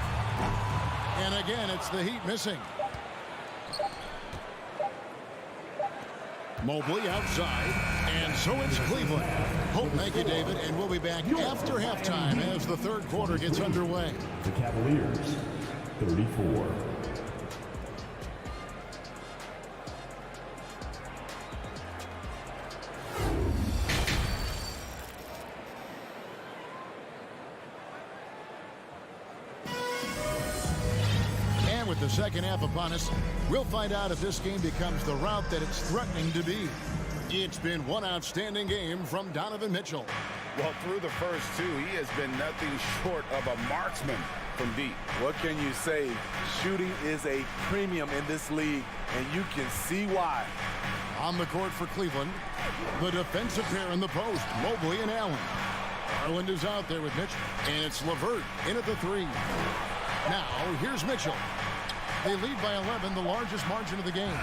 And again, it's the Heat missing. Mobley outside. And so it's Cleveland. Thank you, David. And we'll be back after halftime as the third quarter gets underway. The Cavaliers, 34. With the second half upon us, we'll find out if this game becomes the route that it's threatening to be. It's been one outstanding game from Donovan Mitchell. Well, through the first 2, he has been nothing short of a marksman from deep. What can you say? Shooting is a premium in this league, and you can see why. On the court for Cleveland, the defensive pair in the post, Mobley and Allen. Garland is out there with Mitchell, and it's LeVert in at the 3. Now, here's Mitchell. They lead by 11, the largest margin of the game.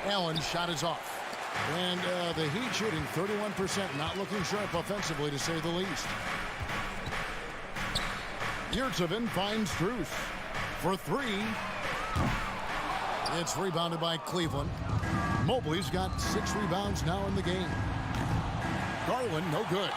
Allen's shot is off. And the Heat shooting 31%, not looking sharp offensively, to say the least. Yurtsevin finds Strus for 3. It's rebounded by Cleveland. Mobley's got 6 rebounds now in the game. Garland, no good.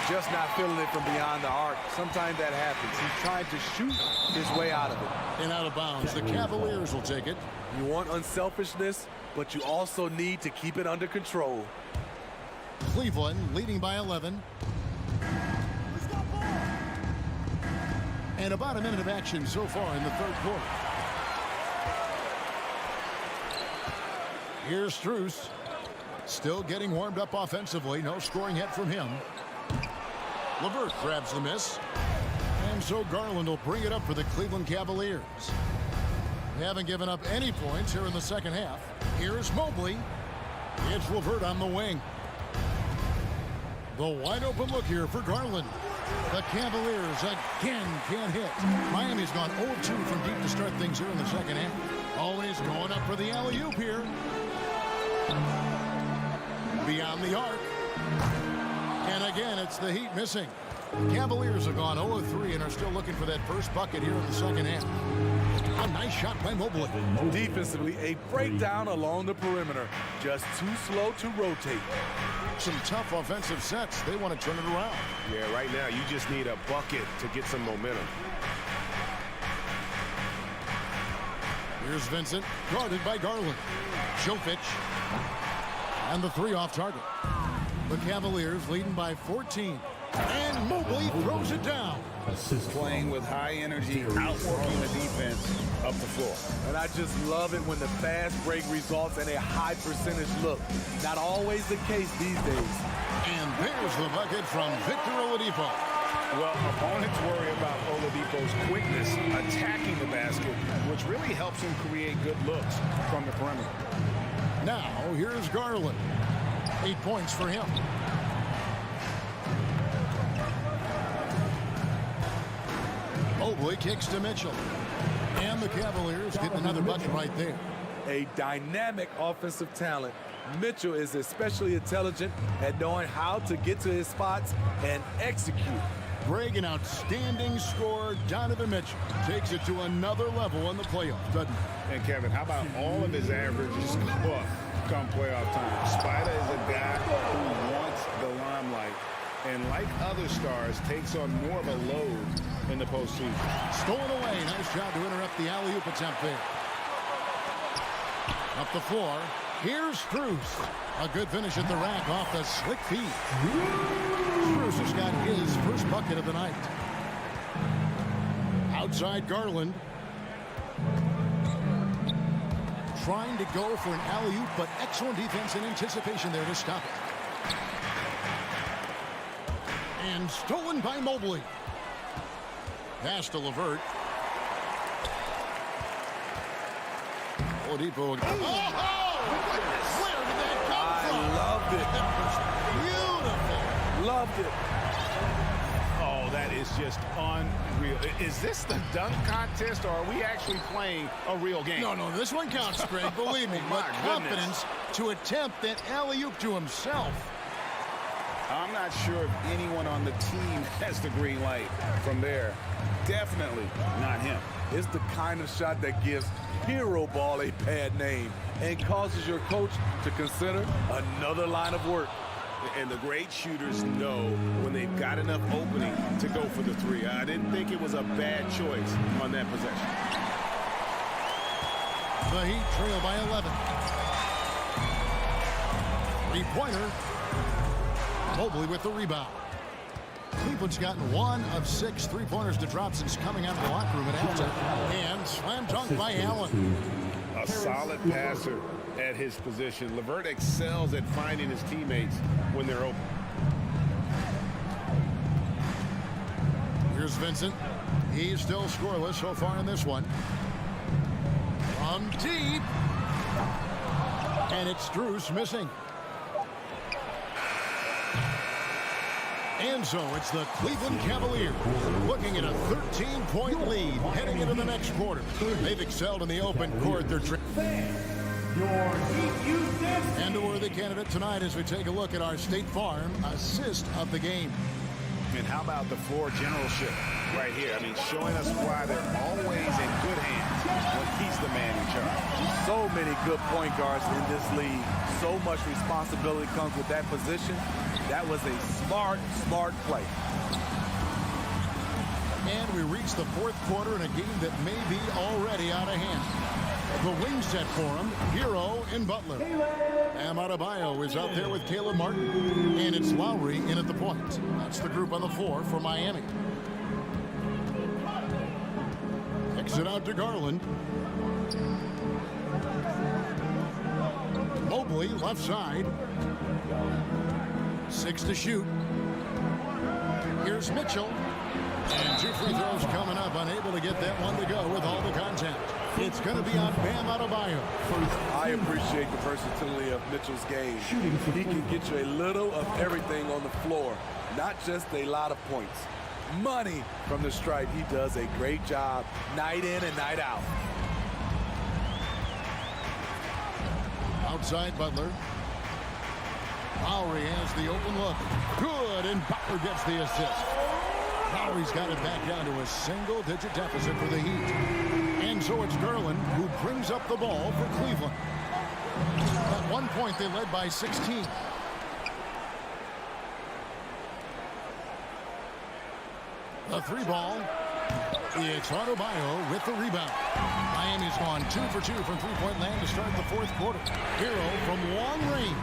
Just not feeling it from beyond the arc. Sometimes that happens. He's trying to shoot his way out of it. And out of bounds. The Cavaliers will take it. You want unselfishness? but you also need to keep it under control. Cleveland leading by 11. And about a minute of action so far in the third quarter. Here's Strus. Still getting warmed up offensively. No scoring yet from him. LeVert grabs the miss. And so Garland will bring it up for the Cleveland Cavaliers. They haven't given up any points here in the second half. Here's Mobley. It's LeVert on the wing. The wide open look here for Garland. The Cavaliers again can't hit. Miami's gone 0-2 from deep to start things here in the second half. Always going up for the alley-oop here. Beyond the arc. And again, it's the Heat missing. Cavaliers have gone 0-3 and are still looking for that first bucket here in the second half. A nice shot by Mobley. Defensively, a breakdown along the perimeter. Just too slow to rotate. Some tough offensive sets. They want to turn it around. Yeah, right now you just need a bucket to get some momentum. Here's Vincent, guarded by Garland. Jokic. And the three off target. The Cavaliers leading by 14. And Mobley throws it down. Playing with high energy, outworking the defense up the floor. And I just love it when the fast break results in a high percentage look. Not always the case these days. And there's the bucket from Victor Oladipo. Well, opponents worry about Oladipo's quickness attacking the basket, which really helps him create good looks from the perimeter. Now, here's Garland. 8 points for him. Mobley kicks to Mitchell. And the Cavaliers get another bucket right there. A dynamic offensive talent. Mitchell is especially intelligent at knowing how to get to his spots and execute. Greg, an outstanding scorer. Donovan Mitchell takes it to another level in the playoffs, doesn't he? And Kevin, how about all of his averages come playoff time? Spider is a guy who wants the limelight, and like other stars, takes on more of a load in the postseason. Stolen away. Nice job to interrupt the alley-oop attempt there. Up the floor. Here's Strus. A good finish at the rack off the slick feed. Strus has got his first bucket of the night. Outside Garland. Trying to go for an alley-oop, but excellent defense and anticipation there to stop it. And stolen by Mobley. Pass to LeVert. Oladipo. Where did that come from? Loved it. Beautiful. Loved it. Oh, that is just unreal. Is this the dunk contest, or are we actually playing a real game? No, this one counts, Greg. Believe me. With confidence to attempt that alley-oop to himself. I'm not sure if anyone on the team has the green light from there. Definitely not him. It's the kind of shot that gives hero ball a bad name and causes your coach to consider another line of work. And the great shooters know when they've got enough opening to go for the three. I didn't think it was a bad choice on that possession. The Heat trail by 11. Three-pointer. Mobley with the rebound. Cleveland's gotten 1 of 6 three-pointers to drop since coming out of the locker room at halftime. And slam dunk by Allen. A solid passer at his position. LeVert excels at finding his teammates when they're open. Here's Vincent. He's still scoreless so far in this one. From deep. And it's Strus missing. And so it's the Cleveland Cavaliers looking at a 13-point lead heading into the next quarter. They've excelled in the open court. And a worthy candidate tonight as we take a look at our State Farm assist of the game. And how about the floor generalship right here? I mean, showing us why they're always in good hands when he's the man in charge. So many good point guards in this league. So much responsibility comes with that position. That was a smart play. And we reach the fourth quarter in a game that may be already out of hand. The wing set for him, Hero and Butler. Bam Adebayo is out there with Caleb Martin. And it's Lowry in at the point. That's the group on the floor for Miami. Kicks it out to Garland. Mobley, left side. 6 to shoot. Here's Mitchell. And 2 free throws coming up. Unable to get that one to go with all the contact. It's going to be on Bam Adebayo. I appreciate the versatility of Mitchell's game. He can get you a little of everything on the floor, not just a lot of points. Money from the stripe. He does a great job night in and night out. Outside Butler. Lowry has the open look. Good, and Butler gets the assist. Lowry's got it back down to a single-digit deficit for the Heat. And so it's Garland who brings up the ball for Cleveland. At one point, they led by 16. The 3 ball. It's Adebayo with the rebound. Miami's gone 2 for 2 from three-point land to start the 4th quarter. Hero from long range.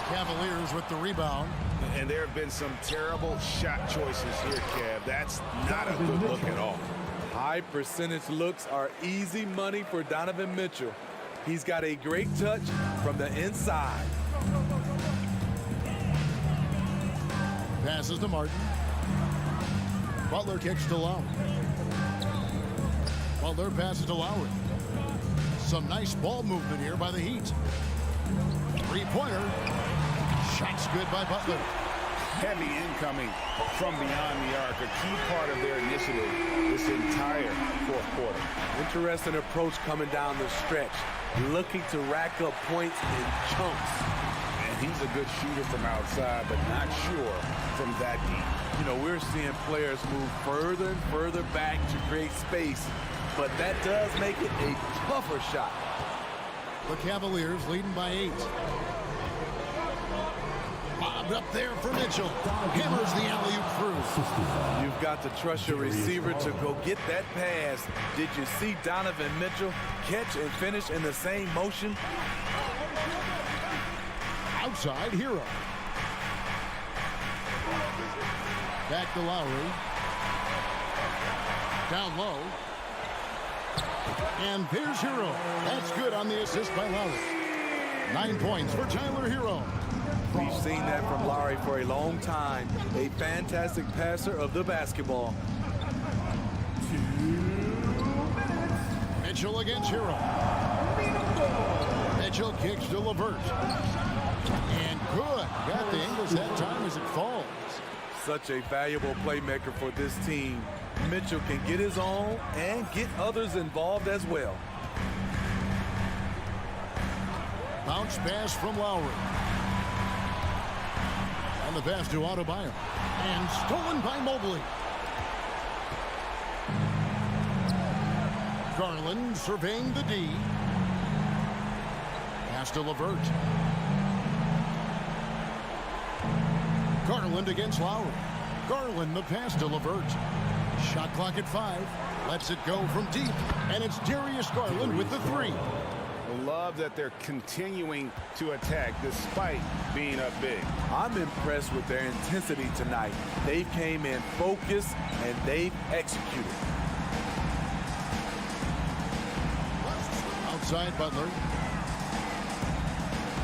Cavaliers with the rebound. And there have been some terrible shot choices here, Cav. That's not a good look at all. High percentage looks are easy money for Donovan Mitchell. He's got a great touch from the inside. Passes to Martin. Butler kicks to Lowry. Butler passes to Lowry. Some nice ball movement here by the Heat. 3-pointer. Shots good by Butler. Heavy incoming from beyond the arc, a key part of their initiative this entire 4th quarter. Interesting approach coming down the stretch, looking to rack up points in chunks. And he's a good shooter from outside, but not sure from that deep. You know, we're seeing players move further and further back to create space, but that does make it a tougher shot. The Cavaliers leading by 8. Bobbed up there for Mitchell. Hammers the alley-oop through. You've got to trust your receiver to go get that pass. Did you see Donovan Mitchell catch and finish in the same motion? Outside, Hero. Back to Lowry. Down low. And there's Hero. That's good on the assist by Lowry. 9 points for Tyler Hero. We've seen that from Lowry for a long time. A fantastic passer of the basketball. Mitchell against Hero. Mitchell kicks to LeVert. And good. Got the English that time as it falls. Such a valuable playmaker for this team. Mitchell can get his own and get others involved as well. Bounce pass from Lowry. And the pass to Adebayo. And stolen by Mobley. Garland surveying the D. Pass to LeVert. Garland against Lowry. Garland the pass to LeVert. Shot clock at 5. Lets it go from deep. And it's Darius Garland with the 3. Love that they're continuing to attack despite being up big. I'm impressed with their intensity tonight. They came in focused and they've executed. Outside Butler.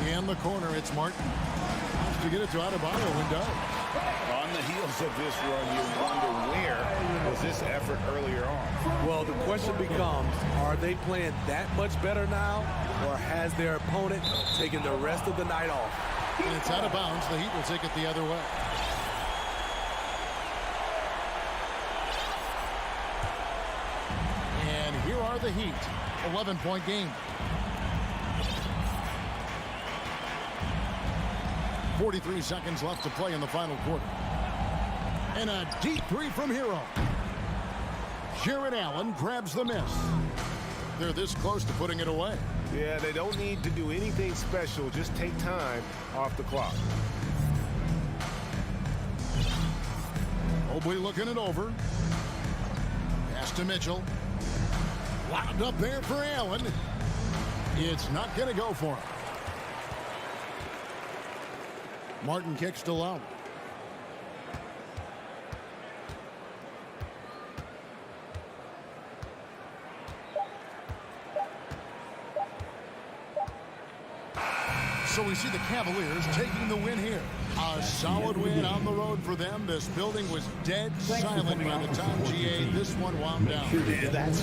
In the corner, it's Martin. Wants to get it to Adebayo and does. On the heels of this run, you wonder where was this effort earlier on? Well, the question becomes, are they playing that much better now, or has their opponent taken the rest of the night off? And it's out of bounds. The Heat will take it the other way. And here are the Heat. 11-point game. 43 seconds left to play in the final quarter. And a deep 3 from Hero. Jared Allen grabs the miss. They're this close to putting it away. Yeah, they don't need to do anything special. Just take time off the clock. Mobley looking it over. Pass to Mitchell. Wound up there for Allen. It's not going to go for him. Martin kicks to Lowry. So we see the Cavaliers taking the win here. A solid win on the road for them. This building was dead silent by the time GA this one wound down. That's